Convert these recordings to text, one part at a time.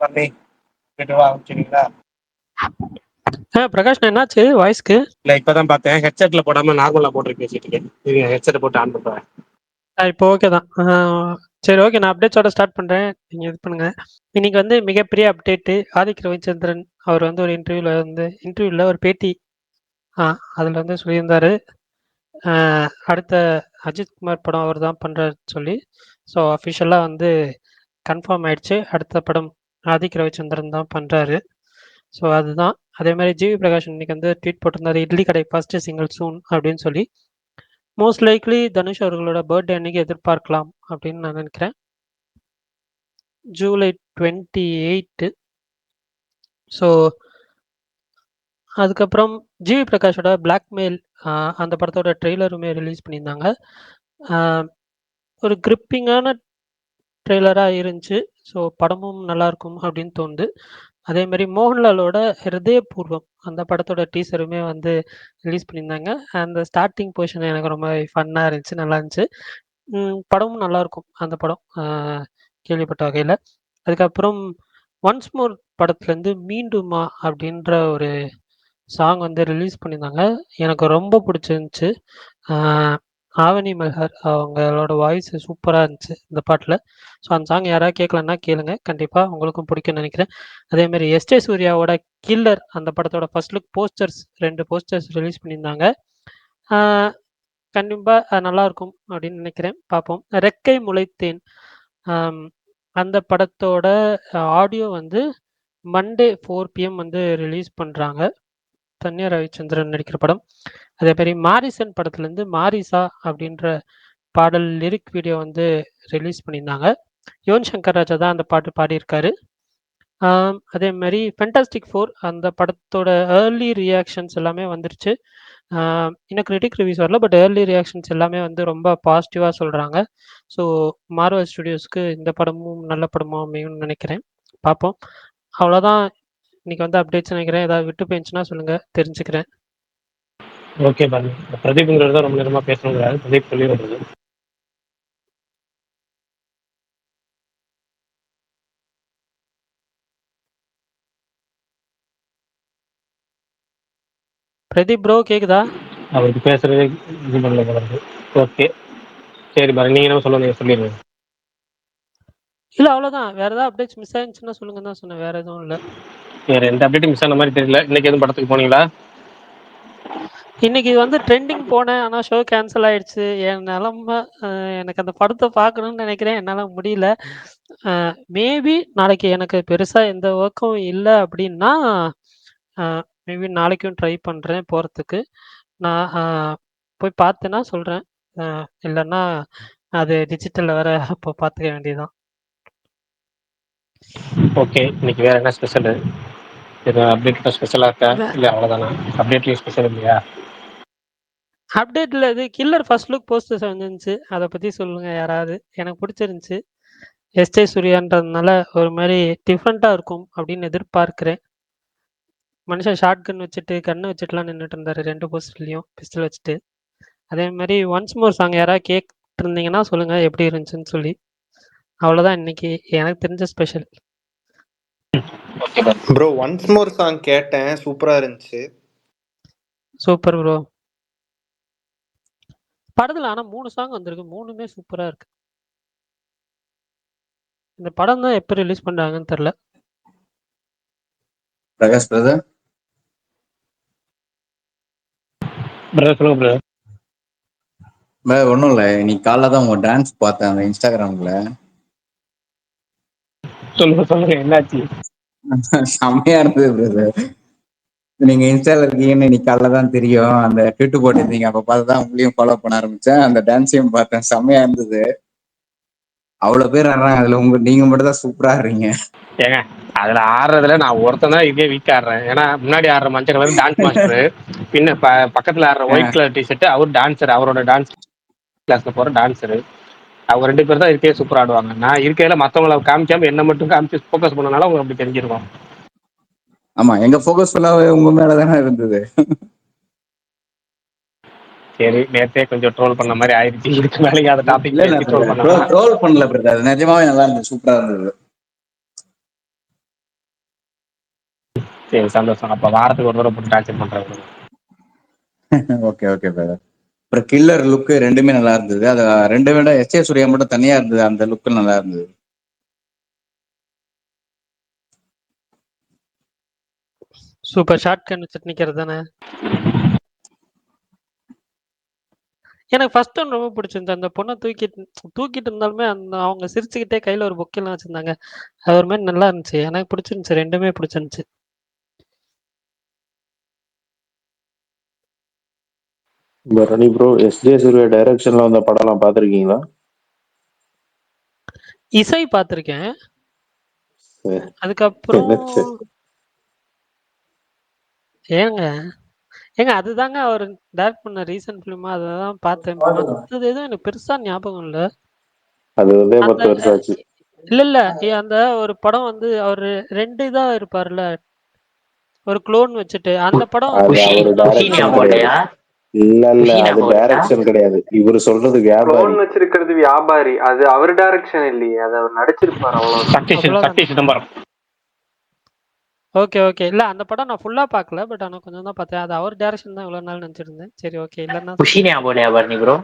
பண்ணி கேட்டுவா ஆரம்பிச்சிங்களா? பிரகாஷ் என்னாச்சு வாய்ஸ்க்கு? இல்லை, இப்பதான் பார்த்தேன். ஹெட்செட்ல போடாம நார்மலா போட்டு பேசிட்டு இருக்கேன். நீங்க ஹெட்செட் போட்டு ஆன் பண்ணுறேன். இப்போ ஓகே தான். சரி, ஓகே, நான் அப்டேட்ஸோட ஸ்டார்ட் பண்ணுறேன். நீங்கள் இது பண்ணுங்க. இன்னைக்கு வந்து மிகப்பெரிய அப்டேட்டு. ஆதிக் ரவிச்சந்திரன் அவர் வந்து ஒரு இன்டர்வியூவில் ஒரு பேட்டி அதில் வந்து சொல்லியிருந்தாரு, அடுத்த அஜித் குமார் படம் அவர் தான் பண்ணுறாருன்னு சொல்லி. ஸோ அஃபிஷியலாக வந்து கன்ஃபார்ம் ஆயிடுச்சு, அடுத்த படம் ஆதிக் ரவிச்சந்திரன் தான் பண்ணுறாரு. ஸோ அதுதான். அதே மாதிரி ஜிவி பிரகாஷ் இன்னைக்கு வந்து ட்வீட் போட்டிருந்தாரு, இட்லி கடை ஃபர்ஸ்ட் சிங்கிள் சூன் அப்படின்னு சொல்லி. மோஸ்ட் லைக்லி தனுஷ் அவர்களோட பர்த்டே அன்னைக்கு எதிர்பார்க்கலாம் அப்படின்னு நான் நினைக்கிறேன். ஜூலை 28. ஸோ அதுக்கப்புறம் ஜிவி பிரகாஷோட பிளாக்மெயில் அந்த படத்தோட ட்ரெய்லருமே ரிலீஸ் பண்ணியிருந்தாங்க. ஒரு கிரிப்பிங்கான ட்ரெய்லராக இருந்துச்சு. ஸோ படமும் நல்லாயிருக்கும் அப்படின்னு தோணுது. அதே மாதிரி மோகன்லாலோட ஹிருதயபூர்வம் அந்த படத்தோட டீசருமே வந்து ரிலீஸ் பண்ணியிருந்தாங்க. அந்த ஸ்டார்டிங் பொசிஷன் எனக்கு ரொம்ப ஃபன்னாக இருந்துச்சு, நல்லா இருந்துச்சு. படமும் நல்லாயிருக்கும் அந்த படம் கேள்விப்பட்ட வகையில். அதுக்கப்புறம் ஒன்ஸ் மோர் படத்துலேருந்து மீண்டுமா அப்படின்ற ஒரு சாங் வந்து ரிலீஸ் பண்ணியிருந்தாங்க. எனக்கு ரொம்ப பிடிச்சிருந்துச்சு. ஆவணி மல்ஹர் அவங்களோட வாய்ஸ் சூப்பராக இருந்துச்சு இந்த பாட்டில். ஸோ அந்த சாங் யாராவது கேட்கலன்னா கேளுங்க, கண்டிப்பாக உங்களுக்கும் பிடிக்கும்னு நினைக்கிறேன். அதேமாதிரி எஸ்டே சூர்யாவோட கில்லர் அந்த படத்தோட first look posters 2 posters release பண்ணியிருந்தாங்க. கண்டிப்பாக நல்லாயிருக்கும் அப்படின்னு நினைக்கிறேன், பார்ப்போம். ரெக்கை முளைத்தேன் அந்த படத்தோட ஆடியோ வந்து மண்டே 4 PM வந்து ரிலீஸ் பண்ணுறாங்க. தன்யா ரவிச்சந்திரன் நடிக்கிற படம். அதே மாதிரி மாரிசன் படத்துலேருந்து மாரிசா அப்படின்ற பாடல் லிரிக் வீடியோ வந்து ரிலீஸ் பண்ணியிருந்தாங்க. யுவன் சங்கர் ராஜா தான் அந்த பாட்டு பாடியிருக்காரு. அதே மாதிரி ஃபென்டாஸ்டிக் 4 அந்த படத்தோட ஏர்லி ரியாக்ஷன்ஸ் எல்லாமே வந்துருச்சு. இன்னும் கிரிட்டிக் ரிவ்யூஸ் வரல, பட் ஏர்லி ரியாக்ஷன்ஸ் எல்லாமே வந்து ரொம்ப பாசிட்டிவாக சொல்கிறாங்க. ஸோ மார்வல் ஸ்டுடியோஸ்க்கு இந்த படமும் நல்ல படமாக அமையும்னு நினைக்கிறேன், பார்ப்போம். அவ்வளோதான் இன்னைக்கு வந்து அப்டேட்ஸ் நினைக்கிறேன். ஏதாவது விட்டு போயிடுச்சுன்னா சொல்லுங்கள், தெரிஞ்சுக்கிறேன். ஓகே பாருங்க, பிரதீப்ங்கிறது தான் ரொம்ப நேரமாக பேசணுங்கிறாரு. பிரதீப் சொல்லி வருது. பிரதீப் ப்ரோ கேக்குதா? அவருக்கு பேசுறது இது பண்ணல போல இருக்கு. ஓகே, சரி பாருங்க, நீங்க என்ன சொல்லுங்க, சொல்லிடுங்க. இல்லை, அவ்வளோதான். வேற ஏதாவது அப்டேட்ஸ் மிஸ் ஆயிருந்துச்சுன்னா சொல்லுங்க தான் சொன்னேன், வேற எதுவும் இல்லை. வேற எந்த அப்டேட்டும் மிஸ் ஆன மாதிரி தெரியல. இன்னைக்கு எதுவும் படத்துக்கு போனீங்களா? இன்னைக்கு வந்து ட்ரெண்டிங் போனேன், ஆனால் ஷோ கேன்சல் ஆயிடுச்சு. என் நிலமை எனக்கு அந்த படத்தை பார்க்கணும்னு நினைக்கிறேன், என்னால் முடியல. மேபி நாளைக்கு எனக்கு பெருசாக எந்த ஒர்க்கும் இல்லை அப்படின்னா மேபி நாளைக்கும் ட்ரை பண்ணுறேன் போகிறதுக்கு. நான் போய் பார்த்தேன்னா சொல்கிறேன், இல்லைன்னா அது டிஜிட்டலில் வேற அப்போ பார்த்துக்க வேண்டியதுதான். ஓகே, இன்னைக்கு வேற என்ன ஸ்பெஷல்? எதுவும் அப்டேட் ஸ்பெஷலாக இருக்கா இல்லை அவ்வளோதானா? அப்டேட்லேயும் ஸ்பெஷல் இல்லையா? அப்டேட்டில் இது கில்லர் ஃபர்ஸ்ட் லுக் போஸ்டர்ஸ் வந்துருந்துச்சு, அதை பற்றி சொல்லுங்கள் யாராவது. எனக்கு பிடிச்சிருந்துச்சு. எஸ்டே சூர்யான்றதுனால ஒரு மாதிரி டிஃப்ரெண்ட்டாக இருக்கும் அப்படின்னு எதிர்பார்க்குறேன். மனுஷன் ஷார்ட் கன் வச்சுட்டு கண்ணை வச்சுட்டுலாம் நின்றுட்டு இருந்தாரு 2 போஸ்டர்லையும், பிஸ்டல் வச்சுட்டு. அதே மாதிரி ஒன்ஸ் மோர் சாங் யாராவது கேட்டிருந்தீங்கன்னா சொல்லுங்கள் எப்படி இருந்துச்சுன்னு சொல்லி. அவ்வளோதான் இன்னைக்கு எனக்கு தெரிஞ்ச special. Bro once more song கேட்டேன், சூப்பரா இருந்துச்சு. Super bro. படத்தில் ஆனால் 3 சாங் வந்திருக்கு, 3மே சூப்பராக இருக்கு. இந்த படம் தான் எப்போ ரிலீஸ் பண்ணுறாங்கன்னு தெரில. பிரகாஷ் பிரதர் சொல்லுங்க பிரதர். ஒன்றும் இல்லை, இன்னைக்கு காலைல தான் உங்கள் டான்ஸ் பார்த்தேன் அந்த இன்ஸ்டாகிராமில். சொல்லுங்க என்னாச்சு? செம்மையா இருந்தது பிரதர். நீங்க இன்ஸ்டால இருக்கீங்கன்னு இன்னைக்கு காலைல தான் தெரியும். அந்த ட்விட்டு போட்டிருந்தீங்க, அப்போ பார்த்து தான் உங்களையும் ஃபாலோ பண்ண ஆரம்பிச்சேன். அந்த டான்ஸையும் பார்த்தேன், செம்மையா இருந்தது. அவ்வளோ பேர் ஆடுறாங்க, அதில் நீங்க மட்டும் தான் சூப்பரா ஆடுறீங்க. ஏங்க அதுல ஆடுறதுல நான் ஒருத்தன் தான் இதே வீக் ஆடுறேன். ஏன்னா முன்னாடி ஆடுற மஞ்சள் கலர் டான்ஸ் மாஸ்டர், பின்ன பக்கத்துல ஆடுற ஒயிட் கலர் டிஷர்ட் அவர் டான்சர், அவரோட டான்ஸ் கிளாஸ்ல போற டான்சரு. அவங்க 2 பேர் தான் இருக்கே சூப்பரா ஆடுவாங்க. நான் இருக்கையில மத்தவங்கள காமிக்காம என்ன மட்டும் காமிச்சு ஃபோக்கஸ் பண்ணனால அவங்க அப்படி தெரிஞ்சிருக்கும். ஆமா, எங்க ஃபோக்கஸ் ஃபுல்லாவே உங்க மேலதானே இருந்தது. சரி, நேரத்தே கொஞ்சம் ட்ரோல் பண்ண மாதிரி ஆயிடுச்சு. இதுக்கு மேலே அந்த டாபிக் பேசி ட்ரோல் பண்ணலாம். ட்ரோல் பண்ணல பிரதர், நிஜமாவே நல்லா இருந்தது, சூப்பரா இருந்தது. சரி சந்தோஷம். அப்ப வாரத்துக்கு ஒரு தடவை போட்டு டார்ச்சர் பண்றேன். Okay okay brother. அப்புறம் கில்லர் லுக்கு ரெண்டுமே நல்லா இருந்தது. அது ரெண்டு விட எஸ்.ஏ. சூர்யா மட்டும் தனியா இருந்தது, அந்த லுக்கு நல்லா இருந்தது. சூப்பர் ஷார்ட் கன் வச்சுட்டு நிக்கிறது தானே. எனக்கு ஃபர்ஸ்ட் ஒன் ரொம்ப பிடிச்சிருந்துச்சு. அந்த பொண்ணை தூக்கிட்டு இருந்தாலுமே அந்த அவங்க சிரிச்சுக்கிட்டே கையில ஒரு பொக்கெல்லாம் வச்சிருந்தாங்க. அது ஒரு மாதிரி நல்லா இருந்துச்சு. எனக்கு பிடிச்சிருந்துச்சு, ரெண்டுமே பிடிச்சிருந்துச்சு. Bharani bro, S J. சூர்யா டைரக்ஷன்ல வந்த படம்லாம் பார்த்துருக்கீங்களா? இசை பார்த்துருக்கேன். சரி. அதுக்கப்புறம் என்னாச்சு? ஏங்க ஏங்க அதுதாங்க அவர் டைரக்ட் பண்ண ரீசன்ட் ஃபிலிமா, அததான் பார்த்தேன். மற்றது எதுவும் எனக்கு பெருசா ஞாபகம் இல்ல. அது வந்து அந்த 10 வருஷம் ஆச்சு. இல்ல அந்த ஒரு படம் வந்து அவரு 2 இதா இருப்பார்ல, ஒரு க்ளோன் வச்சுட்டு அந்த படம் அது வந்து அவரு நான் full-ஆ டைரக்ஷன் கிடையாது. இல்ல அது டைரக்ஷன் கிடையாது. இவரு சொல்றது வியாபாரி. க்ளோன் வச்சிருக்கிறது வியாபாரி. அது அவர் டைரக்ஷன் இல்லையே, அது அவர் நடிச்சிருப்பாரு அவ்வளவுதான். சக்தி அவ்வளவுதானே. சிதம்பரம். Okay okay. இல்ல அந்த படம் நான் ஃபுல்லா பார்க்கல. பட் ஆனா கொஞ்சம் தான் பார்த்தேன். அது அவர் டைரக்ஷன் தான் இவ்வளவு நாள் நினைச்சிருந்தேன். சரி ஓகே. இல்லன்னா குஷி ஞாபகம் பரணி ப்ரோ.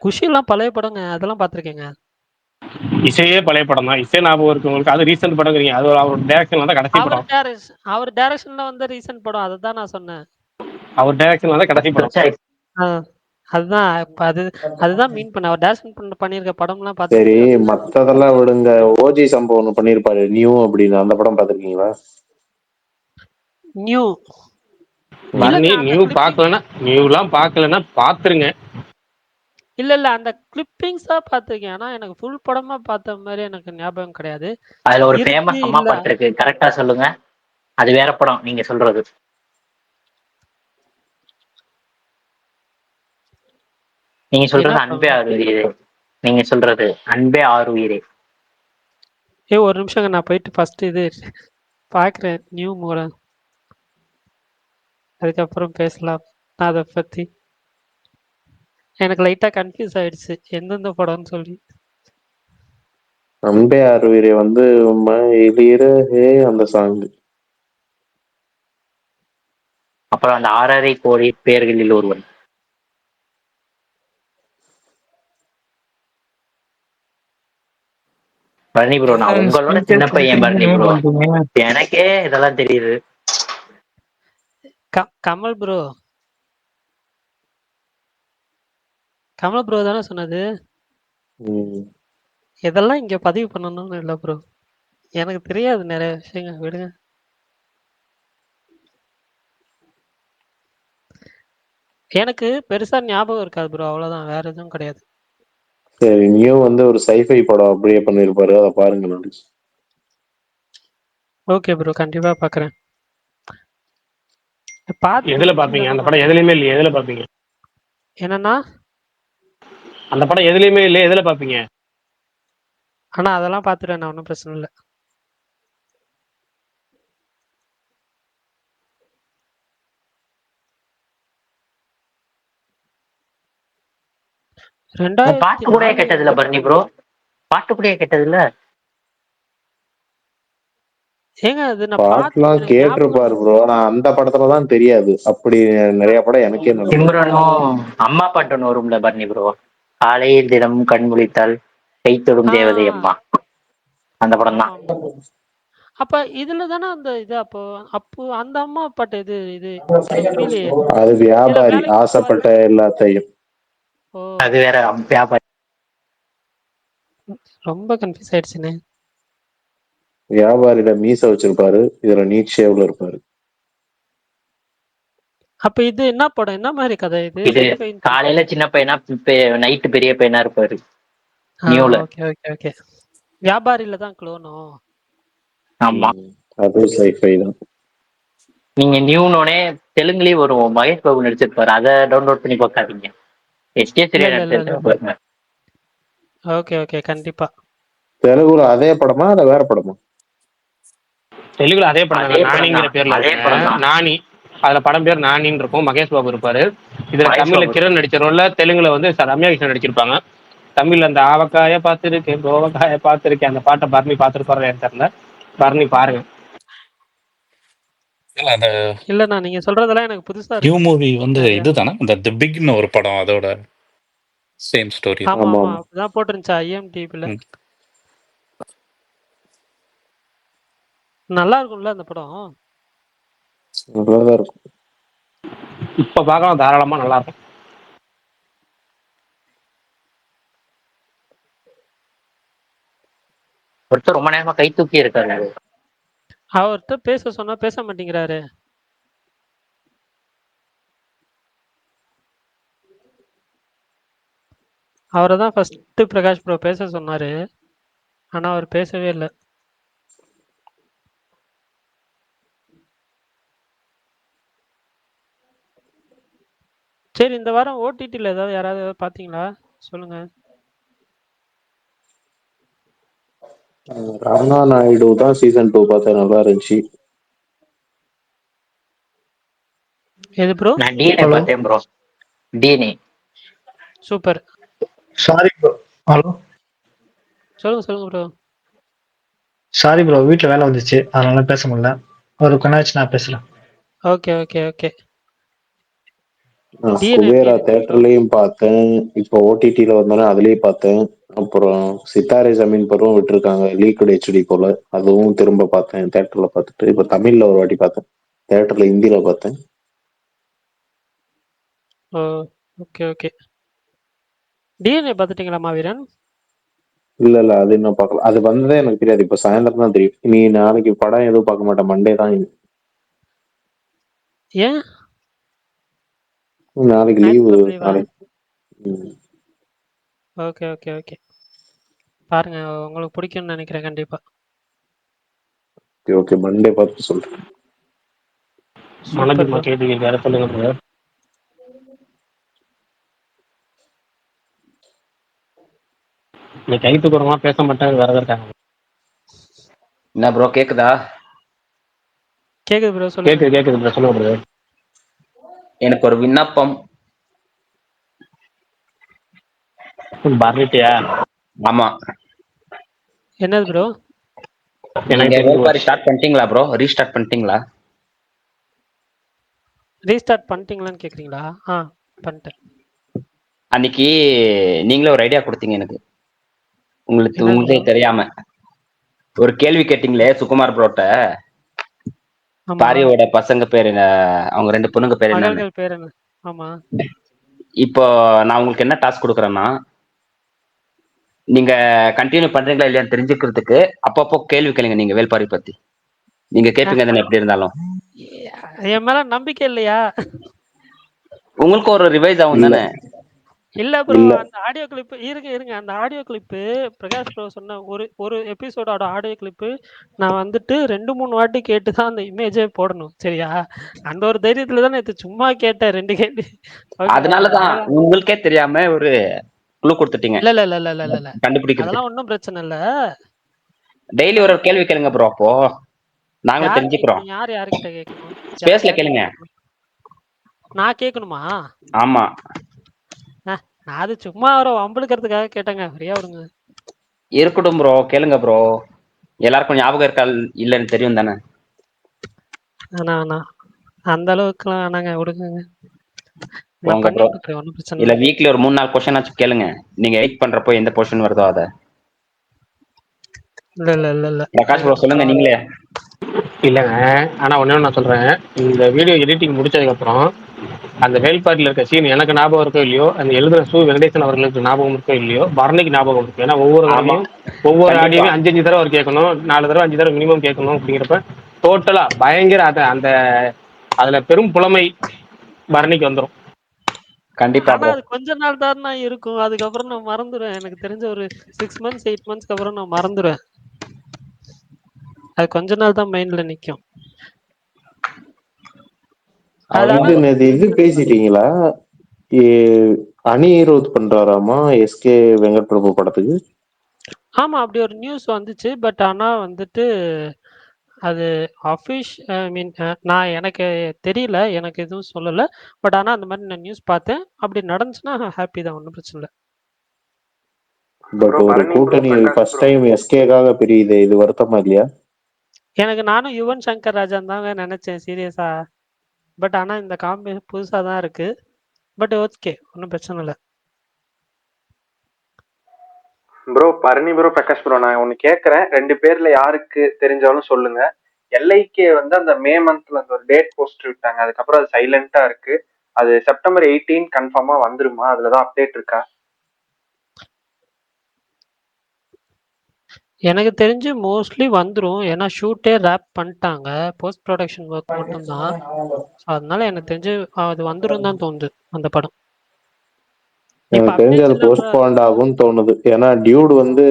குஷி எல்லாம் பழைய படங்க, அதெல்லாம் பார்த்திருக்கேங்க. இசையே பழைய படம் தான். இசை ஞாபகம் இருக்கு உங்களுக்கு. அது ரீசெண்ட் படங்கிறீங்க. அது அவர் டைரக்ஷன்ல தான் கடைசி படம். அவர் டைரக்ஷன்ல வந்த ரீசன்ட் படம் அதுதான் நான் சொன்னேன். அவர் டைரக்ஷன்ல தான் கடைசி படம். அதுதான் இப்ப அதுதான் மீன் பண்ண. அவர் டைரக்ஷன் பண்ணிருக்க படம்லாம் சரி, பார்த்துட்டு மத்ததெல்லாம் விடுங்க. ஓஜி சம்பவம் ஒண்ணு பண்ணிருப்பாரு, நியூ அப்படின்னு. அந்த படம் பார்த்திருக்கீங்களா? நியூ நியூ பார்க்கலன்னா, நியூலாம் பார்க்கலன்னா பாத்துருங்க. இல்ல அந்த கிளிப்பிங்ஸா பார்த்திருக்கேன். ஆனா எனக்கு ஃபுல் படமா பார்த்த மாதிரி எனக்கு ஞாபகம் கிடையாது. அதுல ஒரு ஃபேமஸ் அம்மா பாட்டு இருக்கு, கரெக்டா சொல்லுங்க. அது வேற படம் நீங்க சொல்றது. நீங்க சொல்றது அன்பே ஆறு உயிரே. நீங்க சொல்றது அன்பே ஆறு உயிரே. ஒரு நிமிஷங்க, நான் போயிட்டு ஃபர்ஸ்ட் இது பாக்குறேன் நியூ மூட. அதுக்கப்புறம் பேசலாம் அதை பத்தி. எனக்கு லைட்டா கன்ஃபியூஸ் ஆயிடுச்சு எந்தெந்த படம்னு சொல்லி. அன்பே ஆறு உயிரே வந்து அந்த சாங். அப்புறம் அந்த 6.5 கோடி பேர்களில் ஒருவன். பரணி ப்ரோ, நான் உங்களோட சின்ன பையன் பரணி ப்ரோ. எனக்கே இதெல்லாம் தெரியுது. கமல் ப்ரோ தானே சொன்னது. இதெல்லாம் இங்க பதிவு பண்ணணும்னு இல்ல ப்ரோ, எனக்கு தெரியாது நிறைய விஷயங்கள், விடுங்க. எனக்கு பெருசா ஞாபகம் இருக்காது ப்ரோ, அவ்வளவுதான், வேற எதுவும் கிடையாது. சரி, நியூ வந்து ஒரு சைஃபை படம் அப்படியே பண்ணிருப்பாரு, அதை பாருங்க. ஓகே ப்ரோ, கண்டிப்பா பாக்குறேன். எதுல பாப்பீங்க அந்த படம்? எதுலயுமே இல்லையே, எதுல பாப்பீங்க? என்னன்னா அந்த படம் எதுலயுமே இல்லையே, எதுல பாப்பீங்க? ஆனா அதெல்லாம் பாத்துறேன் நான், ஒன்றும் பிரச்சனை இல்லை. பாட்டு கூட கேட்டதில்ல பரணி ப்ரோ, பாட்டு கூட கேட்டதில்ல. ஏங்க அது நான் பாட்டுலாம் கேட்டிருப்பாரு ப்ரோ, நான் அந்த படத்துலதான் தெரியாது. அப்படி நிறைய படம் எனக்கே சிம்ரனும் அம்மா பாட்டுன்னு வரும்ல பரணி ப்ரோ, காலையில் தினமும் கண் முழித்தால் கை தொடும் தேவதை அம்மா, அந்த படம் தான். அப்ப இதுல தானே அந்த இது, அப்போ அந்த அம்மா பாட்டு இது இது புரியலையே. அது வியாபாரி, ஆசைப்பட்ட எல்லாத்தையும். அது வேற வியாபாரி. ரொம்ப கன்ஃபியூஸ் ஆயிடுச்சுனே. வியாபாரியில மீச வச்சிருப்பாரு, இதுல நீட் ஷேவ்ல இருப்பாரு. அப்ப இது என்ன படம், என்ன மாதிரி கதை இது? இது காலையில சின்ன பையனா, நைட்டு பெரிய பையனா இருப்பாரு நியூல. Okay okay okay. வியாபாரியில தான் க்ளோனோ? ஆமா, அது சைஃபை தான். நீங்க நியூனோனே தெலுங்குலயும் வரும், மகேஷ் பாபு நடிச்சிருப்பாரு, அதை டவுன்லோட் பண்ணி பார்க்காதீங்க. எஸ்.ஜே. சூர்யா நடிச்சிருப்பாரு. ஓகே ஓகே, கண்டிப்பா. தெலுங்குல அதே படமா இல்ல வேற படமா? தெலுங்குல அதே படம் தான், நானிங்கிற பேர்ல. நானி, அதுல படம் பேர் நானின்னு இருக்கும். மகேஷ் பாபு இருப்பாரு. இதுல தமிழ்ல கிரண் நடிச்ச ரோல்ல தெலுங்குல வந்து ரம்யா கிருஷ்ணன் நடிச்சிருப்பாங்க. தமிழ்ல அந்த ஆவக்காய பார்த்திருக்கேன், கோவக்காய பார்த்திருக்கேன், அந்த பாட்டை பரணி பார்த்துருப்பாரு தெரியல. பரணி பாருங்க. இல்ல அந்த இல்லண்ணா நீங்க சொல்றதெல்லாம் எனக்கு புதுசா நியூ இருக்கு. மூவி வந்து நிறையா. இதுதானே அந்த தி பிக்னு ஒரு படம் அதோட சேம் ஸ்டோரி. ஆமா ஆமா ஆமா அப்படிதான் போட்டிருந்துச்சா IMDbல. நல்லா இருக்கும்ல அந்த படம். நல்லாதான் இருக்கும். இப்ப பார்க்கலாம், தாராளமா நல்லா இருக்கும். ஒருத்தர் ரொம்ப நேரமா கை தூக்கி இருக்காரு. அவர்கிட்ட பேச சொன்னா பேச மாட்டேங்கிறாரு. அவரை தான் ஃபர்ஸ்ட் பிரகாஷ் ப்ரோ பேச சொன்னாரு. ஆனா அவர் பேசவே இல்லை. சரி, இந்த வாரம் OTTல ஏதாவது யாராவது பாத்தீங்களா? சொல்லுங்க. ராணா நாயுடு தான் சீசன் 2 பார்த்தேன், நல்லா இருந்துச்சு. எது ப்ரோ? நான் DNA ஹலோ பார்த்தேன் bro. DNA. Super. Sorry bro. Hello சொல்லுங்க சொல்லுங்க ப்ரோ. சாரி ப்ரோ, வீட்டில் வேலை வந்துச்சு, அதனால பேச முடியல. ஒரு கண்ணாச்சு நான் பேசுறேன். Okay okay okay. நான் DNA எப்படி குபேரா இருந்துச்சு ப்ரோ? தேட்டர்லயும் பார்த்தேன், இப்போ OTTல வந்தோன்னே அதுலயும் பார்த்தேன். அப்புறம் சித்தாரே ஜமீன் பருவம் விட்டுருக்காங்க லீக்டு HD போல, அதுவும் திரும்ப பார்த்தேன் தேட்டர்ல பார்த்துட்டு. இப்போ தமிழ்ல ஒரு வாட்டி பார்த்தேன், தேட்டர்ல ஹிந்தில பார்த்தேன். ஓ ஓகே ஓகே. DNA பார்த்துட்டீங்களா மாவீரன்? இல்ல அது இன்னும் பார்க்கல, அது வந்ததே எனக்கு தெரியாது, இப்போ சாயந்தரம் தான் தெரியும். நீ நாளைக்கு படம் எதுவும் பார்க்க மாட்டேன், மண்டே தான். ஏன் நாளைக்கு லீவு. ஞாயிற்றுக்கிழமை லீவா? நாளைக்கு ஓகே ஓகே ஓகே. பாருங்க, உங்களுக்கு பிடிக்கும்னு நினைக்கிறேன் கண்டிப்பா. ஓகே மண்டே பார்த்து சொல்றேன். சூப்பர் மனதில் ப்ரோ. கேள்வி வேற சொல்லுங்க bro. நீ கை தூக்குறமா பேச மாட்டேன் வேற இருக்காங்க. என்ன ப்ரோ கேக்குதா? கேக்குது ப்ரோ, சொல்லுங்க. கேக்குது bro, சொல்லுங்க bro. எனக்கு ஒரு விண்ணப்பம். பரணிட்டியா? ஆமா, என்னது ப்ரோ? நீங்க எனக்கு தெரிஞ்சு வேல்பாரி ஸ்டார்ட் பண்ணிட்டீங்களா ப்ரோ? ரீஸ்டார்ட் பண்ணிட்டீங்களா? ரீஸ்டார்ட் பண்ணிட்டீங்களான்னு கேக்குறீங்களா? பண்ணிட்டேன். அன்னைக்கு நீங்களே ஒரு ஐடியா கொடுத்தீங்க எனக்கு, என்னது ப்ரோ? உங்களுக்கே தெரியாம ஒரு கேள்வி கேட்டீங்களே சுகுமார் ப்ரோட்ட. ஆமா. பாரியோட பசங்க பேர் என்ன, அவங்க 2 பொண்ணுங்க பேர் என்னன்னு. மகள்கள் பேர் என்ன? ஆமா. இப்போ நான் உங்களுக்கு என்ன டாஸ்க் கொடுக்குறேன்னா, நீங்க கண்டினியூ பண்றீங்களா இல்லையான்னு தெரிஞ்சுக்கிறதுக்கு அப்பப்போ கேள்வி கேளுங்க நீங்க வேல்பாரி பத்தி. நீங்க கேட்பீங்க தானே எப்படி இருந்தாலும். என் மேல நம்பிக்கை இல்லையா? உங்களுக்கு ஒரு ரிவைஸ் ஆகும் இல்ல தானே. இல்ல ப்ரோ, இல்ல அந்த ஆடியோ கிளிப் இருங்க. அந்த ஆடியோ கிளிப்பு பிரகாஷ் ப்ரோ சொன்ன ஒரு எபிசோடோட ஆடியோ கிளிப்பு நான் வந்துட்டு 2-3 வாட்டி கேட்டு தான் அந்த இமேஜே போடணும். சரியா? அந்த ஒரு தைரியத்துல தான் நேத்து சும்மா கேட்டேன் 2 கேள்வி. ஓகேவா? அதனாலதான் உங்களுக்கே தெரியாம ஒரு குழு கொடுத்துட்டீங்க இல்ல இல்ல இல்ல இல்ல இல்ல இல்ல. கண்டுபிடிக்கிறது. அதெல்லாம் ஒன்றும் பிரச்சனை இல்ல. டெய்லி ஒரு கேள்வி கேளுங்க ப்ரோ, அப்போ நாங்களும் யார் தெரிஞ்சுக்கிறோம். கேட்கணும்? யார்கிட்ட கேட்கணும்? ஸ்பேஸ்ல கேளுங்க. நான் கேட்கணுமா? ஆமா, நான் அது சும்மா அவரை வம்பளுக்கிறதுக்காக கேட்டேங்க. ஃப்ரீயா விடுங்க. இருக்கட்டும் ப்ரோ, கேளுங்க ப்ரோ. எல்லாருக்கும் ஞாபகம் இருக்கா இல்லன்னு தெரியும் தானே. ஆனா அந்த அளவுக்குலாம் வேணாங்க, விடுங்க. நான் போங்க பண்ணி ப்ரோ. கொடுக்குறேன், ஒன்றும் பிரச்சனை இல்ல இல்லை. வீக்லி ஒரு 3-4 கொஸ்டின் ஆச்சு கேளுங்க. நீங்க எடிட் பண்றப்போ எந்த கொஸ்டின் வருதோ அதை. இல்ல இல்ல இல்ல இல்ல. பிரகாஷ் ப்ரோ சொல்லுங்க பரவாயில்ல. நீங்களே. இல்லைங்க, ஆனா ஒண்ணு நான் சொல்றேன். இந்த வீடியோ எடிட்டிங் முடிச்சதுக்கு அப்புறம் அந்த வேல்பாட்டில் இருக்க சீன் எனக்கு ஞாபகம் இருக்கோ இல்லையோ, அந்த எழுதுன வெங்கடேசன் அவர்களுக்கு ஞாபகம் இருக்கோ இல்லையோ, பரணிக்கு ஞாபகம் இருக்கு. ஏன்னா ஒவ்வொரு ஆமா, தடவையும் ஒவ்வொரு கண்டிப்பா ஆடியோவையும் 5 தடவை அவர் கேட்கணும், 4 தடவை 5 தடவை மினிமம் கேட்கணும். அப்படிங்கிறப்ப டோட்டலா பயங்கர அந்த அதுல பெரும் புலமை பரணிக்கு வந்துடும். கண்டிப்பா ஆனா ப்ரோ. அது கொஞ்ச நாள் தான் இருக்கும். அதுக்கப்புறம் நான் மறந்துடுவேன். எனக்கு தெரிஞ்ச ஒரு 6 மந்த்ஸ் 8 மந்த்ஸ்க்கு அப்புறம் நான் மறந்துடுவேன். அது கொஞ்ச நாள் தான் மைண்ட்ல நிக்கும். அது ஆனா இது பேசிட்டீங்களா? அனிருத் பண்றாராமா எஸ்கே வெங்கட் பிரபு படத்துக்கு? ஆமா, அப்படி ஒரு நியூஸ் வந்துச்சு. பட் ஆனா வந்துட்டு அது நான் எனக்கு தெரியல, எனக்கு எதுவும் சொல்லல. பட் ஆனா அந்த மாதிரி நான் நியூஸ் பார்த்தேன். அப்படி நடந்துச்சுன்னா ஹாப்பி தான், ஒன்றும் பிரச்சனை இல்லை. பட் ஒரு கூட்டணி ஃபர்ஸ்ட் டைம் எஸ்கேக்காக பிரியுது, இது வருத்தமா இல்லையா? எனக்கு நானும் யுவன் சங்கர் ராஜான் தாங்க நினைச்சேன் சீரியஸா. பட் ஆனா இந்த காம்பினேஷன் புதுசா தான் இருக்கு. பட் ஓகே, ஒன்றும் பிரச்சனை இல்லை. Bro Bharani bro, Prakash bro, நான் ஒன்னு கேக்குறேன். 2 பேர்ல யாருக்கு தெரிஞ்சாலும் சொல்லுங்க. எல்ஐகே வந்து அந்த மே மந்த்ல அந்த ஒரு டேட் போஸ்ட் விட்டாங்க, அதுக்கப்புறம் அது சைலண்டா இருக்கு. அது செப்டம்பர் 18 கன்ஃபார்மா வந்துருமா? அதுலதான் அப்டேட் இருக்கா? எனக்கு தெரிஞ்சு மோஸ்ட்லி வந்துரும். ஏன்னா ஷூட்டே ரேப் பண்ணிட்டாங்க. போஸ்ட் ப்ரொடக்ஷன் ஒர்க் மட்டும்தான். ஸோ அதனால எனக்கு தெரிஞ்சு அது வந்துரும் தான் தோணுது அந்த படம். இப்ப எனக்கு தெரிஞ்சு அது அப்டேட்ஸ் எல்லாம் கூட போஸ்ட்போண்ட் ஆகும்னு தோணுது. ஏன்னா டியூட் வந்து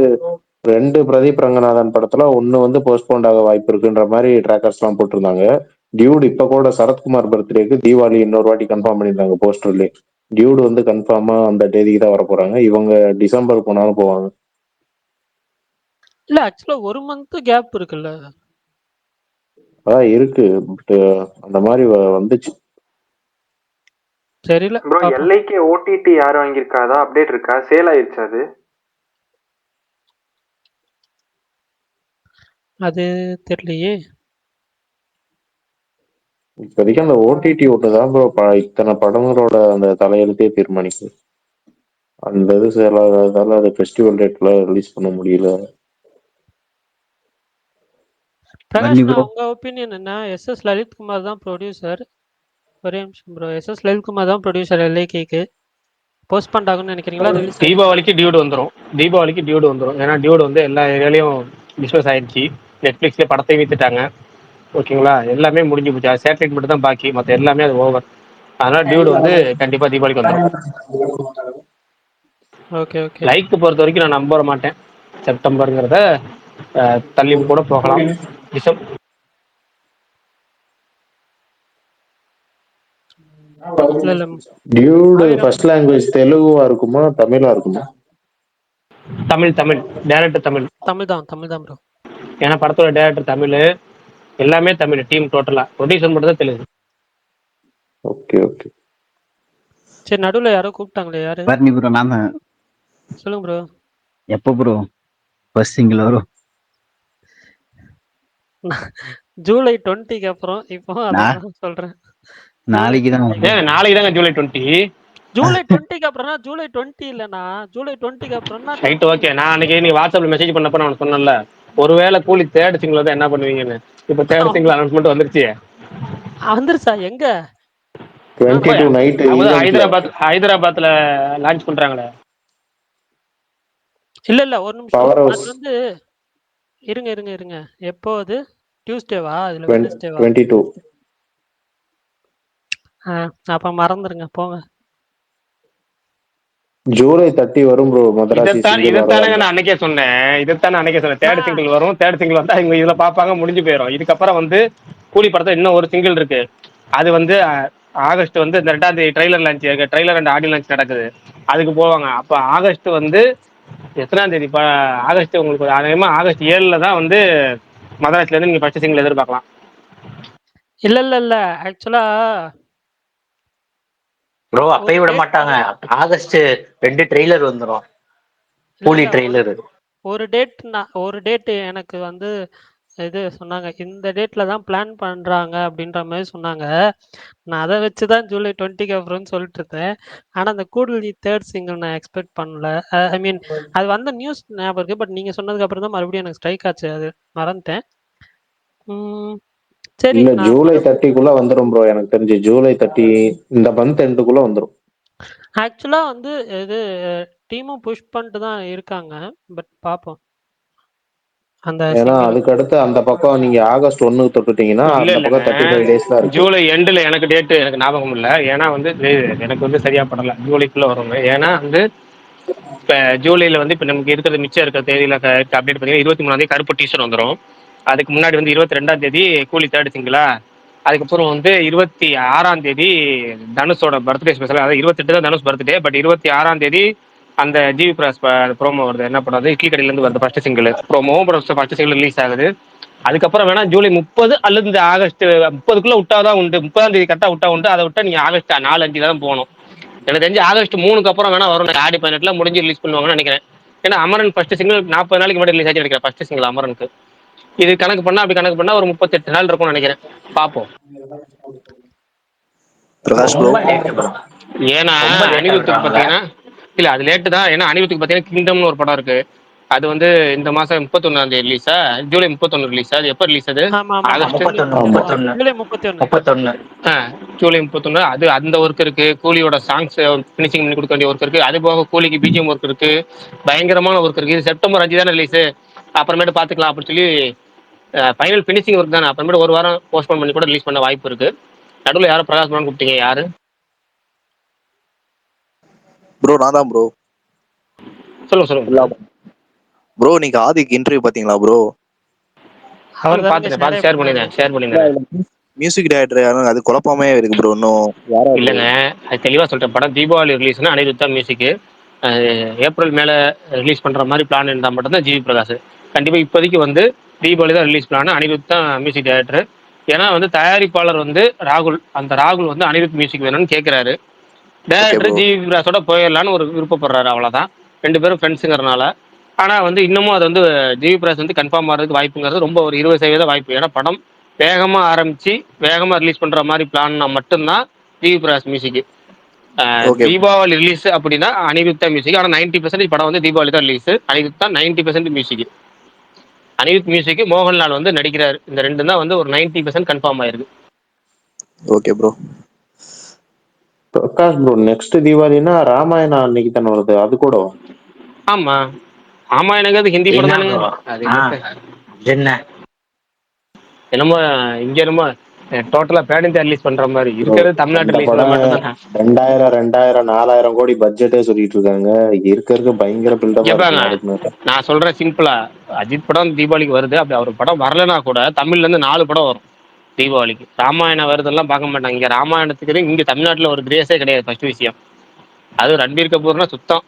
2 பிரதீப் ரங்கநாதன் படத்துல 1 வந்து போஸ்ட்போண்ட் ஆக வாய்ப்பு இருக்குன்ற மாதிரி ட்ராக்கர்ஸ் எல்லாம் போட்டிருந்தாங்க. டியூட் இப்ப கூட சரத்குமார் பர்த்டேக்கு தீபாவளி இன்னொரு வாட்டி கன்ஃபார்ம் பண்ணியிருந்தாங்க போஸ்டர்லயே. டியூட் வந்து கன்ஃபார்மா அந்த தேதிக்கு தான் வர போறாங்க. இவங்க டிசம்பர் போனாலும் போவாங்க. இல்ல, ஆக்சுவலா 1 மந்த் கேப் இருக்குல்ல. அதான் இருக்கு. பட் அந்த மாதிரி வந்துச்சு. தெரியல, ப்ரோ பாப்போம். எல்ஐகே ஓடிடி யார் வாங்கியிருக்கா? அதான் அப்டேட் இருக்கா? சேல் ஆயிருச்சு அது? அது தெரியலையே. இப்போதைக்கு அந்த ஓடிடி ஒண்ணுதான் ப்ரோ இத்தனை படங்களோட அந்த தலையெழுத்தே தீர்மானிக்குது. அந்த இது சேல் ஆகாததால அது ஃபெஸ்டிவல் டேட்ல ரிலீஸ் பண்ண முடியல. பிரகாஷ், உங்க ஒப்பீனியன் என்ன? எஸ்.எஸ். லலித்குமார் தான் ப்ரொடியூசர். ஒரே நிமிஷம் ப்ரோ. எஸ்.எஸ். லலித்குமார் தான் ப்ரொடியூசர் எல்ஐகேக்கு. போஸ்ட்போண்ட் ஆகும்னு நினைக்கிறீங்களா? ரிலீஸ் தீபாவளிக்கு டியூட் வந்துடும். ஏன்னா டியூட் வந்து எல்லா ஏரியாலையும் டிஸ்போஸ் ஆயிடுச்சு. நெட்ஃபிளிக்ஸ்ல படத்தை வித்துட்டாங்க. ஓகேங்களா, எல்லாமே முடிஞ்சு போச்சு. சேட்டலைட் மட்டும் தான் பாக்கி, மற்ற எல்லாமே அது ஓவர். அதனால டியூட் வந்து கண்டிப்பா தீபாவளிக்கு வந்துடும். Okay okay. லைக் பொறுத்த வரைக்கும் நான் நம்ப மாட்டேன் செப்டம்பருங்கிறத. தள்ளி கூட போகலாம். இல்ல இல்ல, டியூட் ஃபர்ஸ்ட் லாங்குவேஜ் தெலுங்குவா இருக்குமா தமிழா இருக்குமா? தமிழ். டைரக்டர் தமிழ் தான் ப்ரோ. ஏன்னா படத்தோட டைரக்டர் தமிழ், எல்லாமே தமிழ். டீம் டோட்டலா. ப்ரொடியூசர் மட்டும் தான் தெலுங்கு. Okay okay. சரி, நடுவுல யாரோ கூப்பிட்டாங்களே, யாரு? பரணி ப்ரோ, நான் தான். சொல்லுங்க ப்ரோ. எப்போ ப்ரோ ஃபர்ஸ்ட் சிங்கிள் வரும்? ஜூலை 20க்கு அப்புறம். இப்போ அதான் சொல்றேன். நாளைக்கு தான். நாளைக்கு தாங்க ஜூலை 20. ஜூலை 20க்கு அப்புறம்னா ஜூலை 20 இல்லனா ஜூலை 20க்கு அப்புறம்னா ரைட், ஓகே. நான் அன்னைக்கு நீ வாட்ஸ்அப்ல மெசேஜ் பண்ணப்ப நான் சொன்னேன்ல, ஒருவேளை கூலி தேர்ட் சிங்கிள் வந்து என்ன பண்ணுவீங்கன்னு. இப்ப தேர்ட் சிங்கிள் அனௌன்ஸ்மெண்ட் வந்துருச்சு. வந்துருச்சா? எங்க? 22 நைட் ஹைதராபாத்ல லான்ச் பண்றாங்களே. இல்ல ஒரு நிமிஷம். அது வந்து இருங்க. எப்போ அது? டியூஸ்டேவா? இல்ல வெட்னஸ்டேவா? 22. அப்ப மறந்துருங்க, போங்க. ஜூலை 30 வரும் ப்ரோ. மதராசி சிங்கிள் இதைத்தானே நான் அன்னைக்கே சொன்னேன். தேர்ட் சிங்கிள் வரும். தேர்ட் சிங்கிள் வந்தா இவங்க இதுல பாப்பாங்க, முடிஞ்சு போயிடும். இதுக்கப்புறம் வந்து கூலி படத்தை இன்னும் ஒரு சிங்கிள் இருக்கு. அது வந்து ஆகஸ்ட் வந்து இந்த 2ஆம் தேதி trailer launch, trailer and audio launch நடக்குது. அதுக்கு போவாங்க. அப்ப ஆகஸ்ட் வந்து எத்தனாம் தேதி? ஆகஸ்ட் உங்களுக்கு அதிகமா ஆகஸ்ட் 7ல தான் வந்து மதராசில இருந்து நீங்க ஃபர்ஸ்ட் சிங்கிள் எதிர்பார்க்கலாம். இல்ல ஆக்சுவலா ப்ரோ அப்பயே விட மாட்டாங்க. ஆகஸ்ட் 2 ட்ரெய்லர் வந்துடும். கூலி ட்ரெய்லர். ஒரு டேட் எனக்கு வந்து இது சொன்னாங்க, இந்த டேட்ல தான் பிளான் பண்றாங்க அப்படின்ற மாதிரி சொன்னாங்க. நான் அதை வச்சுதான் ஜூலை 20க்கு அப்புறம்னு சொல்லிட்டு இருந்தேன். ஆனா அந்த கூடலி தேர்ட் சிங்கிள் நான் எக்ஸ்பெக்ட் பண்ணல. ஐ மீன் அது வந்த நியூஸ் ஞாபகம் இருக்கு. பட் நீங்க சொன்னதுக்கு அப்புறம் தான் மறுபடியும் எனக்கு ஸ்ட்ரைக் ஆச்சு. அது மறந்துட்டேன். சரி, இல்ல ஜூலை 30க்குள்ள வந்துடும் ப்ரோ. எனக்கு தெரிஞ்சு ஜூலை 30 இந்த மந்த் எண்டுக்குள்ள வந்துடும். ஆக்சுவலா வந்து இது டீமும் புஷ் பண்ணிட்டு தான் இருக்காங்க. பட் பாப்போம். ஏன்னா அதுக்கு அடுத்து அந்த பக்கம் நீங்க ஆகஸ்ட் 1 தொட்டுட்டீங்கன்னா அந்த பக்கம் 35 டேஸ் தான் இருக்கு. ஜூலை எண்டுல எனக்கு டேட் எனக்கு ஞாபகம் இல்ல. ஏன்னா வந்து எனக்கு வந்து சரியா படல. ஜூலைக்குள்ள வருங்க. ஏன்னா வந்து இப்ப ஜூலைல வந்து இப்ப நமக்கு இருக்கிறது மிச்சம் இருக்கிற தேதியில அப்டேட் பார்த்தீங்கன்னா 23ஆம் தேதி கருப்பு டீசர் வந்துடும். அதுக்கு முன்னாடி வந்து 22ஆம் தேதி கூலி தேர்ட் சிங்கிளா. அதுக்கப்புறம் வந்து 26ஆம் தேதி தனுஷோட பர்த்டே ஸ்பெஷல். அதாவது 28 தான் தனுஷ் பர்த்டே. பட் 26ஆம் தேதி அந்த ஜிவி பிரகாஷ் ப்ரோமோ வருது. என்ன படம் அது? இட்லி கடையில இருந்து வருது ஃபர்ஸ்ட் சிங்கிள் ப்ரோமோவும் ஃபர்ஸ்ட் சிங்கிள் ரிலீஸ் ஆகுது. அதுக்கப்புறம் வேணா ஜூலை 30 அல்லது இந்த ஆகஸ்ட் 30க்குள்ள விட்டாதான் உண்டு. 30ஆம் தேதி கரெக்டா விட்டா உண்டு. அதை விட்டா நீங்க ஆகஸ்ட் 4-5 தான் போகணும். எனக்கு தெரிஞ்சு ஆகஸ்ட் 3க்கு அப்புறம் வேணா வரும். ஆடி 18ல முடிஞ்சு ரிலீஸ் பண்ணுவாங்கன்னு நினைக்கிறேன். ஏன்னா அமரன் ஃபர்ஸ்ட் சிங்கிள் 40 நாளைக்கு முன்னாடி ரிலீஸ் ஆச்சு நினைக்கிறேன். ஃபர்ஸ்ட் சிங்கிள் அமரனுக்கு இது கணக்கு பண்ணா அப்படி கணக்கு பண்ணா ஒரு 38 நாள் இருக்கும்னு நினைக்கிறேன். பார்ப்போம். பிரகாஷ் ப்ரோ ரொம்ப லேட்டு ப்ரோ, ஏன்னா ரொம்ப லேட்டா அனிருத்துக்கு விடுறாங்களா? பாத்தீங்கன்னா இல்ல அது லேட்டு தான். ஏன்னா அனிருத்துக்கு பாத்தீங்கன்னா கிங்டம்னு ஒரு படம் இருக்கு. அது வந்து இந்த மாசம் 31 ரிலீஸா, ஜூலை 31 ரிலீஸா, அது எப்ப ரிலீஸ்? அது ஆமா ஆமா ஆகஸ்ட். ஜூலை 31 ஜூலை 31 31 ஜூலை 31. அது அந்த ஒர்க் இருக்கு. கூலியோட சாங்ஸ் பினிஷிங் பண்ணி கொடுக்க வேண்டிய ஒர்க் இருக்கு. அது போக கூலிக்கு பிஜிஎம் ஒர்க் இருக்கு. பயங்கரமான ஒர்க் இருக்கு. இது செப்டம்பர் 5 தானே ரிலீஸ். அப்புறமேட்டு பாத்துக்கலாம் அப்படின்னு சொல்லி ஃபைனல் பினிஷிங் ஒர்க் தானே, அப்புறமேட்டு ஒரு வாரம் போஸ்ட்போன் பண்ணி கூட ரிலீஸ் பண்ண வாய்ப்பு இருக்கு. நடுவில் யாரும் பிரகாஷ் படம் கூப்பிட்டீங்க? யாரு ப்ரோ? நான் தான் ப்ரோ. சொல்லுங்க. ப்ரோ நீங்க ஆதிக்கு இன்டர்வியூ பாத்தீங்களா ப்ரோ? அவர் பார்த்து ஷேர் பண்ணிருந்தேன். மியூசிக் டைரக்டர் யாரும் அது குழப்பமே இருக்கு ப்ரோ. இன்னும் இல்லைங்க, அது தெளிவா சொல்றேன். படம் தீபாவளி ரிலீஸ்னா அனிருத் தான் மியூசிக். ஏப்ரல் மேல ரிலீஸ் பண்ற மாதிரி பிளான் இருந்தால் மட்டும்தான் ஜிவி பிரகாஷ். கண்டிப்பா இப்போதைக்கு வந்து தீபாவளி தான் ரிலீஸ் பிளான். அனிருத் தான் மியூசிக் டைரக்டர். ஏன்னா வந்து தயாரிப்பாளர் வந்து ராகுல், அந்த ராகுல் வந்து அனிருத் மியூசிக் வேணும்னு கேட்கிறாரு. டைரக்டர் ஜிவி பிரகாஷோட போயிடலான்னு ஒரு விருப்பப்படுறாரு, அவ்வளவுதான். 2 பேரும் ஃப்ரெண்ட்ஸுங்கிறனால. ஆனா வந்து இன்னமும் அது வந்து ஜிவி பிரகாஷ் வந்து கன்ஃபார்ம் ஆகிறதுக்கு வாய்ப்புங்கிறது ரொம்ப ஒரு 20% வாய்ப்பு. ஏன்னா படம் வேகமா ஆரம்பிச்சு வேகமா ரிலீஸ் பண்ற மாதிரி பிளான்னா மட்டும்தான் ஜிவி பிரகாஷ் மியூசிக். தீபாவளி ரிலீஸ் அப்படின்னா அனிருத் தான் மியூசிக். ஆனா 90% படம் வந்து தீபாவளி தான் ரிலீஸ். அனிருத் தான் 90% மியூசிக். அனிருத் மியூசிக், மோகன்லால் வந்து நடிக்கிறாரு. இந்த 2 தான் வந்து ஒரு 90% கன்ஃபார்ம் ஆயிருக்கு. Okay bro. Prakash bro, next தீபாவளினா ராமாயணம் அன்னைக்கு தானே வருது, அது கூட? ஆமா, ராமாயணங்கிறது ஹிந்தி படம் தானுங்க. அது என்ன என்னமோ இங்க என்னமோ டோட்டலா பேன் இந்தியா ரிலீஸ் பண்ற மாதிரி இருக்கிறது தமிழ்நாட்டு ரிலீஸ்ல மட்டும்தான். 2000 கோடி பட்ஜெட்டே சொல்லிட்டு இருக்காங்க. இருக்க பயங்கர பில்டப்பா இருக்கு. நான் சொல்றேன் சிம்பிளா, அஜித் படம் தீபாவளிக்கு வருது. அப்படி அவர் படம் வரலனா கூட தமிழ்ல இருந்து 4 படம் வரும் தீபாவளிக்கு. ராமாயணம் வருதெல்லாம் பார்க்க மாட்டாங்க. இங்க ராமாயணத்துக்கு இங்க தமிழ்நாட்டுல ஒரு கிரேஸே கிடையாது. ஃபர்ஸ்ட் விஷயம் அது. ரன்பீர் கபூர்னா சுத்தம்.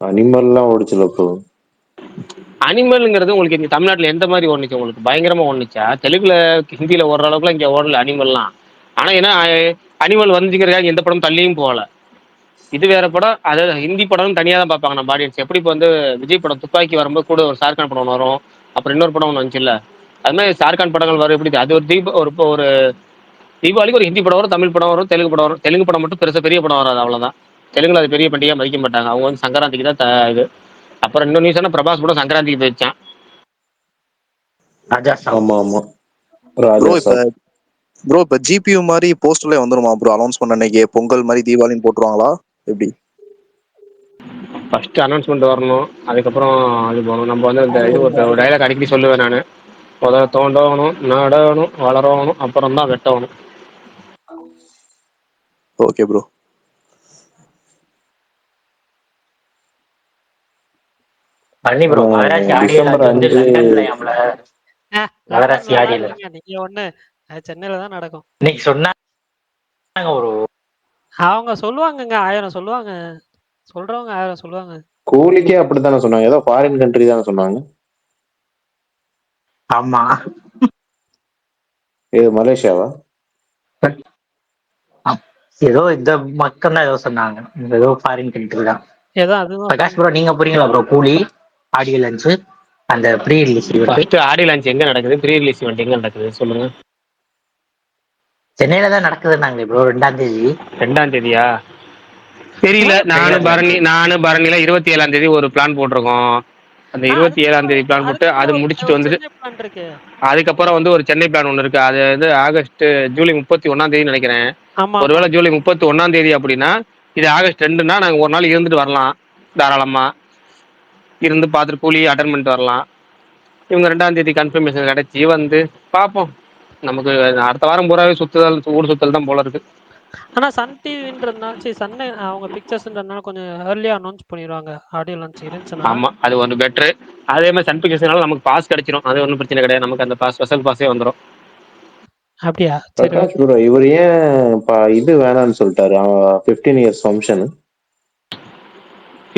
அனிமல்லாம் ஓடிச்சுல ப்ரோ. அனிமல்ங்கிறது உங்களுக்கு இங்க தமிழ்நாட்டுல எந்த மாதிரி ஓடுச்சு? உங்களுக்கு பயங்கரமா ஓடுச்சா? தெலுங்குல ஹிந்தியில ஓடுற அளவுக்குலாம் இங்க ஓடல அனிமல்லாம். ஆனா ஏன்னா அனிமல் வந்துங்கிறதுக்காக எந்த படம் தள்ளியும் போகல. இது வேற படம். அதாவது ஹிந்தி படம் தனியாக தான் பார்ப்பாங்க நம்ம ஆடியன்ஸ். எப்படி இப்போ வந்து விஜய் படம் துப்பாக்கி வரும்போது கூட ஒரு ஷாருக்கான் படம் வரும், அப்புறம் இன்னொரு படம் ஒன்று வந்துச்சுல்ல, அது மாதிரி ஷாருக்கான் படங்கள் வரும். எப்படி அது ஒரு தீபாவளிக்கு ஒரு ஹிந்தி படம் வரும், தமிழ் படம் வரும், தெலுங்கு படம் வரும். தெலுங்கு படம் மட்டும் பெருசாக பெரிய படம் வராது, அவ்வளோதான். தெலுங்குல அது பெரிய பண்டிகையாக மதிக்க மாட்டாங்க. அவங்க வந்து சங்கராந்திக்கு தான் இது. அப்புறம் இன்னொரு நியூஸ், பிரபாஸ் படம் சங்கராந்திக்கு போயிடுச்சான். ப்ரோ இப்ப ஜிபியூ மாதிரி போஸ்டர்ல வந்துருமா ப்ரோ? அனௌன்ஸ் பண்ண அன்னைக்கு பொங்கல் மாதிரி தீபாவளின்னு போட்டுருவாங்களா எப்படி? ஃபர்ஸ்ட் அனௌன்ஸ்மெண்ட் வரணும், அதுக்கப்புறம் அது போகணும். நம்ம வந்து இந்த இது ஒரு டைலாக் அடிக்கடி சொல்லுவேன் நான். முதல்ல தோண்டணும், நடணும், வளரணும், அப்புறம் தான் வெட்டணும். Okay bro. டிசம்பர் 5 நீங்க ஒண்ணு சென்னையில தான் நடக்கும். இன்னைக்கு சொன்னாங்க ஒரு அவங்க சொல்லுவாங்கங்க, 1000 சொல்லுவாங்க. சொல்றவங்க 1000 சொல்லுவாங்க. கூலிக்கே அப்படித்தானே சொன்னாங்க. ஏதோ ஃபாரின் கண்ட்ரி தானே சொன்னாங்க. ஆமா, இது மலேசியாவா? ஏதோ இந்த மக்கள் தான் ஏதோ சொன்னாங்க. ஏதோ ஃபாரின் கண்ட்ரி தான். பிரகாஷ் ப்ரோ, நீங்க போறீங்களா ப்ரோ கூலி ஆடியோ லான்ச்? அந்த ப்ரீ ரிலீஸ் ஆடியோ லான்ச் எங்க நடக்குது? ப்ரீ ரிலீஸ் ஈவென்ட் எங்க நடக்குது சொல்லுங்க. சென்னையில தான் நடக்குதுன்னாங்களே ப்ரோ, 2ஆம் தேதி. 2ஆம் தேதியா தெரியல. நானும் பரணில 27ஆம் தேதி ஒரு பிளான் போட்டிருக்கோம். அந்த 27ஆம் தேதி பிளான் போட்டு அது முடிச்சுட்டு வந்துட்டு அதுக்கப்புறம் வந்து ஒரு சென்னை பிளான் ஒன்று இருக்கு. அது வந்து ஜூலை 31ஆம் தேதி நினைக்கிறேன். ஒருவேளை ஜூலை 31ஆம் தேதி அப்படின்னா இது ஆகஸ்ட் 2னா நாங்கள் ஒரு நாள் இருந்துட்டு வரலாம். தாராளமா இருந்து பார்த்துட்டு கூலி அட்டன் பண்ணிட்டு வரலாம். இவங்க 2ஆம் தேதி கன்ஃபர்மேஷன் கிடைச்சி வந்து பார்ப்போம். நமக்கு அடுத்த வாரம் பூராவே ஊர் சுத்தல் தான் போல இருக்கு. ஆனா சன் டிவின்றதுனால சன் அவங்க பிக்சர்ஸ்ன்றதுனால கொஞ்சம் ஏர்லியா அனௌன்ஸ் பண்ணிடுவாங்க ஆடியோ லான்ச் இருந்துச்சுன்னா. ஆமா, அது ஒன்று பெட்ரு. அதே மாதிரி சன் பிக்சர்ஸ்னால நமக்கு பாஸ் கிடைச்சிடும். அது ஒன்றும் பிரச்சனை கிடையாது. நமக்கு அந்த பாஸ் ஸ்பெஷல் பாஸே வந்துடும். அப்படியா? பிரகாஷ் ப்ரோ, இவர் ஏன் இது வேணாம்னு சொல்லிட்டாரு? 15 இயர்ஸ் ஃபங்க்ஷன்.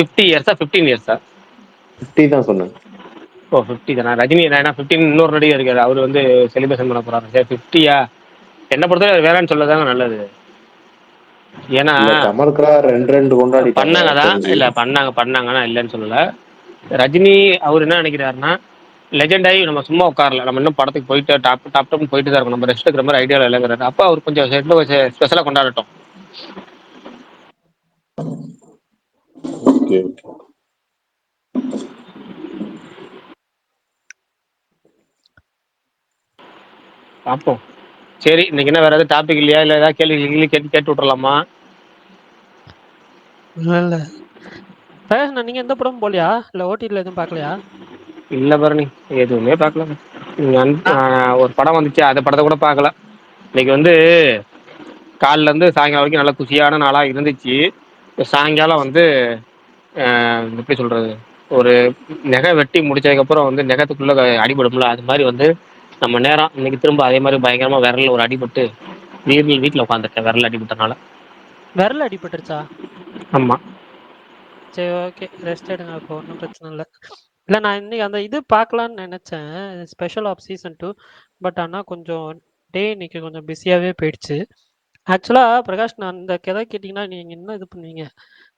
50 இயர்ஸா 15 இயர்ஸா? 50 தான் சொன்னேன். ஓ 50 தானா? ரஜினி ஏன்னா 15 இன்னொரு நடிகர் இருக்காரு, அவர் வந்து செலிப்ரேஷன் பண்ண போறாரு. சரி 50யா? என்ன பொறுத்தவரை வேணான்னு சொல்லதாங்க நல்லது. ஏன்னா கமல்கா 2 கொண்டாடி பண்ணாங்க தான். இல்ல பண்ணாங்கன்னா இல்லைன்னு சொல்லல. ரஜினி அவர் என்ன நினைக்கிறாருன்னா, லெஜெண்ட் ஆகி நம்ம சும்மா உட்காரல. நம்ம இன்னும் படத்துக்கு போயிட்டு டாப்னு போயிட்டு தான் இருக்கணும். நம்ம ரெஸ்ட் எடுக்கிற மாதிரி ஐடியாவில் இல்லைங்கிறாரு. அப்போ அவர் கொஞ்சம் ஸ்பெஷலாக கொண்டாடட்டும். Okay okay. பார்ப்போம். சரி, இன்னைக்கு என்ன வேற ஏதாவது டாபிக் இல்லையா? இல்லை ஏதாவது கேள்வி கேட்டு விட்டுறலாமா? இல்ல பிரகாஷ், நீங்க எந்த படமும் போலியா? இல்ல ஓடிடில எதுவும் பார்க்கலையா? இல்லை பரணி, எதுவுமே பார்க்கல. ஒரு படம் வந்துச்சு, அந்த படத்தை கூட பார்க்கல. இன்னைக்கு வந்து காலில இருந்து சாயங்காலம் வரைக்கும் நல்ல குஷியான நாளாக இருந்துச்சு. சாயங்காலம் வந்து எப்படி சொல்றது, ஒரு நெகை வெட்டி முடிச்சதுக்கப்புறம் வந்து நெகத்துக்குள்ள அடிபடும்ல, அது மாதிரி வந்து நம்ம நேரம் இன்னைக்கு திரும்ப அதே மாதிரி பயங்கரமா விரல்ல ஒரு அடிபட்டு வீட்டில் உட்காந்துருக்கேன் விரல் அடிபட்டனால. விரல் அடிபட்டுருச்சா? ஆமா. சரி, ஓகே, ரெஸ்ட் எடுங்க. அப்போ ஒன்றும் பிரச்சனை இல்லை. இல்லை, நான் இன்னைக்கு அந்த இது பார்க்கலான்னு நினச்சேன், ஸ்பெஷல் ஆஃப் சீசன் 2. பட் ஆனால் கொஞ்சம் டே இன்னைக்கு கொஞ்சம் பிஸியாகவே போயிடுச்சு. ஆக்சுவலாக பிரகாஷ், நான் இந்த கதை கேட்டிங்கன்னா நீங்கள் என்ன இது பண்ணுவீங்க?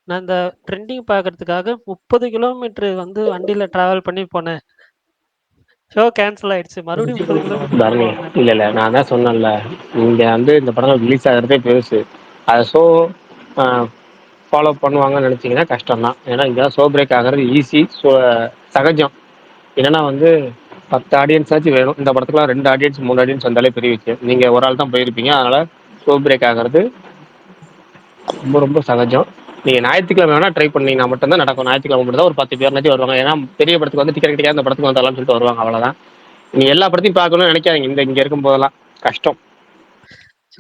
நான் இந்த ட்ரெண்டிங் பார்க்கறதுக்காக 30 கிலோமீட்டர் வந்து வண்டியில் ட்ராவல் பண்ணி போனேன். ஷோ கேன்சல் ஆயிடுச்சு. மறுபடியும் 30 கிலோமீட்டர் தரணி, போகணும். இல்லை நான் தான் சொன்னேன்ல, இங்கே வந்து இந்த படம் ரிலீஸ் ஆகிறதே பெருசு. அதை ஃபாலோ பண்ணுவாங்கன்னு நினச்சிங்கன்னா கஷ்டம் தான். ஏன்னா இங்கே ஷோ பிரேக் ஆகிறது ஈஸி, சகஜம். என்னன்னா வந்து 10 ஆடியன்ஸ் ஆச்சு வேணும். இந்த படத்துக்குலாம் 2 ஆடியன்ஸ் 3 ஆடியன்ஸ் வந்தாலே பெரிய விஷயம். நீங்கள் ஒரு ஆள் தான் போயிருப்பீங்க, அதனால் ஷோ பிரேக் ஆகிறது ரொம்ப ரொம்ப சகஜம். நீங்கள் ஞாயிற்றுக்கிழமை வேணால் ட்ரை பண்ணீங்கன்னா மட்டும்தான் நடக்கும். ஞாயிற்றுக்கிழமை மட்டும் தான் ஒரு 10 பேர்னாச்சும் வருவாங்க. ஏன்னா பெரிய படத்துக்கு வந்து டிக்கெட் கிடைக்காது, இந்த படத்துக்கு வந்தாலாம்னு சொல்லிட்டு வருவாங்க, அவ்வளோதான். நீங்கள் எல்லா படத்தையும் பார்க்கணும்னு நினைக்காதீங்க. இங்கே இருக்கும் போதெல்லாம் கஷ்டம்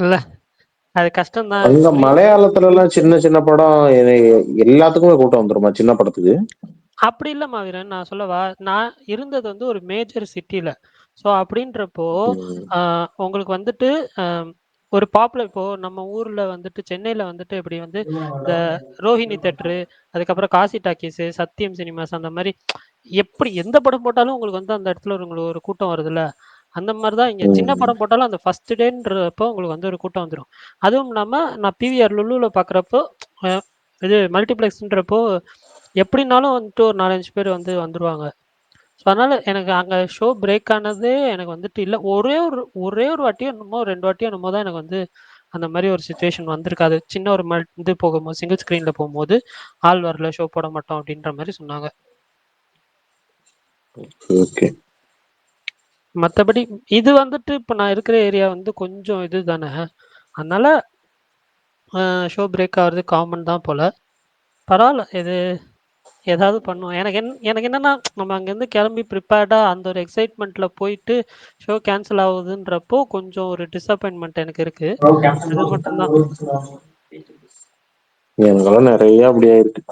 இல்லை, அது கஷ்டம் தான். அங்க மலையாளத்துல எல்லாம் சின்ன சின்ன படம் எல்லாத்துக்குமே கூட்டம் வந்துருமா சின்ன படத்துக்கு? அப்படி இல்லை மாவீரன், நான் சொல்லவா, நான் இருந்தது வந்து ஒரு மேஜர் சிட்டியில. ஸோ அப்படின்றப்போ உங்களுக்கு வந்துட்டு ஒரு பாப்புலர், இப்போ நம்ம ஊர்ல வந்துட்டு சென்னையில வந்துட்டு எப்படி வந்து இந்த ரோஹிணி தேட்டரு, அதுக்கப்புறம் காசி டாக்கீஸு, சத்தியம் சினிமாஸ், அந்த மாதிரி எப்படி எந்த படம் போட்டாலும் உங்களுக்கு வந்து அந்த இடத்துல உங்களுக்கு ஒரு கூட்டம் வருதுல்ல, அந்த மாதிரி தான் இங்கே சின்ன படம் போட்டாலும் அந்த ஃபர்ஸ்ட் டேன்றப்போ உங்களுக்கு வந்து ஒரு கூட்டம் வந்துடும். அதுவும் இல்லாமல் நான் பிவிஆர் லுலுவில் பார்க்குறப்போ இது மல்டிப்ளெக்ஸ்ன்றப்போ எப்படின்னாலும் வந்துட்டு ஒரு 4-5 பேர் வந்து வந்துடுவாங்க. ஸோ அதனால் எனக்கு அங்கே ஷோ பிரேக் ஆனதே எனக்கு வந்துட்டு இல்லை. ஒரே ஒரு வாட்டியோ என்னமோ 2 வாட்டியோ என்னமோ தான் எனக்கு வந்து அந்த மாதிரி ஒரு சுச்சுவேஷன் வந்திருக்காது. சின்ன ஒரு இது போகும்போது, சிங்கிள் ஸ்க்ரீனில் போகும்போது ஆள் வரல, ஷோ போட மாட்டோம் அப்படின்ற மாதிரி சொன்னாங்க. ஓகே. மற்றபடி இது வந்துட்டு இப்போ நான் இருக்கிற ஏரியா வந்து கொஞ்சம் இது தானே, அதனால ஷோ பிரேக் ஆகிறது காமன் தான் போல். பரவாயில்ல, இது ஏதாவது பண்ணுவோம். எனக்கு என்னன்னா, நம்ம அங்கேருந்து கிளம்பி ப்ரிப்பேர்டாக அந்த ஒரு எக்ஸைட்மெண்ட்டில் போயிட்டு ஷோ கேன்சல் ஆகுதுன்றப்போ கொஞ்சம் ஒரு டிசப்பாயின்மெண்ட் எனக்கு இருக்கு. அது மட்டும்தான். எனக்கெல்லாம் நிறைய அப்படியே இருக்கு.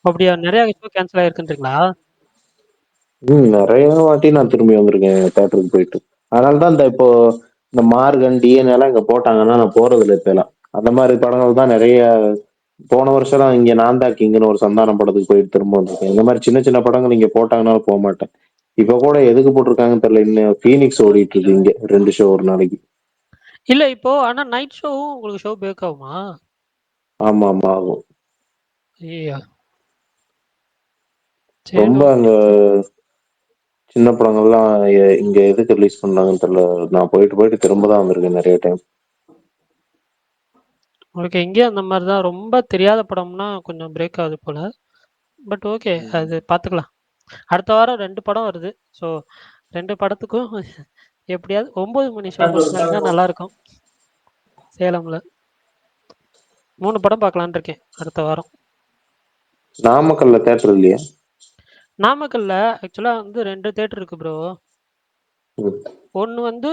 அப்படியா? நிறைய ஷோ கேன்சல் ஆயிருக்குன்றீங்களா? நிறைய வாட்டி நான் திரும்பி வந்திருக்கேன் தேட்டருக்கு போயிட்டு. அதனால தான் இப்போ இந்த மார்கன் டிஎன் எல்லாம் இங்க போட்டாங்கன்னா நான் போறது இல்லை இப்பெல்லாம். அந்த மாதிரி படங்கள் தான் நிறைய. போன வருஷம் இங்க நான் தான் கிங்குன்னு ஒரு சந்தானம் படத்துக்கு போயிட்டு திரும்ப வந்திருக்கேன். இந்த மாதிரி சின்ன சின்ன படங்கள் இங்க போட்டாங்கன்னாலும் போக மாட்டேன். இப்ப கூட எதுக்கு போட்டிருக்காங்கன்னு தெரியல. இன்னும் பீனிக்ஸ் ஓடிட்டு இருக்கு இங்க 2 ஷோ ஒரு நாளைக்கு. இல்ல இப்போ ஆனா நைட் ஷோவும் உங்களுக்கு ஷோ பிரேக் ஆகுமா? ஆமா ஆமா ஆகும். ஐயா, ரொம்ப அங்க சின்ன படங்கள்லாம் இங்க எதுக்கு ரிலீஸ் பண்ணாங்கன்னு தெரியல. நான் போயிட்டு திரும்ப தான் வந்திருக்கேன் நிறைய டைம். உங்களுக்கு எங்கேயும் அந்த மாதிரி தான் ரொம்ப தெரியாத படம்னா கொஞ்சம் பிரேக் ஆகுது போல. பட் ஓகே, அது பார்த்துக்கலாம். அடுத்த வாரம் 2 படம் வருது. ஸோ 2 படத்துக்கும் எப்படியாவது 9 மணி ஷோ பண்ணாங்கன்னா நல்லா இருக்கும். சேலம்ல 3 படம் பார்க்கலான்னு இருக்கேன் அடுத்த வாரம். நாமக்கல்ல தேட்டர் இல்லையா? நாமக்கல்ல ஆக்சுவலா வந்து 2 தேட்டர் இருக்கு ப்ரோ. ஒன்று வந்து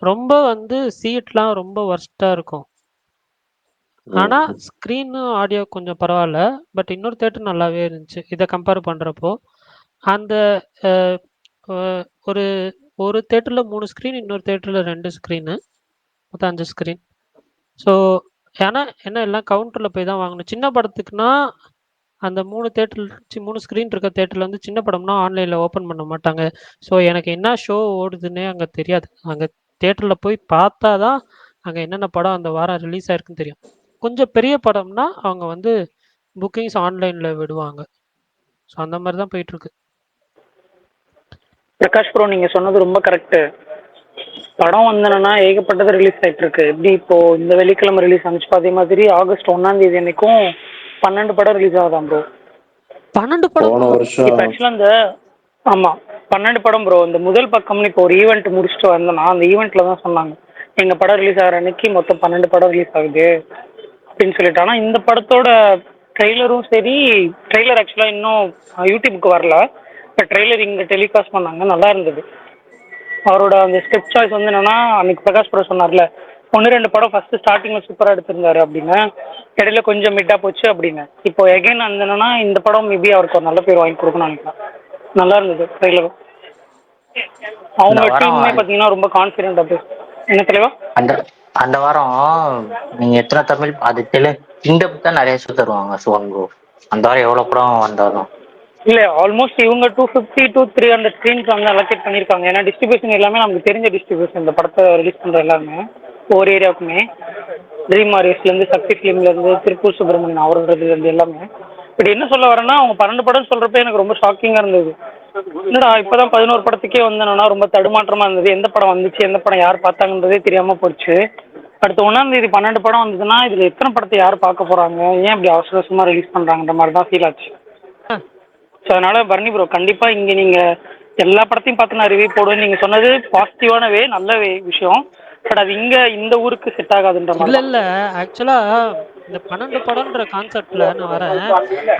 ரொம்ப வந்து சீட்லாம் ரொம்ப ஒர்ஸ்டா இருக்கும். ஆனா ஸ்க்ரீனு ஆடியோ கொஞ்சம் பரவாயில்ல. பட் இன்னொரு தேட்டர் நல்லாவே இருந்துச்சு இதை கம்பேர் பண்றப்போ. அந்த ஒரு ஒரு தேட்டரில் 3 ஸ்க்ரீன், இன்னொரு தேட்டரில் 2 ஸ்க்ரீனு, மொத்தம் 5 ஸ்க்ரீன். ஸோ ஏன்னா என்ன எல்லாம் கவுண்டரில் போய் தான் வாங்கணும். சின்ன படத்துக்குன்னா அந்த 3 ஸ்க்ரீன் இருக்க தேட்டரில் வந்து சின்ன படம்னா ஆன்லைனில் ஓப்பன் பண்ண மாட்டாங்க. ஸோ எனக்கு என்ன ஷோ ஓடுதுன்னே அங்கே தெரியாது. அங்கே தேட்டரில் போய் பார்த்தா தான் அங்கே என்னென்ன படம் அந்த வாரம் ரிலீஸ் ஆயிருக்குன்னு தெரியும். கொஞ்சம் பெரிய படம்னா அவங்க வந்து புக்கிங்ஸ் ஆன்லைன்ல விடுவாங்க. ஸோ அந்த மாதிரி தான் போயிட்டு இருக்கு. பிரகாஷ் ப்ரோ நீங்க சொன்னது ரொம்ப கரெக்ட். படம் வந்தனா ஏகப்பட்டது ரிலீஸ் ஆயிட்டு இருக்கு. எப்படி இப்போ இந்த வெள்ளிக்கிழமை ரிலீஸ் ஆனிச்சு, அதே மாதிரி ஆகஸ்ட் 1 அன்னைக்கும் 12 படம் ரிலீஸ் ஆகுதாம் ப்ரோ. 12 படம் போன வருஷம் இப்போ ஆக்சுவலா இந்த ஆமா 12 படம் ப்ரோ. இந்த முதல் பக்கம்னு இப்போ ஒரு ஈவெண்ட் முடிச்சுட்டு வந்தேன்னா அந்த ஈவெண்ட்ல தான் சொன்னாங்க எங்க படம் ரிலீஸ் ஆகிற அன்னைக்கு மொத்தம் 12 படம் ரிலீஸ் ஆகுது அப்படின்னு சொல்லிட்டு. ஆனால் இந்த படத்தோட ட்ரெய்லரும் சரி, ட்ரெய்லர் ஆக்சுவலாக இன்னும் யூடியூப்க்கு வரல. இப்போ ட்ரெய்லர் இங்கே டெலிகாஸ்ட் பண்ணாங்க, நல்லா இருந்தது. அவரோட அந்த ஸ்டெப் சாய்ஸ் வந்து என்னன்னா, அன்னைக்கு பிரகாஷ் ப்ரோ சொன்னார்ல 1-2 படம் ஃபர்ஸ்ட் ஸ்டார்டிங்ல சூப்பராக எடுத்திருந்தாரு அப்படின்னு, இடையில கொஞ்சம் மிட்டா போச்சு அப்படின்னு. இப்போ எகைன் அந்த என்னன்னா இந்த படம் மேபி அவருக்கு ஒரு நல்ல பேர் வாங்கி கொடுக்கணும்னு நினைக்கிறேன். நல்லா இருந்தது ட்ரெய்லரும். அவங்க டீமுமே பார்த்தீங்கன்னா ரொம்ப கான்ஃபிடென்ட். அது என்ன தலைவா அந்த அந்த வாரம் நீங்க எத்தனை தமிழ் அது இண்டப் தான் நிறைய ஷோ தருவாங்க சுவன் ப்ரோ. அந்த வாரம் எவ்வளவு படம் வந்தாலும் இல்லை ஆல்மோஸ்ட் இவங்க 250 to 300 ஸ்க்ரீன்ஸ் வந்து அலோகேட் பண்ணியிருக்காங்க. ஏன்னா டிஸ்ட்ரிபியூஷன் எல்லாமே நமக்கு தெரிஞ்ச டிஸ்ட்ரிபியூஷன். இந்த படத்தை ரிலீஸ் பண்ணுற எல்லாருமே ஒவ்வொரு ஏரியாவுக்குமே, ட்ரீம் ஆரியஸ்லேருந்து, சக்தி ஃபிலிம்லேருந்து, திருப்பூர் சுப்பிரமணியன் அவர்கள்லேருந்து எல்லாமே. இப்படி என்ன சொல்ல வரேன்னா, அவங்க 12 படம் சொல்கிறப்ப எனக்கு ரொம்ப ஷாக்கிங்காக இருந்தது. என்னடா இப்போ தான் 11 படத்துக்கே வந்தேன்னா ரொம்ப தடுமாற்றமாக இருந்தது. எந்த படம் வந்துச்சு, எந்த படம் யார் பார்த்தாங்கன்றதே தெரியாமல் போச்சு. அடுத்த 1 12 படம் வந்ததுன்னா இதில் எத்தனை படத்தை யார் பார்க்க போகிறாங்க, ஏன் இப்படி அவசர அவசரமாக ரிலீஸ் பண்ணுறாங்கன்ற மாதிரி தான் ஃபீல் ஆச்சு. ஸோ அதனால பரணி ப்ரோ கண்டிப்பாக இங்கே நீங்கள் எல்லா படத்தையும் பார்த்து நான் ரிவ்யூ போடுவேன். நீங்கள் சொன்னது பாசிட்டிவான நல்ல விஷயம். பட் அது இங்கே இந்த ஊருக்கு செட் ஆகாதுன்ற மாதிரி. இல்லை ஆக்சுவலாக இந்த 12 படம்ன்ற கான்செப்டில் நான் வரேன்.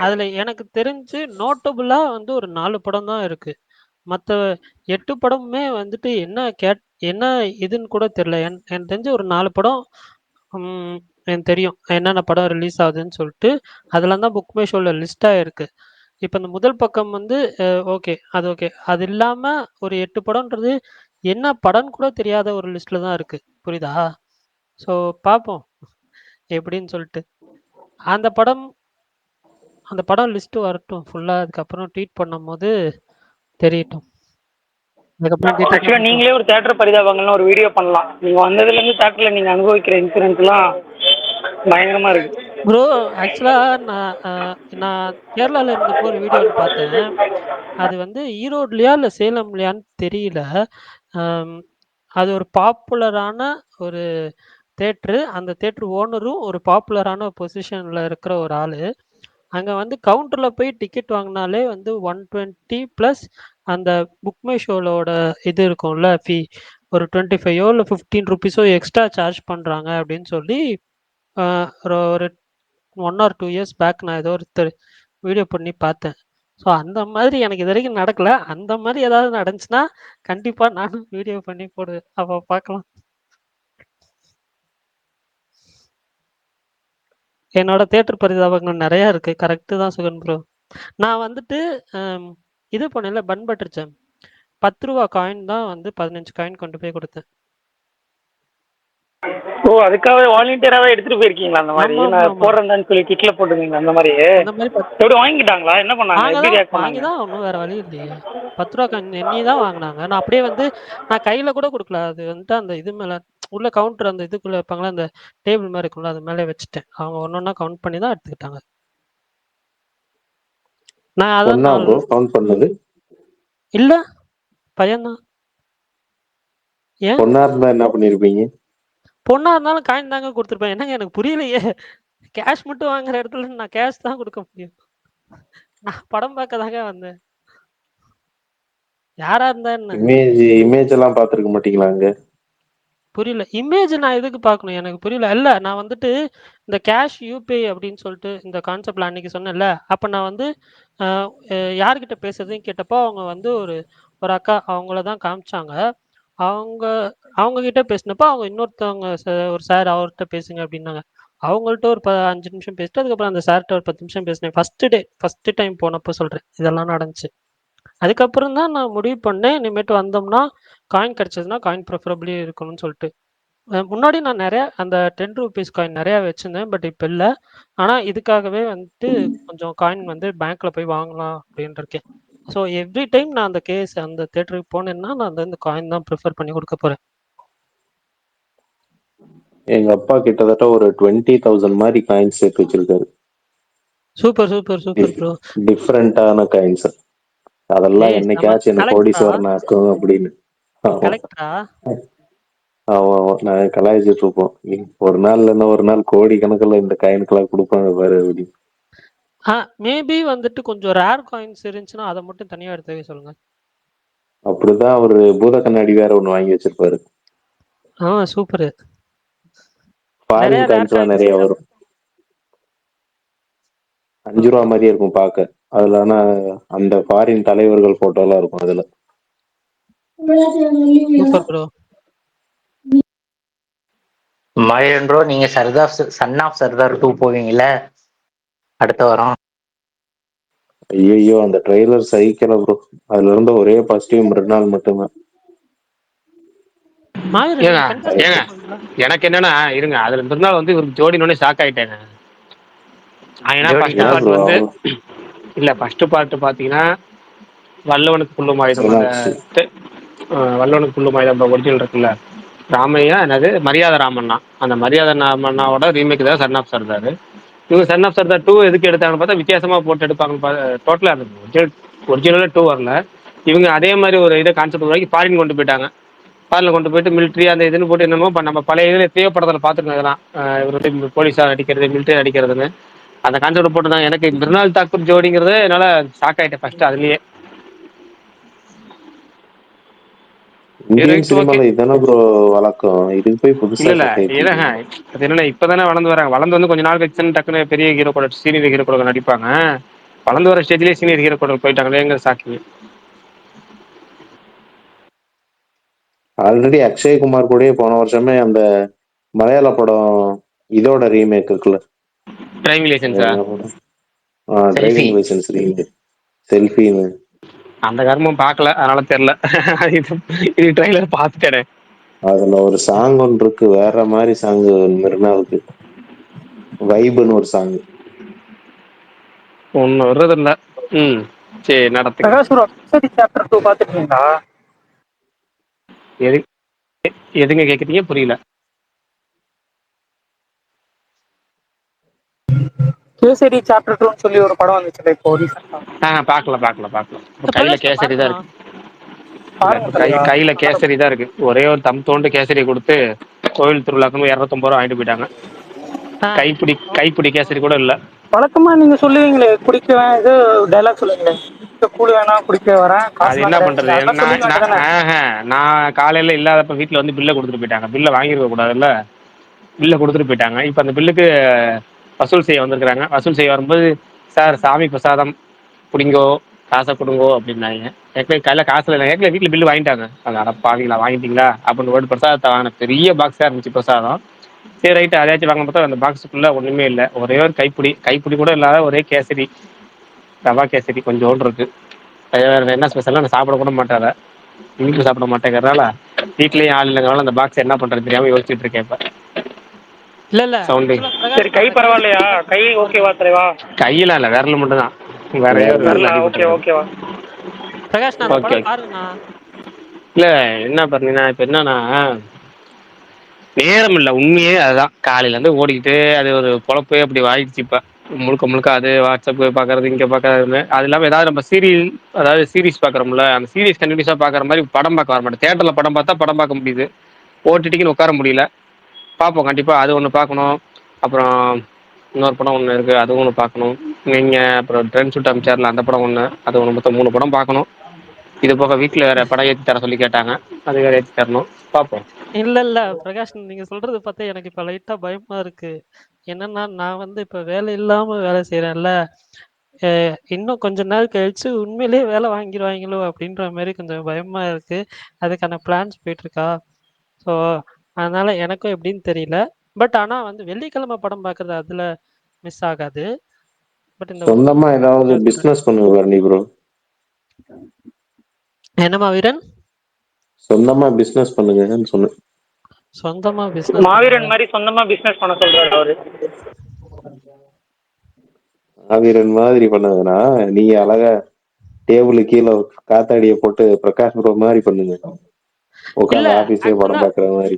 அதில் எனக்கு தெரிஞ்சு நோட்டபுளாக வந்து ஒரு 4 படம் தான் இருக்குது. மற்ற 8 படமுமே வந்துட்டு என்ன இதுன்னு கூட தெரில. எனக்கு தெரிஞ்சு ஒரு 4 படம் எனக்கு தெரியும் என்னென்ன படம் ரிலீஸ் ஆகுதுன்னு சொல்லிட்டு. அதில் தான் புக் மை ஷோவில் லிஸ்ட்டாக இருக்குது. இப்போ இந்த முதல் பக்கம் வந்து ஓகே, அது ஓகே. அது இல்லாமல் ஒரு 8 படம்ன்றது என்ன படம்னு கூட தெரியாத ஒரு லிஸ்ட்டில் தான் இருக்குது. புரியுதா? ஸோ பார்ப்போம் எப்படின்னு சொல்லிட்டு. அந்த படம் லிஸ்ட்டு வரட்டும் ஃபுல்லாக, அதுக்கப்புறம் ட்வீட் பண்ணும்போது தெரியட்டும். ஆக்சுவலாக நீங்களே ஒரு தேட்டர் பரிதாபங்கள்னு ஒரு வீடியோ பண்ணலாம். நீங்கள் வந்ததுலேருந்து தேட்டரில் நீங்கள் அனுபவிக்கிற இன்சூரன்ஸ்லாம் பயங்கரமாக இருக்குது ப்ரோ. ஆக்சுவலாக நான் கேரளாவில் இருந்தப்போ ஒரு வீடியோ ஒன்று பார்த்தேன். அது வந்து ஈரோட்லையா இல்லை சேலம்லையான்னு தெரியல. அது ஒரு பாப்புலரான ஒரு தேட்ரு. அந்த தேட்ரு ஓனரும் ஒரு பாப்புலரான பொசிஷனில் இருக்கிற ஒரு ஆள். அங்கே வந்து கவுண்டரில் போய் டிக்கெட் வாங்கினாலே வந்து 120 ப்ளஸ் அந்த புக் மை ஷோலோட இது இருக்கும்ல ஃபீ, ஒரு 25 இல்லை 15 ருபீஸோ எக்ஸ்ட்ரா சார்ஜ் பண்ணுறாங்க அப்படின்னு சொல்லி ஒரு 1 or 2 இயர்ஸ் பேக் நான் ஏதோ ஒரு வீடியோ பண்ணி பார்த்தேன். ஸோ அந்த மாதிரி எனக்கு இது வரைக்கும் நடக்கல. அந்த மாதிரி ஏதாவது நடந்துச்சுன்னா கண்டிப்பாக நானும் வீடியோ பண்ணி போடுவேன். அப்போ பார்க்கலாம். என்னோட தேட்டர் பரிதாபங்கள் நிறையா இருக்குது. கரெக்டு தான் சுகன் ப்ரோ. நான் வந்துட்டு இது பண்ணல, பன் பட்டர் ஜாம் 10 ரூபா காயின் தான் வந்து 15 காயின் கொண்டு போய் கொடுத்தேன். ஓ, அதுக்காக வாலண்டியராகவே எடுத்துட்டு போயிருக்கீங்களா? அந்த மாதிரி நான் போடுறேன்னு சொல்லி கிட்ல போட்டுருந்தீங்க அந்த மாதிரி. எப்படி வாங்கிட்டாங்களா, என்ன பண்ணாங்க? வாங்கி தான் ஒன்றும் வேற வழி இல்லையே. 10 ரூபா காயின் எண்ணி தான் வாங்கினாங்க. நான் அப்படியே வந்து நான் கையில் கூட கொடுக்கல. அது வந்துட்டு அந்த இது மேலே உள்ள கவுண்டர் அந்த இதுக்குள்ளே வைப்பாங்களா, அந்த டேபிள் மாதிரி இருக்கும்ல, அது மேலே வச்சுட்டேன். அவங்க ஒன்னொன்னா கவுண்ட் பண்ணி தான் எடுத்துக்கிட்டாங்க. நான் அதான் கவுண்ட் பண்ணது இல்ல பையன்தான். ஏன் பொண்ணா இருந்தா என்ன பண்ணிருப்பீங்க? பொண்ணா இருந்தாலும் காயின் தாங்க கொடுத்துருப்பேன். என்னங்க எனக்கு புரியலையே. கேஷ் மட்டும் வாங்குற இடத்துல நான் கேஷ் தான் கொடுக்க முடியும். நான் படம் பார்க்க தாங்க வந்தேன். யாரா இருந்தா என்ன? இமேஜ் எல்லாம் பாத்துருக்க மாட்டீங்களா அங்க? புரியல. இமேஜ் நான் எதுக்கு பார்க்கணும், எனக்கு புரியல. இல்ல நான் வந்துட்டு இந்த கேஷ் யூபிஐ அப்படின்னு சொல்லிட்டு இந்த கான்செப்ட்ல அன்னைக்கு சொன்னேன்ல, அப்ப நான் வந்து யார்கிட்ட பேசுறதுன்னு கேட்டப்போ அவங்க வந்து ஒரு அக்கா அவங்கள தான் காமிச்சாங்க. அவங்க கிட்ட பேசினப்போ அவங்க இன்னொருத்தவங்க ஒரு சார் அவர்கிட்ட பேசுங்க அப்படின்னாங்க. அவங்கள்ட்ட ஒரு 5 நிமிஷம் பேசிட்டு அதுக்கப்புறம் அந்த சார்கிட்ட ஒரு 10 நிமிஷம் பேசினேன். ஃபர்ஸ்ட் டைம் போனப்போ சொல்றேன் இதெல்லாம் நடந்துச்சு. அதுக்கப்புறம் தான் நான் முடிவு பண்ணேன், இனிமேட்டு வந்தோம்னா காயின் கிடைச்சதுன்னா காயின் ப்ரிஃபரபிளி இருக்கணும்னு சொல்லிட்டு. முன்னாடி நான் நிறைய அந்த 10 ருபீஸ் காயின் நிறையா வச்சிருந்தேன். பட் இப்போ இல்லை. ஆனால் இதுக்காகவே வந்துட்டு கொஞ்சம் காயின் வந்து பேங்க்ல போய் வாங்கலாம் அப்படின்னு இருக்கேன். ஸோ எவ்ரி டைம் நான் அந்த தேட்டருக்கு போனேன்னா நான் இந்த காயின் தான் ப்ரிஃபர் பண்ணி கொடுக்க போறேன். எங்க அப்பா கிட்டத்தட்ட ஒரு 20,000 மாதிரி காயின் சேர்த்து வச்சிருக்காரு. Super bro. டிஃப்ரெண்டான காயின்ஸ். அதெல்லாம் ஏய் செம. என்னைக்காச்சும் என்ன கலெக்டரா? கோடீஸ்வரன் ஆக்கும் அப்படின்னு. ஆமா. கலெக்டரா? ஆமா ஆமா, நாங்க கலாய்ச்சிட்டு இருப்போம். ஒரு நாள் இல்லைன்னா ஒரு நாள் கோடி கணக்குல இந்த காயினுக்கெல்லாம் கொடுப்பாங்க பாரு அப்படி. மேபி வந்துட்டு கொஞ்சம் ரேர் காயின்ஸ் இருந்துச்சுன்னா அதை மட்டும் தனியா எடுத்து வைக்க சொல்லுங்க. அப்படிதான் அவரு பூத கண்ணாடி வேற ஒண்ணு வாங்கி வச்சிருப்பாரு. சூப்பர். நிறைய ஃபாரின் ரேர் காயின்ஸ் எல்லாம் காயின்ஸ். நிறைய வரும். 5 ரூபா மாதிரியே இருக்கும் பார்க்க. அதுல ஆனா அந்த ஃபாரின் தலைவர்கள் போட்டோ எல்லாம் இருக்கும் அதுல. Super bro. மாவீரன் ப்ரோ, நீங்க சன் ஆஃப் சர்தார் 2 போவீங்கல்ல அடுத்த வாரம்? ஐயோ அந்த ட்ரெய்லர் சகிக்கல ப்ரோ. அதுல இருந்த ஒரே பாசிட்டிவ் மறுநாள் மட்டும்தான். எனக்கு என்னன்னா இருங்க, அதுல இருந்தாலும் வந்து இவருக்கு ஜோடினோடனே ஷாக் ஆயிட்டேங்க. ஏன்னா ஃபர்ஸ்ட் பார்ட் வந்து இல்ல ஃபர்ஸ்ட் பார்ட் பாத்தீங்கன்னா வல்லவனுக்கு புல்லும் ஆயுதம், வல்லவனுக்கு புல்லும் ஆயுதம் ஒரிஜினல் இருக்குல்ல, ராமையா என்னது மரியாதை ராமண்ணா, அந்த மரியாதை ராமண்ணாவோட ரீமேக் தான் சன் ஆஃப் சர்தார். இவங்க சன் ஆஃப் சர்தார் 2 எதுக்கு எடுத்தாங்கன்னு பார்த்தா வித்தியாசமா போட்டு எடுப்பாங்க. டோட்டலா ஒரிஜினலா 2 வரல. இவங்க அதே மாதிரி ஒரு இதை கான்செப்ட் உருவாக்கி ஃபாரின் கொண்டு போயிட்டாங்க. ஃபாரின்ல கொண்டு போயிட்டு மிலிட்ரி அந்த இதுன்னு போட்டு என்னமோ நம்ம பழைய இதில் எத்தனையோ படத்தில் பார்த்துருக்கோம். இதெல்லாம் இவர் போலீஸாக அடிக்கிறது, மிலிட்ரி அடிக்கிறதுன்னு அந்த கான்செப்ட் போட்டுருந்தாங்க. எனக்கு மிருனால் தாக்கூர் ஜோடிங்கிறது என்னால் ஷாக் ஆகிட்டேன் ஃபர்ஸ்ட் அதுலேயே. இந்தியன் சினிமால இதான ப்ரோ வழக்கம், இதுக்கு போய் புதுசா இல்ல அது என்னன்னா இப்பதானே வளர்ந்து வராங்க. வளர்ந்து வந்து கொஞ்ச நாள் கழிச்சு டக்குன்னு பெரிய ஹீரோ கூட சீனியர் ஹீரோ கூட நடிப்பாங்க. வளர்ந்து வர ஸ்டேஜ்லயே சீனியர் ஹீரோ கூட போயிட்டாங்களேங்க சாக்கி. ஆல்ரெடி அக்ஷய்குமார் கூட போன வருஷமே அந்த மலையாள படம் இதோட ரீமேக் இருக்குல்ல, டிரைவிங் லைசன்ஸா? டிரைவிங் லைசன்ஸ் ரீமேக் செல்ஃபின்னு. அந்த கர்மம் பார்க்கல அதனால தெரியல. இது ட்ரைலர் பார்த்துட்டேன். அதுல ஒரு சாங் ஒன்று இருக்கு, வேற மாதிரி சாங். மிர்னாவுக்கு வைப்னு ஒரு சாங் ஒன்னும் வர்றது இல்ல. சரி நடத்து. Prakash bro chapter 2 பாத்துட்டீங்களா? எதுங்க கேக்குறீங்க புரியல. கேசரி சாப்டர் 2 சொல்லி ஒரு படம் வந்துச்சுல இப்போ ரீசெண்டா. பார்க்கல. கையில கேசரி தான் இருக்கு. பாருங்க, கையில கேசரி தான் இருக்கு. ஒரே ஒரு தம் தோண்டு கேசரி கொடுத்து கோவில் திருவிழாக்கு 250 ரூபா வாங்கிட்டு போயிட்டாங்க. கைப்பிடி கேசரி கூட இல்ல. வழக்கமா நீங்க சொல்லுவீங்களே குடிக்குவேன், இது டைலாக் சொல்லுவீங்களே, கூழ் வேணா குடிக்க வரேன், அது என்ன பண்றது, நான் காலையில இல்லாதப்ப வீட்டுல வந்து பில்லை கொடுத்துட்டு போயிட்டாங்க. பில்லை வாங்கிருக்க கூடாதுல்ல, பில்லை கொடுத்துட்டு போயிட்டாங்க. இப்ப அந்த பில்லுக்கு வசூல் செய்ய வந்திருக்கிறாங்க. வசூல் செய்ய வரும்போது சார் சாமி பிரசாதம் பிடிங்கோ, காசை கொடுங்கோ அப்படின்னாங்க. ஏற்கனவே கையில காசு இல்லை, ஏற்கனவே வீட்டுல பில்லு வாங்கிட்டாங்க. அது அடப்பாவீங்களா வாங்கிட்டீங்களா அப்படின்னு ஒரு பிரசாதத்தை வாங்கின. பெரிய பாக்ஸா இருந்துச்சு பிரசாதம். சரி ரைட்டு அதையாச்சும் வாங்க பார்த்தா அந்த பாக்ஸுக்குள்ள ஒண்ணுமே இல்லை. ஒரே ஒரு கைப்பிடி கூட இல்லாத ஒரே கேசரி, ரவா கேசரி கொஞ்சோண்டு இருக்கு. வேற என்ன ஸ்பெஷலாக நான் சாப்பிட கூட மாட்டேன். அதை வீட்டில் சாப்பிட மாட்டேங்கிறதால வீட்லயும் ஆள் இல்லைங்கிறனால அந்த பாக்ஸ் என்ன பண்றது தெரியாம யோசிச்சுட்டு இருக்கேன். இப்ப இல்ல சவுண்டு சரி கை பரவாயில்லையா? கை ஓகேவா தலைவா? கையில இல்ல, விரல் மட்டும் தான். வேற ஓகேவா பிரகாஷ் நான் அந்த படம் பாருங்கண்ணா. இல்ல என்ன பண்ணீங்கன்னா இப்ப என்னன்னா நேரம் இல்லை. உண்மையே அதுதான். காலையில இருந்து ஓடிக்கிட்டு அது ஒரு பொழப்பே அப்படி வாங்கிடுச்சு. இப்ப முழுக்க அது வாட்ஸ்அப் பாக்குறது, இங்க பாக்குறது. அது இல்லாம ஏதாவது நம்ம சீரிஸ் பாக்குறோம்ல, அந்த சீரிஸ் கண்டினியூஸா பாக்குற மாதிரி படம் பார்க்க வர மாட்டேன். தியேட்டர்ல படம் பார்த்தா படம் பார்க்க முடியுது, ஓடிடிக்குன்னு உட்கார முடியல. பார்ப்போம் கண்டிப்பா. அது ஒன்று பார்க்கணும். அப்புறம் இன்னொரு படம் ஒன்று இருக்கு, அதுவும் ஒன்று பார்க்கணும். நீங்க அப்புறம் ட்ரெண்ட் ஷூட் அமைச்சார்ல அந்த படம் ஒன்று, அது ஒன்று, மொத்தம் 3 படம் பார்க்கணும். இது போக வீட்டில் வேற படம் ஏற்றி தர சொல்லி கேட்டாங்க, அது வேற ஏற்றி தரணும். பார்ப்போம். இல்ல பிரகாஷ் நீங்க சொல்றது பார்த்தா எனக்கு இப்ப லைட்டா பயமா இருக்கு. என்னன்னா நான் வந்து இப்ப வேலை இல்லாம வேலை செய்யறேன்ல, இன்னும் கொஞ்ச நாள் கழிச்சு உண்மையிலேயே வேலை வாங்கிடுவாங்களோ அப்படின்ற மாதிரி கொஞ்சம் பயமா இருக்கு. அதுக்கான பிளான்ஸ் போயிட்டு இருக்கா. ஸோ அதனால எனக்கும் எப்படின்னு தெரியல. பட் ஆனா வந்து வெள்ளிக்கிழமை படம் பார்க்கறது அதுல மிஸ் ஆகாது. பட் இந்த சொந்தமா ஏதாவது பிசினஸ் பண்ணுங்க ப்ரோ. என்னமா வீரன்? சொந்தமா பிசினஸ் பண்ணுங்கன்னு சொன்னேன். சொந்தமா பிசினஸ்? மாவீரன் மாதிரி சொந்தமா பிசினஸ் பண்ண சொல்றாரு அவரு. மாவீரன் மாதிரி பண்ணதுன்னா நீங்க அழகா டேபிள் கீழே காத்தாடியை போட்டு பிரகாஷ் ப்ரோ மாதிரி பண்ணுங்க. உட்காந்து ஆபீஸ்லயே படம் பாக்குற மாதிரி.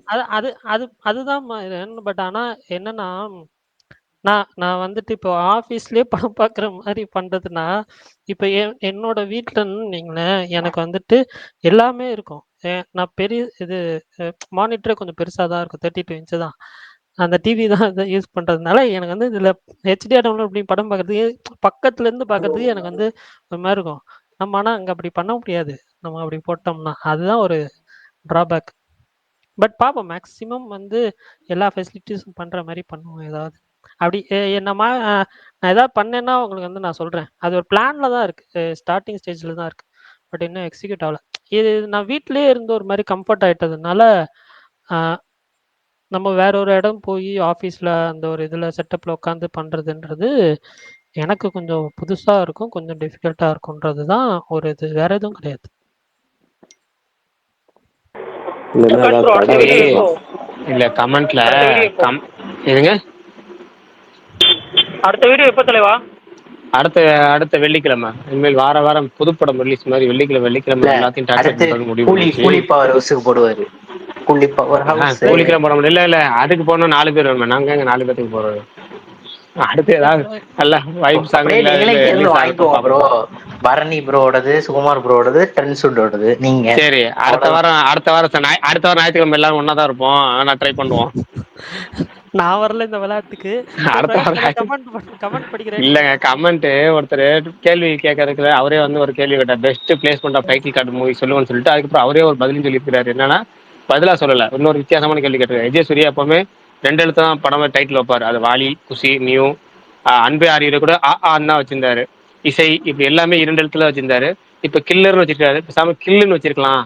அதுதான். பட் ஆனா என்னன்னா நான் வந்துட்டு இப்போ ஆஃபீஸ்லயே படம் பார்க்குற மாரி பண்றதுன்னா, இப்ப என்னோட வீட்லன்னு வைங்களேன், எனக்கு வந்துட்டு எல்லாமே இருக்கும். நான் பெரிய இது மானிட்டரே கொஞ்சம் பெருசா தான் இருக்கும். 32 இன்ச் தான். அந்த டிவி தான் இத யூஸ் பண்றதுனால, எனக்கு வந்து இதுல ஹெச்டிஆர் டவுன்லோட் பண்ணி படம் பார்க்கறதுக்கு, பக்கத்துல இருந்து பார்க்கறதுக்கு எனக்கு வந்து ஒரு மாரி இருக்கும். நம்ம ஆனா அங்க அப்படி பண்ண முடியாது. நம்ம அப்படி போட்டோம்னா. அதுதான் ஒரு ட்ராபேக். பட் பார்ப்போம். மேக்ஸிமம் வந்து எல்லா ஃபெசிலிட்டீஸும் பண்ற மாரி பண்ணுவோம் ஏதாவது. அப்படி என்னமா நான் ஏதாவது பண்ணேன்னா உங்களுக்கு வந்து நான் சொல்றேன். அது ஒரு பிளான்ல தான் இருக்கு. ஸ்டார்ட்டிங் ஸ்டேஜ்ல தான் இருக்கு. பட் இன்னும் எக்ஸிக்யூட் ஆகல. இது நான் வீட்லயே இருந்து ஒரு மாரி கம்ஃபர்ட் ஆயிட்டதுனால, அ நம்ம வேற ஒரு இடம் போய் ஆஃபீஸ்ல அந்த ஒரு இதுல செட்டப்ல உட்காந்து பண்றதுன்றது, எனக்கு கொஞ்சம் புதுசா இருக்கும். கொஞ்சம் டிஃபிகல்ட்டா இருக்கும்ன்றது தான் ஒரு இது. வேற எதுவும் கிடையாது. இல்லைன்னா பிரகாஷ் ஏதாவது ப்ரோ அடுத்த கடை வீடியோ சரி. எப்போ? வச்சிருக்கலாம். இல்ல கமெண்ட்ல அடுத்த வீடியோ எப்போ? எதுங்க? அடுத்த வீடியோ எப்போ தலைவா? அடுத்த அடுத்த வெள்ளிக்கிழமை. இனிமேல் வாரம் புதுப்படம் ரிலீஸ் மாதிரி வெள்ளிக்கிழமை இல்ல எல்லாத்தையும் டார்ச்சர் அடுத்து பண்றது முடிவு கூலி பண்ணியாச்சு. கூலி பவர் ஹவுஸுக்கு போடுவாரு. கூலி பவர் ஹவுஸ். கூலிக்கெல்லாம் போட முடியல. இல்ல அதுக்கு போனா 4 பேர் வேணுமே. நாங்க எங்க 4 பேத்துக்கு போறது. அடுத்து ஏதாவது நல்ல வைப் சாங் அப்படியே இல்ல நீங்களே இது இங்க இருந்து ரிலீஸ் ஆகட்டும் வாங்கிக்கோங்க ப்ரோ. பார்ப்போம். பரணி ப்ரோடது, சுகுமார் ப்ரோடது, ட்ரெண்ட்ஸுடோடது நீங்க. சரி, அடுத்த வாரம் ஞாயிற்றுக்கிழமை எல்லாரும் ஒண்ணா தான் இருப்போம். நான் ட்ரை பண்ணுவோம். நான் வரல இந்த விளையாட்டுக்கு. அடுத்த வாரம் கமெண்ட் படிக்கிறேன். இல்லங்க, கமெண்ட் ஒருத்தர் கேள்வி கேட்கறதுக்கு அவரே வந்து ஒரு கேள்வி கேட்டார். Best placement of title card movie சொல்லுவோம்னு சொல்லிட்டு அதுக்கப்புறம் அவரே ஒரு பதிலும் சொல்லியிருக்கிறாரு. என்னன்னா பதிலா சொல்லல, இன்னொரு வித்தியாசமான கேள்வி கேட்டிருக்காரு. விஜய் சூர்யா எப்பவுமே 2 எழுத்து தான் படம் டைட்டில் வைப்பாரு. அது வாலி, குஷி, நியூ, அன்பே ஆரியரை கூட ஆன்னு தான் வச்சிருந்தாரு. இசை இப்படி எல்லாமே 2 எழுத்துல வச்சிருந்தாரு. இப்ப கில்லர்னு வச்சிருக்காரு. பேசாம கில்லுன்னு வச்சிருக்கலாம்.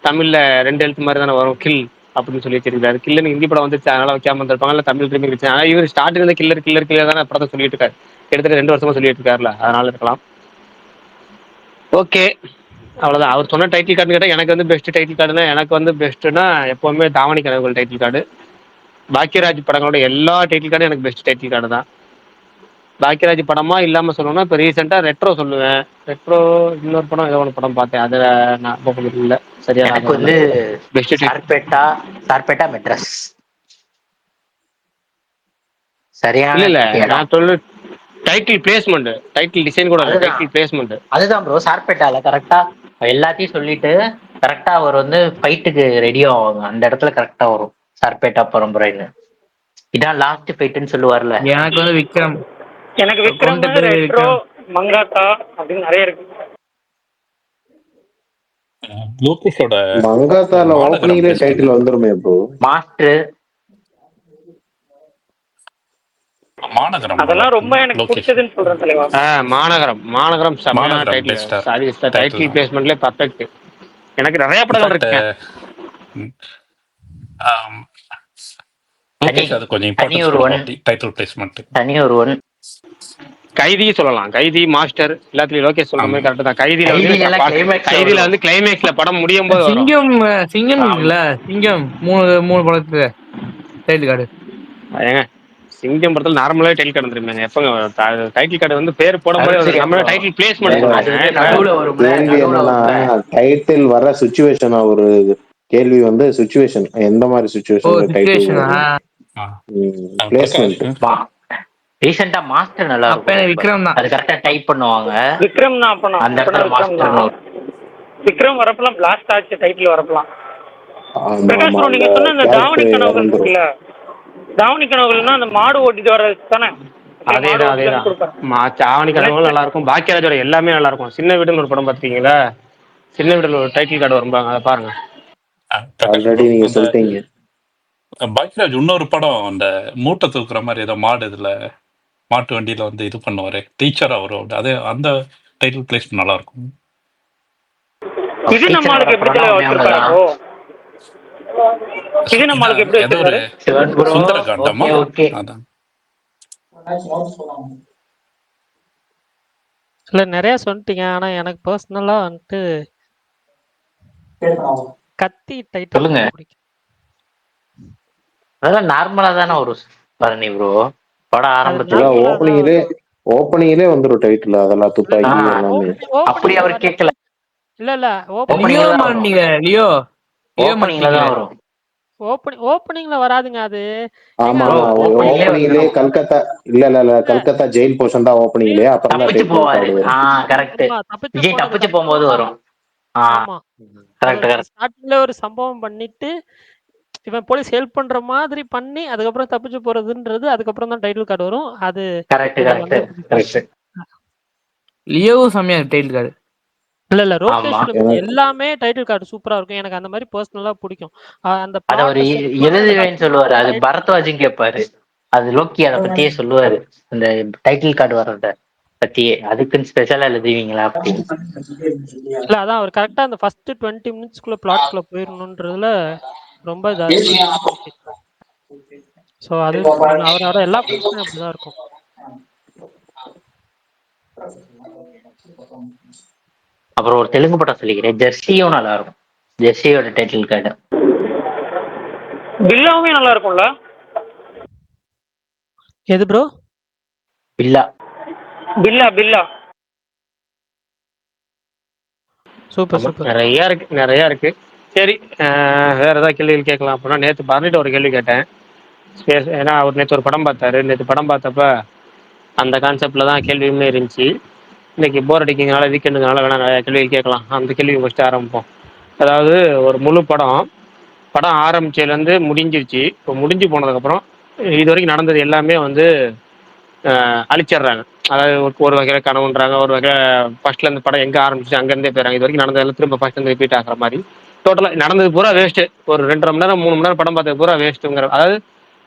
தமிழ்ல 2 எழுத்து மாதிரி தானே வரும், கில் அப்படின்னு சொல்லி வச்சிருக்காரு. கில்லர் ஹிந்தி படம் வந்துச்சு, அதனால வைக்காம இருந்திருப்பாங்க. இல்ல தமிழ் ரீமேக் வச்சு. ஆனா இவர் ஸ்டார்டிங் இருந்து கில்லர் தானே படத்தை சொல்லிட்டு இருக்காரு. கிட்டத்தட்ட 2 வருஷமா சொல்லிட்டு இருக்காருல்ல, அதனால இருக்கலாம். ஓகே, அவ்வளவுதான். அவர் சொன்ன டைட்டில் கார்டு கேட்டால் எனக்கு வந்து பெஸ்ட் டைட்டில் கார்டுனா, எனக்கு வந்து பெஸ்ட்னா எப்பவுமே தாவணி கனவுகள் டைட்டில் கார்டு. பாக்கியராஜ் படங்களோட எல்லா டைட்டில் கார்டும் எனக்கு பெஸ்ட் டைட்டில் கார்டு தான். பாக்கியராஜ் படமா இல்லாம சொல்லணும்னா இப்போ ரீசெண்டா ரெட்ரோ சொல்லுவேன். ரெட்ரோ இன்னொரு படம் ஏதோ ஒரு படம் பார்த்தேன். அதுல நான் இல்லை சரியா எனக்கு வந்து பெஸ்ட் சார்பேட்டா மெட்ராஸ் சரியான இல்ல இடம். நான் சொல்லு டைட்டில் பிளேஸ்மெண்ட், டைட்டில் டிசைன் கூட இல்ல, டைட்டில் பிளேஸ்மெண்ட். அதுதான் ப்ரோ, சார்பேட்டால கரெக்டா எல்லாத்தையும் சொல்லிட்டு கரெக்டா அவர் வந்து ஃபைட்டுக்கு ரெடி ஆவாங்க. அந்த இடத்துல கரெக்டா வரும் சார்பேட்டா பரம்பரைன்னு. இதான் லாஸ்ட் ஃபைட்டுன்னு சொல்லுவார்ல. எனக்கு வந்து விக்ரம், எனக்கு விக்ரம், ரெட்ரோ, மங்காத்தா அப்படின்னு நிறைய இருக்கு. லோகேஷோட மங்காத்தால ஓப்பனிங்ல டைட்டில் வந்துருமே ப்ரோ. மாஸ்டர், மாநகரம் அதெல்லாம் ரொம்ப எனக்கு பிடிச்சதுன்னு சொல்றேன் தலைவா. மாநகரம் செமையான டைட்டில். சாரி, டைட்டில் பிளேஸ்மெண்ட்ல பர்ஃபெக்ட். எனக்கு நிறைய படங்கள் இருக்கு. அது கொஞ்சம் இம்பார்ட்டன்ட் டைட்டில் பிளேஸ்மென்ட். தனி ஒரு ஒன் கைதி சொல்லலாம். கைதி, மாஸ்டர் எல்லாத்துலயும் லோகேஷ் சொல்ற மாதிரி கரெக்ட் தான். கைதில வந்து கிளைமேக்ஸ்ல படம் முடியும் போது சிங்கம் இருக்குல்ல, சிங்கம் 3 படத்துல டைட்டில் கார்டு. ஏங்க சிங்கம் படத்துல நார்மலாவே டைட்டில் கார்டு வந்துருமே. எப்ப டைட்டில் கார்டு வந்து பேர் போடும்போது நம்ம டைட்டில் பிளேஸ்மெண்ட். கேள்வி என்னன்னா டைட்டில் வர சிச்சுவேஷன். ஒரு கேள்வி வந்து சிச்சுவேஷன், எந்த மாதிரி சிச்சுவேஷன் டைட்டில் பிளேஸ்மெண்ட். ரீசெண்டா மாஸ்டர் நல்லா இருக்கும். விக்ரம் தான் அது கரெக்டா டைப் பண்ணுவாங்க. விக்ரம் தான் அப்ப அந்த இடத்துல மாஸ்டர். விக்ரம் வரப்பலாம் பிளாஸ்ட் ஆச்சு டைட்டில் வரப்பலாம். பிரகாஷ் ப்ரோ நீங்க சொன்ன அந்த தாவணி கனவுகள் இருக்குல்ல, தாவணி கனவுகள்னா அந்த மாடு ஓட்டிட்டு வர்றது தானே? அதேதான். தாவணி கனவுகள் நல்லா இருக்கும். பாக்கியராஜோட எல்லாமே நல்லா இருக்கும். சின்ன வீடுன்னு ஒரு படம் பாத்தீங்களா? சின்ன வீடுல ஒரு டைட்டில் கார்டு வரும்பாங்க, அதை பாருங்க. ஆல்ரெடி நீங்க சொல்லிட்டீங்க. பாக்கியராஜ் இன்னொரு படம் அந்த மூட்டை தூக்குற மாதிரி ஏதோ மாடு இதுல மாட்டு வண்டியில வந்து இது பண்ணுவாரு, டீச்சரா வரும். அதே அந்த டைட்டில் பிளேஸ்மெண்ட் நல்லா இருக்கும். இது நம்மளுக்கு எப்படி வச்சிருக்காரு? இது நம்மளுக்கு எப்படி வச்சிருக்காரு? சுந்தரகாண்டமா? அதான் இல்ல நிறைய சொல்லிட்டீங்க. ஆனா எனக்கு பர்சனலா வந்துட்டு கத்தி டைட்டில் பிடிக்கும். அதெல்லாம் நார்மலா தானே ஒரு பரணி ப்ரோ படம் ஆரம்பத்துல ஓப்பனிங்லே வந்துரும் டைட்டில். அதெல்லாம் துப்பாக்கி எல்லாமே அப்படி அவர் கேட்கல. இல்ல ஓப்பனிங்ல தான் வரும். ஓப்பனிங்ல வராதுங்க அது. ஏங்க ஆமா அது ஆமா வந்து ஓப்பனிங்லயே கல்கத்தா இல்ல கல்கத்தா ஜெயில் போர்ஷன் தான் ஓப்பனிங்லயே, அப்புறம் தான் தப்பிச்சு டைட்டில் போவாரு. கார்டு வரும். கரெக்ட். ஆமா தப்பிச்சு விஜய் போனதுக்கு தப்பிச்சு போகும்போது அப்புறம் வரும். ஆமா அது கரெக்ட் ஒரு கரெக்ட் ஸ்டார்டிங்ல ஒரு சம்பவம் பண்ணிட்டு இவன் போலீஸ் ஹெல்ப் பண்ற மாதிரி பண்ணி அதுக்கப்புறம் தப்பிச்சு போறதுன்றது அதுக்கப்புறம் தான் டைட்டில் கார்டு வரும். அது கரெக்ட் இதுல கரெக்ட் வந்து கரெக்ட். லியோவும் செம்மையா டைட்டில் கார்டு. இல்ல ரோகேஷ் ஆமா, ஃபிலிம்ஸ் எல்லாமே டைட்டில் கார்டு சூப்பரா இருக்கும். எனக்கு அந்த மாதிரி பர்சனலா பிடிக்கும். அந்த அத ஒரு பிளாட் செட் பண்ணதுக்கு எழுதுவேன்னு சொல்லுவாரு. அது பரத்வாஜும் கேட்பாரு. அது லோக்கி அதை பத்தியே சொல்லுவாரு, அந்த டைட்டில் கார்டு வர்றத பத்தியே. அதுக்குன்னு ஸ்பெஷலா எழுதுவீங்களா அப்படின்னு. இல்ல அதான் அவர் கரெக்டா அந்த ஃபர்ஸ்ட் 20 மினிட்ஸ்க்குள்ள பிளாட்குள்ள போயிடணுன்றதுல ரொம்ப இதா இருப்பாரு. ஸோ அது அவரோட எல்லா ஃபிலிம்ஸுமே அப்படிதான் இருக்கும். அப்புறம் ஒரு தெலுங்கு படம் சொல்லிக்கிறேன், ஜெர்சியும் நல்லா இருக்கும். ஜெர்சியோட டைட்டில் கார்டு. பில்லாவுமே நல்லா இருக்கும்ல. எது ப்ரோ? பில்லா பில்லா பில்லா சூப்பர் சூப்பர். நிறைய இருக்கு. சரி, வேற ஏதாவது கேள்விகள் கேட்கலாம் அப்படின்னா. நேற்று பரணிட்ட ஒரு கேள்வி கேட்டேன். ஏன்னா அவர் நேற்று ஒரு படம் பார்த்தாரு. நேற்று படம் பார்த்தப்ப அந்த கான்செப்ட்ல தான் கேள்வியுமே இருந்துச்சு. இன்னைக்கு போர் அடிக்கிறதுனால வீக்கெண்டுனால வேணா நிறைய கேள்வி கேட்கலாம். அந்த கேள்வி ஃபஸ்ட்டு ஆரம்பிப்போம். அதாவது ஒரு முழு படம் ஆரம்பிச்சதுலேருந்து முடிஞ்சிருச்சு. இப்போ முடிஞ்சு போனதுக்கப்புறம் இது வரைக்கும் நடந்தது எல்லாமே வந்து அழிச்சிடுறாங்க. அதாவது ஒரு வகையில் கனவுன்றாங்க, ஒரு வகையில் ஃபர்ஸ்ட்லேருந்து படம் எங்கே ஆரம்பிச்சு அங்கேருந்தே போயிடறாங்க. இது வரைக்கும் நடந்ததெல்லாம் திரும்ப ஃபர்ஸ்ட்லேருந்து ரிப்பீட் ஆகிற மாதிரி டோட்டலாக நடந்தது பூரா வேஸ்ட்டு. ஒரு 2.5 மணி நேரம் 3 மணி நேரம் படம் பார்த்தது பூரா வேஸ்ட்டுங்கிற, அதாவது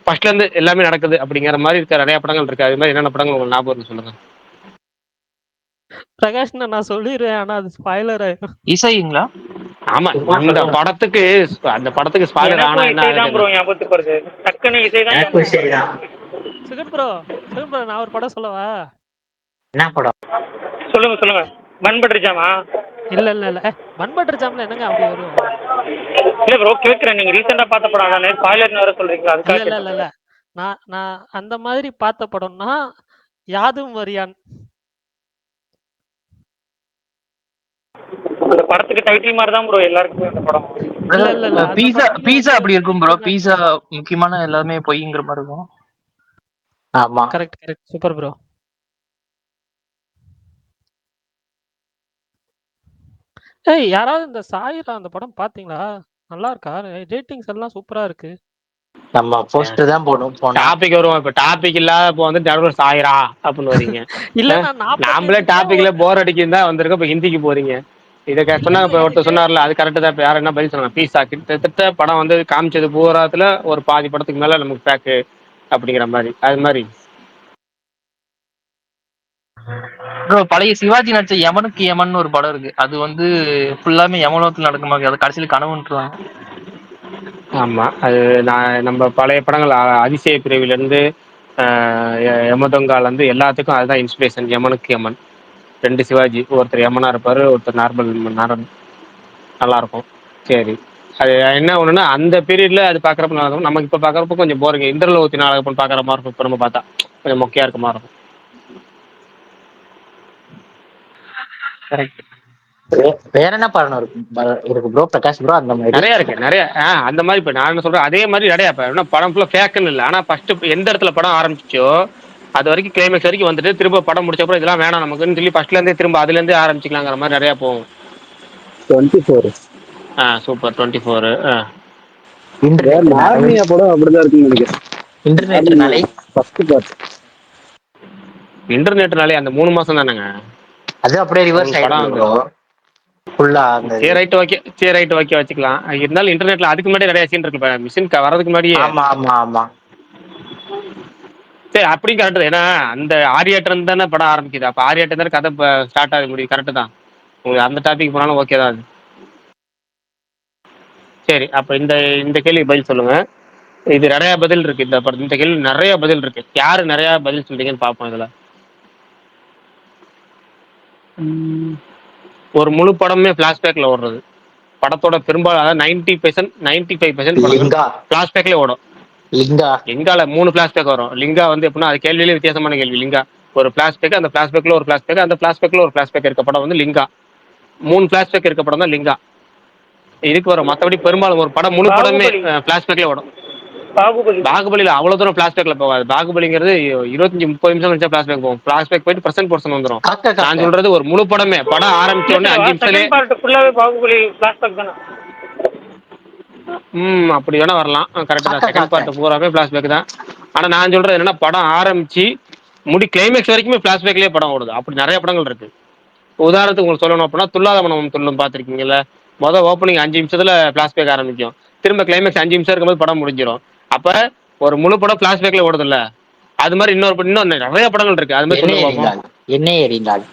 ஃபர்ஸ்ட்லேருந்து எல்லாமே நடக்குது அப்படிங்கிற மாதிரி இருக்க நிறைய படங்கள் இருக்குது. அது மாதிரி என்னென்ன படங்கள் உங்களுக்கு ஞாபகம் இருக்கு சொல்லுங்கள். பிரகாஷ் நான் சொல்லிடுவேன், ஆனா அது ஸ்பாயிலர் ஆயிடும். இசைங்களா? ஆமா, அந்த படத்துக்கு ஸ்பாயிலர் ஆனா என்ன ப்ரோ ஞாபகத்துக்கு வருது, டக்குன்னு இசைதான். சுகன் ப்ரோ நான் ஒரு படம் சொல்லவா? என்ன படம்? சொல்லுங்க. பண்பட்ரி ஜாமா? இல்ல பண்பட்ரி ஜாம்ல என்னங்க அப்படி வரும்? இல்ல ப்ரோ கேக்குறேன், நீங்க ரீசெண்டா பார்த்த படம் தானே, ஸ்பாயிலர்னு வேற சொல்றீங்களா? அதுக்காக இல்ல நான் அந்த மாதிரி பார்த்த படம்னா யாதும் வரியான். அந்த படத்துக்கு டைட்டில் மாதிரி தான் ப்ரோ எல்லாருக்குமே அந்த படம். இல்ல பீஸா அப்படி இருக்கும் ப்ரோ. பீஸா முக்கியமான எல்லாமே பொய்ங்கிற மாதிரி இருக்கும். ஆமா கரெக்ட் சூப்பர் ப்ரோ. யாராவது இந்த சாயிரா அந்த படம் பாத்தீங்களா? நல்லா இருக்கா? ரேட்டிங்ஸ் எல்லாம் சூப்பரா இருக்கு. நம்ம போஸ்டர் தான் போடும். டாபிக் வருவோம். இப்ப டாபிக் இல்லாத இப்போ வந்து நடுவில் சாயிரா அப்படின்னு வரீங்க. இல்ல நாமளே டாபிக்ல போர் அடிக்கும் தான் வந்திருக்கோம். இப்ப ஹிந்திக்கு போறீங்க. இதை சொன்னா இப்ப ஒருத்தர் சொன்னார்ல, அது கரெக்டு தான். இப்ப யாரும் என்ன பதில் சொன்னாங்க? பீஸா கிட்டத்தட்ட படம் வந்து காமிச்சது பூராத்துல ஒரு பாதி படத்துக்கு மேல நமக்கு பேக்கு அப்படிங்கிற மாதிரி. அது மாதிரி ப்ரோ பழைய சிவாஜி நடிச்ச யமனுக்கு யமன் ஒரு படம் இருக்கு. அது வந்து ஃபுல்லாமே யமலோகத்தில் நடக்குமா, அது கடைசியில் கனவுன்றாங்க. ஆமா, அது நம்ம பழைய படங்கள் அதிசய பிரிவிலிருந்து யமதொங்கால இருந்து எல்லாத்துக்கும் அதுதான் இன்ஸ்பிரேஷன். யமனுக்கு யமன் 2 சிவாஜி. ஒருத்தர் யமனா இருப்பாரு, ஒருத்தர் நார்மல் நல்லா இருக்கும். சரி, அது என்ன ஒண்ணுன்னா அந்த பீரியட்ல அது பாக்குறப்ப நல்லா இருக்கும். நமக்கு இப்ப பாக்குறப்ப கொஞ்சம் போறீங்க. இந்திரல ஊத்தி நாடகம் பாக்குற மாதிரி இருக்கும். இப்ப நம்ம பார்த்தா கொஞ்சம் மொக்கையா இருக்க மாதிரி இருக்கும். வேற என்ன படம் இருக்கு ப்ரோ பிரகாஷ் ப்ரோ? அந்த மாதிரி நிறைய இருக்கு. நிறைய அந்த மாதிரி. இப்ப நான் என்ன சொல்றேன், அதே மாதிரி நிறைய. இப்ப படம் ஃபுல்லா ஃபேக்குன்னு இல்லை. ஆனா ஃபர்ஸ்ட் எந்த இடத்துல படம் ஆரம்பிச்சோ அது வரைக்கும் கிளைமேக்ஸ் வரைக்கும் வந்துட்டு திரும்ப படம் முடிச்சப்பறம் இதெல்லாம் வேணாம் நமக்குன்னு சொல்லி ஃபர்ஸ்ட்ல இருந்தே திரும்ப அதுல இருந்தே ஆரம்பிச்சுக்கலாங்கிற மாதிரி நிறைய போகும். 24 சூப்பர் 24. நார்னியா படம் அப்படிதான் இருக்குன்னு நினைக்கிறேன். இன்டர்நெட்னாலே ஃபர்ஸ்ட் பார்ட். இன்டர்நெட்னாலே அந்த 3 மாசம் தானேங்க. அது அப்படியே ரிவர்ஸ் ஆயிடும் ப்ரோ ஃபுல்லா. சரி ரைட் ஓகே வச்சுக்கலாம். இருந்தாலும் இன்டர்நெட்ல அதுக்கு முன்னாடி நிறைய சீன் இருக்கு. மிஷின் வரதுக்கு முன்னாடியே. ஆமா சரி, அப்படி கரெக்ட். ஏன்னா அந்த ஆரியாட்டம் தானே படம் ஆரம்பிக்குது. அப்ப ஆரியாட்டம் தானே கதை ஸ்டார்ட் ஆக முடியும். கரெக்டு தான். உங்களுக்கு அந்த டாபிக் போனாலும் ஓகே தான் அது. சரி, அப்ப இந்த கேள்வி பதில் சொல்லுங்க. இது நிறைய பதில் இருக்கு. இந்த கேள்வி நிறைய பதில் இருக்கு. யாரு நிறைய பதில் சொல்றீங்கன்னு பார்ப்போம். இதுல ஒரு முழு படமே பிளாஷ்பேக்ல ஓடுறது. படத்தோட பெரும்பாலும் அதாவது 95% படங்கள் பிளாஷ்பேக்ல ஓடும். லிங்கால 3 பிளாஷ்பேக் வரும். லிங்கா வந்து எப்படின்னா அது கேள்வியிலே வித்தியாசமான கேள்வி. லிங்கா ஒரு பிளாஷ்பேக், அந்த பிளாஷ்பேக்ல ஒரு பிளாஷ்பேக், அந்த பிளாஷ்பேக்ல ஒரு பிளாஷ்பேக் இருக்க படம் வந்து லிங்கா. 3 பிளாஷ்பேக் இருக்க படம் தான் லிங்கா. இதுக்கு வரும். மற்றபடி பெரும்பாலும் ஒரு படம் முழு படமே பிளாஷ்பேக்ல ஓடும். பாகுபலியில அவ்வளவு தூரம் பிளாஷ்பேக்ல போகாது. பாகுபலிங்கிறது 25-30 நிமிஷம் கழிச்சா பிளாஷ்பேக் போகும். பிளாஷ்பேக் போயிட்டு பிரசன்ட் போர்ஷன் வந்துடும். நான் சொல்றது ஒரு முழு படமே, படம் ஆரம்பிச்ச உடனே 5 நிமிஷத்துலயே. அப்படி வேணா வரலாம், கரெக்ட் தான். செகண்ட் பார்ட் பூராவே பிளாஷ்பேக் தான். ஆனா நான் சொல்றது என்னன்னா, படம் ஆரம்பிச்சு கிளைமேக்ஸ் வரைக்குமே பிளாஷ்பேக்லயே படம் ஓடுது. அப்படி நிறைய படங்கள் இருக்கு. உதாரணத்துக்கு உங்களுக்கு சொல்லணும் அப்படின்னா, துல்லாத மனம் துள்ளும் பாத்திருக்கீங்கல்ல. மொதல் ஓப்பனிங் 5 நிமிஷத்துல பிளாஷ்பேக் ஆரம்பிக்கும், திரும்ப கிளைமேக்ஸ் 5 நிமிஷம் இருக்கும்போது படம் முடிஞ்சிடும். அப்ப ஒரு முழு படம் பிளாஷ்பேக்ல ஓடுது இல்ல, அது மாதிரி இன்னும் நிறைய படங்கள் இருக்கு. அது மாதிரி என்ன எறிந்தால்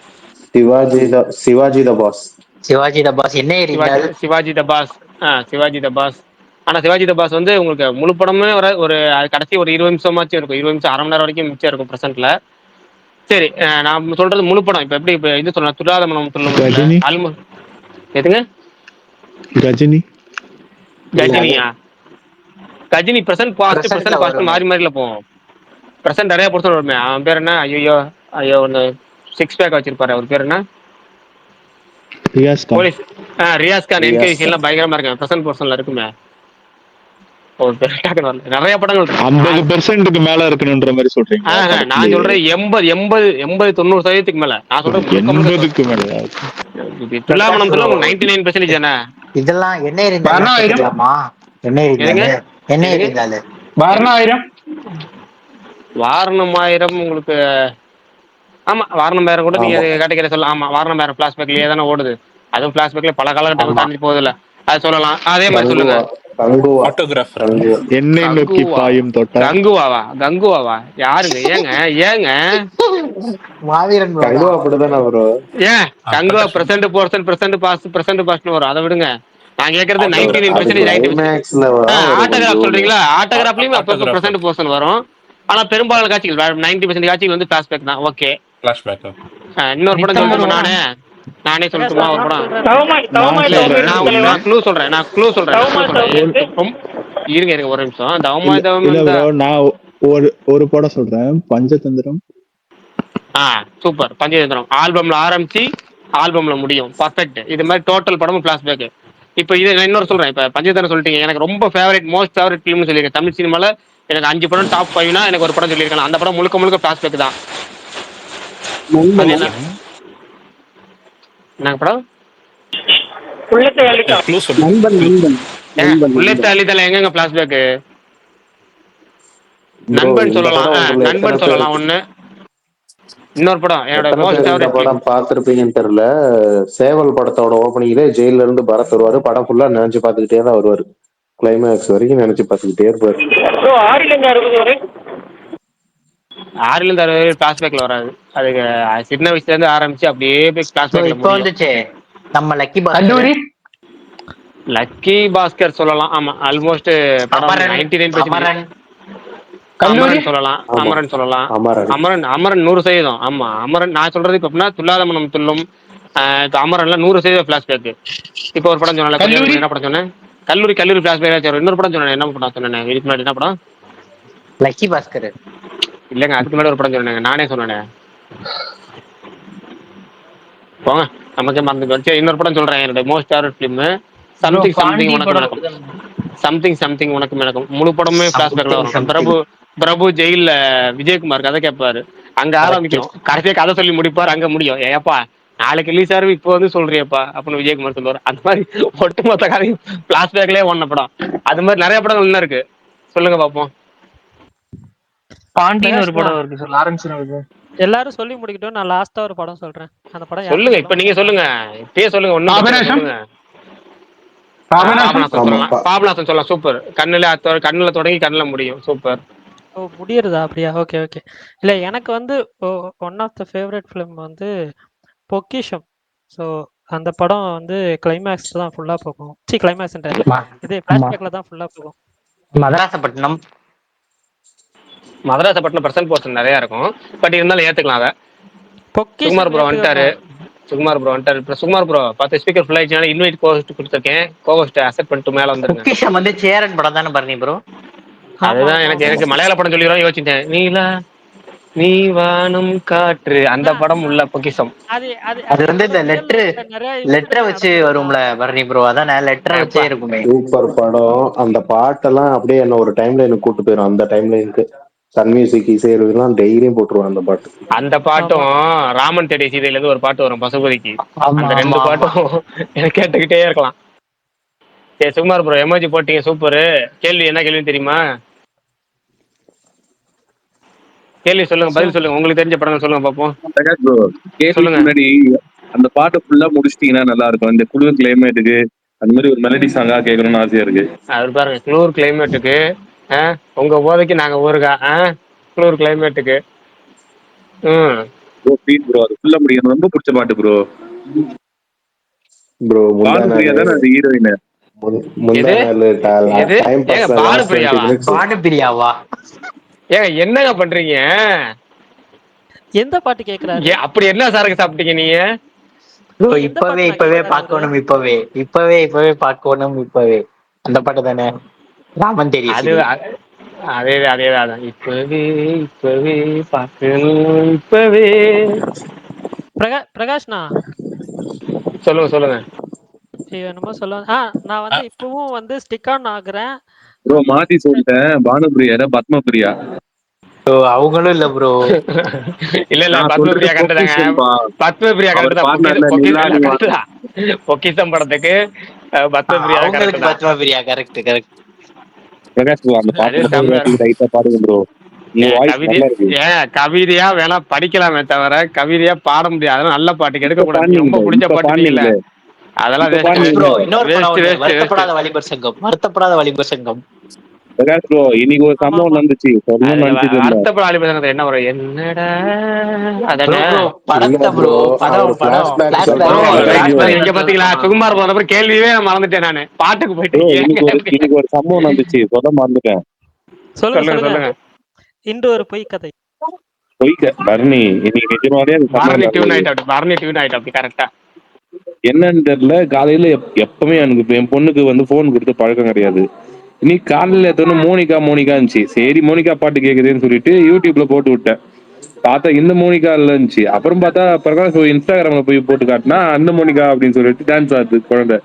சிவாஜி த பாஸ் என்ன எறிந்தால் சிவாஜி த பாஸ். சிவாஜி த பாஸ். ஆனா சிவாஜி த பாஸ் வந்து உங்களுக்கு முழு படமே ஒரு கடைசி ஒரு 20 நிமிஷமாச்சும் இருக்கும். 20 நிமிஷம், அரை மணி நேரம் வரைக்கும் மிச்சம் இருக்கும் பிரசன்ட்ல. சரி, நான் சொல்றது முழு படம். இப்ப எப்படி இப்ப இது சொல்லலாம், துல்லாத மனம் துள்ளும் எதுங்க கஜினியா? கஜினி பிரசன்ட் பாஸ்ட் மாறி மாறில போவோம். பிரசன்ட் நிறைய பொருத்தம் வருமே. அவன் பேர் என்ன? ஐயோ ஒன்னு 6 பேக் வச்சிருப்பாரு, அவர் பேர் என்ன? போலீஸ். ரியாஸ் கான். என்கேஜ் எல்லாம் பயங்கரமா இருக்கு, பிரசன்ட் போர்ஷன்ல இருக்குமே. நிறைய படங்கள் 50% மேல இருக்கணும்ன்ற மாதிரி சொல்றீங்க. நான் சொல்றேன் 80-90% மேல. நான் சொல்றேன் 80க்கு மேல. துல்லாமணம் 99% தானே. இதெல்லாம் என்ன எறிந்தாலுமா? என்ன எறிந்தாலு வாரணமாயிரம் உங்களுக்கு. ஆமா, வாரணமாயிரம் கூட நீங்க கேட்டகரி சொல்லலாம். ஆமா, வாரணமாயிரம் பிளாஷ்பேக்லயே தானே ஓடுது. அதுவும் பிளாஷ்பேக்ல பல காலகட்டங்கள் தாண்டி போகுது இல்ல, அது சொல்லலாம். அதே மாதிரி சொல்லுங்க. என்னை நோக்கி பாயும் தோட்டம். கங்குவாவா யாருங்க? ஏங்க மாவீரன் அப்படிதானே வரும். ஏன் Kanguva present portion, present past வரும். அதை விடுங்க. நான் கேக்குறது 99% ஆட்டோகிராஃப் சொல்றீங்களா? ஆட்டோகிராஃப்லயும் அப்ப பிரசன்ட் போர்ஷன் வரும். ஆனா பெரும்பாலான காட்சிகள் 90% காட்சிகள் வந்து பிளாஷ்பேக் தான். ஓகே, இன்னொரு படம் சொல்றேன். நானே சொல்லட்டுமா ஒரு படம்? நான் க்ளூ சொல்றேன். இருங்க ஒரு நிமிஷம். நான் ஒரு படம் சொல்றேன், பஞ்சதந்திரம். சூப்பர். பஞ்சதந்திரம் ஆல்பம்ல ஆரம்பிச்சு ஆல்பம்ல முடியும். பர்ஃபெக்ட். இது மாதிரி டோட்டல் படமும் பிளாஷ்பேக். இப்போ இது நான் இன்னொரு சொல்றேன். இப்ப பஞ்சதந்திரம் சொல்லிட்டீங்க, எனக்கு ரொம்ப மோஸ்ட் ஃபேவரட் ஃபிலிம்னு சொல்லியிருக்கேன். தமிழ் சினிமால எனக்கு 5 படம் டாப் 5னா எனக்கு ஒரு படம் சொல்லியிருக்கேன். அந்த படம் முழுக்க பிளாஷ்பேக் தான். என்ன படம்? எங்க பிளாஷ்பேக்? நண்பன் சொல்லலாம் ஒண்ணு. இன்னொரு படம் என்னோட மோஸ்ட் ஃபேவரட் படம் பாத்திருப்பீங்கன்னு தெரியல. சேவல் படத்தோட ஓப்பனிங்ல ஜெயில இருந்து பரத் வருவாரு. படம் ஃபுல்லா நினைச்சு பாத்துக்கிட்டே தான் வருவாரு. கிளைமேக்ஸ் வரைக்கும் நினைச்சு பாத்துக்கிட்டே இருப்பாரு. 6 பிளாஷ்பேக்ல வராது. அதுக்கு சின்ன வயசுல இருந்து ஆரம்பிச்சு அப்படியே போய் பிளாஷ்பேக்ல வந்துச்சு. நம்ம லக்கி பாஸ்கர் சொல்லலாம். ஆமா, ஆல்மோஸ்ட் படம் 99% அமரன் சொல்லலாம். அமரன் 100%. ஆமா, அமரன் நான் சொல்றது இப்ப எப்படின்னா, துல்லாத மனம் துள்ளும். இப்ப அமரன்ல 100% பிளாஷ்பேக். இப்ப ஒரு படம் சொன்னேன், என்ன படம் சொன்னேன்? கல்லூரி பிளாஷ்பேக். இன்னொரு படம் சொன்னேன், என்ன படம் சொன்னேன் இதுக்கு முன்னாடி? என்ன படம்? லக்கி பாஸ்கர் இல்லங்க, அதுக்கு முன்னாடி ஒரு படம் சொன்னேன், நானே சொன்னேன். போங்க, நமக்கு மறந்து போச்சு. இன்னொரு படம் சொல்றேன், என்னோட மோஸ்ட் ஃபேவரட் ஃபிலிம் சம்திங் உனக்கும் எனக்கும். முழு படமே பிளாஷ்பேக்ல வரும். பிரபு ஜெயில விஜயகுமார் கதை கேட்பாரு. அங்க ஆரம்பிக்கும், கடைசியா கதை சொல்லி முடிப்பாரு, அங்க முடியும். ஏப்பா நாளைக்கு ரிலீஸ் ஆறு இப்போ வந்து சொல்றியப்பா அப்படின்னு விஜயகுமார் சொல்லுவார். அந்த மாதிரி ஒட்டுமொத்த கதையும் பிளாஷ்பேக்லயே ஒன்ன படம். அது மாதிரி நிறைய படங்கள் என்ன இருக்கு சொல்லுங்க பாப்போம். பாண்டியன் ஒரு படம் இருக்கு சார், லாரன்ஸ் இருக்கு. எல்லாரும் சொல்லி முடிக்கட்டும், நான் லாஸ்டா ஒரு படம் சொல்றேன். அந்த படம் சொல்லுங்க. இப்ப நீங்க சொல்லுங்க, இப்பயே சொல்லுங்க. ஒண்ணு பாபநாசம் சொல்லலாம். சூப்பர். கண்ணுல தொடங்கி கண்ணுல முடியும். சூப்பர். ஓ, முடியறதா? அப்படியா? ஓகே. இல்ல, எனக்கு வந்து one of the favourite film வந்து பொக்கிஷம். ஸோ அந்த படம் வந்து கிளைமேக்ஸ் தான் ஃபுல்லா போகும். கிளைமேக்ஸ் இதே ஃபிளாஷ்பேக்ல தான் ஃபுல்லா போகும். மதராசப்பட்டினம் பர்சன்ட் போர்ஷன் நிறைய இருக்கும். பட் இருந்தாலும் ஏத்துக்கலாம். அதை சுகுமார் ப்ரோ வந்துட்டாரு. சுகுமார் ப்ரோ பார்த்து ஸ்பீக்கர் ஃபுல் ஆயிடுச்சுனால இன்வைட் கோஹோஸ்ட் கொடுத்துருக்கேன். கோஹோஸ்ட் அக்செப்ட் பண்ணிட்டு மேல வந்துருங்க. பொக்கிஷம் வந்து சேரன் படம் தானே பரணி ப்ரோ? அதுதான் எனக்கு மலையாள படம் சொல்லிடுறோம் யோசிச்சிட்டேன். நீங்களா நீ வானம் காற்று அந்த படம் உள்ள பொக்கிஷம். அது அது அது அது வந்து இந்த ரியல் லெட்டர் லைஃப்ல நிறைய லெட்டரை இன்சிடென்ட் வச்சு நடந்ததுண்ணா. வரும்ல பரணி ப்ரோ, அதானே லெட்டரை வச்சே இருக்குமே. சூப்பர் படம். அந்த பாட்டெல்லாம் அப்படியே என்ன ஒரு டைம்ல எனக்கு கூட்டு போயிடும். அந்த டைம்ல எனக்கு சன் மியூசிக் இசையெல்லாம் டெய்லியும் போட்டுருவேன் அந்த பாட்டு. அந்த பாட்டும் ராமன் தேடி சீதையில இருந்து ஒரு பாட்டு வரும் பசுபதிக்கு. ஆமா அந்த ஆமா 2 ஆமா. பாட்டும் எனக்கு கேட்டுக்கிட்டே இருக்கலாம். சரி சுகுமார் ப்ரோ எமோஜி போட்டீங்க, சூப்பரு. கேள்வி என்ன கேள்வின்னு தெரியுமா? கேள்வி சொல்லுங்க, பதில் சொல்லுங்க. உங்களுக்கு தெரிஞ்ச படங்கள் சொல்லுங்க பாப்போம். பிரகாஷ் ப்ரோ, கேள்விக்கு சொல்லுங்க. முன்னாடி அந்த பாட்டு ஃபுல்லா முடிச்சிட்டீங்கன்னா நல்லா இருக்கும். இந்த குளிர் கிளைமேட்டுக்கு அந்த மாதிரி ஒரு மெலடி சாங்கா கேட்கணும்னு ஆசையா இருக்கு. அது பாருங்க, குளூர் கிளைமேட்டுக்கு உங்க போதைக்கு நாங்க ஊருகா குளூர் கிளைமேட்டுக்கு. ப்ரோ ப்ளீஸ் ப்ரோ, அது ஃபுல்லா முடியும். ரொம்ப பிடிச்ச பாட்டு ப்ரோ. ப்ரோ பானுபிரியா தானே அது ஹீரோயின். பானுபிரியாவா? ஏங்க என்னங்க பண்றீங்க? எந்த பாட்டு கேக்குறாரு? அப்படி என்ன சரக்கு சாப்பிட்டீங்க நீங்க? இப்பவே பார்க்கணும், இப்பவே பார்க்கணும். அந்த பாட்டு தானே, ராமன் தேடி அது அதேதான். இப்பவே பார்க்கணும் இப்பவே. பிரகாஷ்னா சொல்லுங்க. என்னமோ சொல்ல. நான் வந்து இப்பவும் வந்து ஸ்டிக் ஆன் ஆகுறேன் ப்ரோ. மாத்தி சொல்லிட்டேன், பானுபிரியா பத்மபிரியா. அவங்களும் இல்ல ப்ரோ. இல்ல பத்மபிரியா கண்டுதாங்க. பத்மபிரியா கரெக்ட் தான். பொக்கிஷம் படத்துக்கு பத்மபிரியா கரெக்ட் தான். பத்மபிரியா கரெக்ட். பிரகாஷ் ப்ரோ, அந்த பாட்டு ரைட்டா பாடுங்க ப்ரோ. கவிதையா வேணா படிக்கலாமே தவிர கவிதையா பாட முடியாது. அதெல்லாம் நல்ல பாட்டுக்கு எடுக்க கூடாது. ரொம்ப பிடிச்ச பாட்டு அதெல்லாம் வருத்தப்படாத வாலிபர் சங்கம். பிரகாஷ் ப்ரோ, இன்னைக்கு ஒரு சம்பவம் நடந்துச்சு. வருத்தப்பட வாலிபர் சங்கத்துல என்ன வரும்? என்னடா இங்க பாத்தீங்களா, சுகுமார் போன கேள்வியே மறந்துட்டேன் நானு. பாட்டுக்கு போயிட்டு இன்னைக்கு ஒரு சம்பவம் நடந்துச்சு, சொல்ல மறந்துட்டேன். சொல்லுங்க. இன்று ஒரு பொய் கதை. பரணி இன்னைக்கு நிஜமாவே பரணி டியூன் ஆயிட்டு கரெக்டா. என்னன்னு தெரியல, காலையில எப்பவுமே எனக்கு என் பொண்ணுக்கு வந்து போன் கொடுத்து பழக்கம் கிடையாது. இன்னைக்கு காலையில எத்தனை மோனிகா இருந்துச்சு. சரி மோனிகா பாட்டு கேக்குதுன்னு சொல்லிட்டு யூடியூப்ல போட்டு விட்டேன். பார்த்தா இந்த மோனிகா இருந்துச்சு. அப்புறம் பார்த்தா பிரகாஷ் இன்ஸ்டாகிராம்ல போய் போட்டு காட்டினா அந்த மோனிகா அப்படின்னு சொல்லிட்டு டான்ஸ் ஆடுது குழந்தை.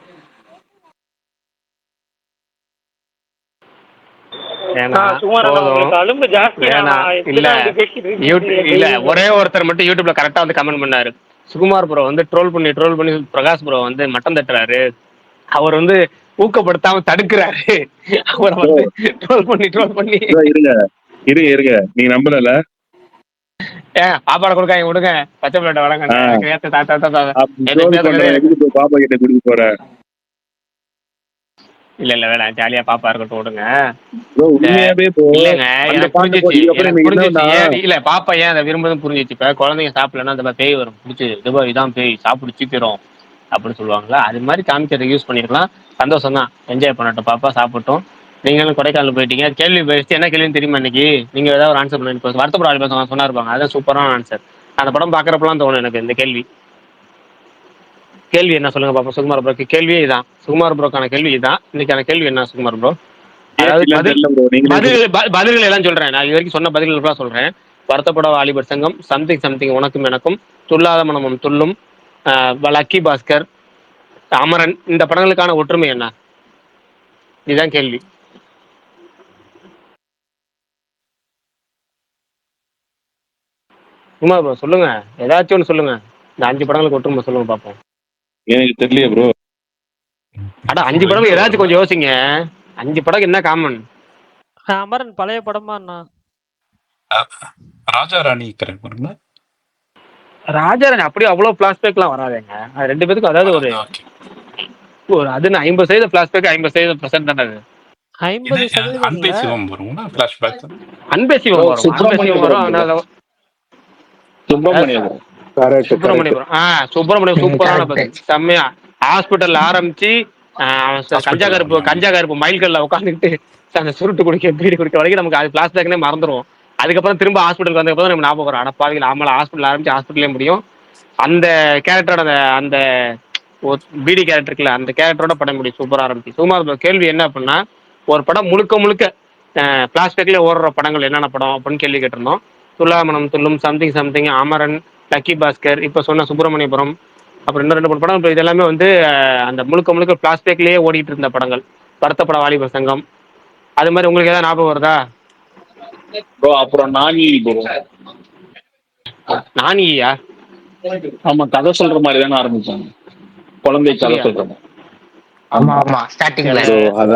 ஒரே ஒருத்தர் மட்டும் யூடியூப்ல கரெக்டா வந்து கமெண்ட் பண்ணாரு. சுகுமார் ப்ரோ வந்து ட்ரோல் பண்ணி பிரகாஷ் ப்ரோ வந்து மட்டம் தட்டுறாரு, அவர் வந்து ஊக்கப்படுத்தாம தடுக்கிறாரு. அவரை வந்து ட்ரோல் பண்ணி இருங்க நீங்க நம்பல. பாப்பாட கொடுக்காங்க, விடுங்க. பச்சை பிள்ளைட்ட வளங்க. பாப்பா கிட்ட குடிக்க போற இல்ல வேணாம், ஜாலியா பாப்பா இருக்கட்டும், விடுங்க. இல்லங்க எனக்கு புரிஞ்சிச்சு. இல்ல பாப்பா ஏன் அதை விரும்புறதுன்னு புரிஞ்சிச்சு. இப்ப குழந்தைங்க சாப்பிடலன்னா அந்த பேய் வரும் பிடிச்சி, இதான் பேய் சாப்பிடு சீக்கிரம் அப்படின்னு சொல்லுவாங்களா, அது மாதிரி காமிக்கிறத யூஸ் பண்ணிருக்கலாம். சந்தோஷம் தான், என்ஜாய் பண்ணட்டும், பாப்பா சாப்பிட்டோம். நீங்களும் கொடைக்கானல் போயிட்டீங்க. கேள்வி பேசி என்ன கேள்வின்னு தெரியுமா? இன்னைக்கு நீங்க ஏதாவது ஒரு ஆன்சர் பண்ணி வருத்தப்பட சொன்னா இருப்பாங்க. அதான் சூப்பரான ஆன்சர். அந்த படம் பாக்குறப்பெல்லாம் தோணும் எனக்கு இந்த கேள்வி என்ன சொல்லுங்க பாப்பா. சுகுமார் ப்ரோக்கு கேள்வியே இதான். சுகுமார் ப்ரோக்கான கேள்வி இதான். இன்னைக்கான கேள்வி என்ன சுகுமார் ப்ரோ? பதில்கள் எல்லாம் சொல்றேன். நான் இது வரைக்கும் சொன்ன பதில்கள் சொல்றேன். வருத்தப்பட வாலிபர் சங்கம், சம்திங் உனக்கும் எனக்கும், துல்லாத மனமும் துள்ளும், லக்கி பாஸ்கர், அமரன், இந்த படங்களுக்கான ஒற்றுமை என்ன? இதுதான் கேள்வி. சுகுமார் ப்ரோ சொல்லுங்க, ஏதாச்சும் ஒன்று சொல்லுங்க. இந்த 5 படங்களுக்கு ஒற்றுமை சொல்லுங்க பாப்போம். எனக்கு தெரியல ப்ரோ. அட 5 படம் ஏதாச்சும் கொஞ்சம் யோசிங்க. 5 படம் என்ன காமன்? அமரன் பழைய படமா? ராஜா ராணி அப்படியே அவ்வளவு பிளாஷ்பேக்லாம் வராதுங்க. அது 2 பேருக்கும் அதாவது ஒரு அது 50% பிளாஷ்பேக், 50% தானே அது. 50% அன்பே சிவம் வரும்னா பிளாஷ்பேக். அன்பே சிவம் வரும். சுப்பிரமணியம் சூப்பரான பதில். செம்மையா ஹாஸ்பிட்டல் ஆரம்பிச்சு கஞ்சா கருப்பு மைல்கல்ல உட்காந்துக்கிட்டு அந்த சுருட்டு பீடி குடிக்க வரைக்கும் நமக்கு அது பிளாஷ்பேக்னே மறந்துடும். அதுக்கப்புறம் திரும்ப ஹாஸ்பிட்டலுக்கு வந்ததுக்கப்புறம் நம்ம ஞாபகம் வரும், அடப்பாவிகள் ஆமாம் ஹாஸ்பிட்டல் ஆரம்பிச்சு ஹாஸ்பிட்டலே முடியும். அந்த கேரக்டரோட அந்த பீடி கேரக்டர் இருக்குல்ல, அந்த கேரக்டரோட படம் முடியும் சூப்பராக ஆரம்பிச்சு. சுகுமார் கேள்வி என்ன அப்படின்னா, ஒரு படம் முழுக்க பிளாஷ்பேக்லேயே ஓடுற படங்கள் என்னென்ன படம் அப்படின்னு கேள்வி கேட்டிருந்தோம். துலாமணம் துள்ளும், something something, Amaran, lucky Bhaskar, இப்ப சொன்ன சுப்பிரமணியபுரம், அப்புறம் இன்னும் 2 3 படம். இப்போ இது எல்லாமே வந்து அந்த முழுக்க முழுக்க பிளாஸ்பேக்லயே ஓடிட்டு இருந்த படங்கள். வருத்தப்பட வாலிபர் சங்கம், அது மாதிரி உங்களுக்கு ஏதாவது ஞாபகம் வருதா? ப்ரோ அப்புறம் நானி ப்ரோ. நானியா? ஆமா, கதை சொல்ற மாதிரி தானே ஆரம்பிச்சாங்க, குழந்தை கதை சொல்ற மாதிரி. ஆமா ஆமா ஸ்டார்டிங்ல ப்ரோ அது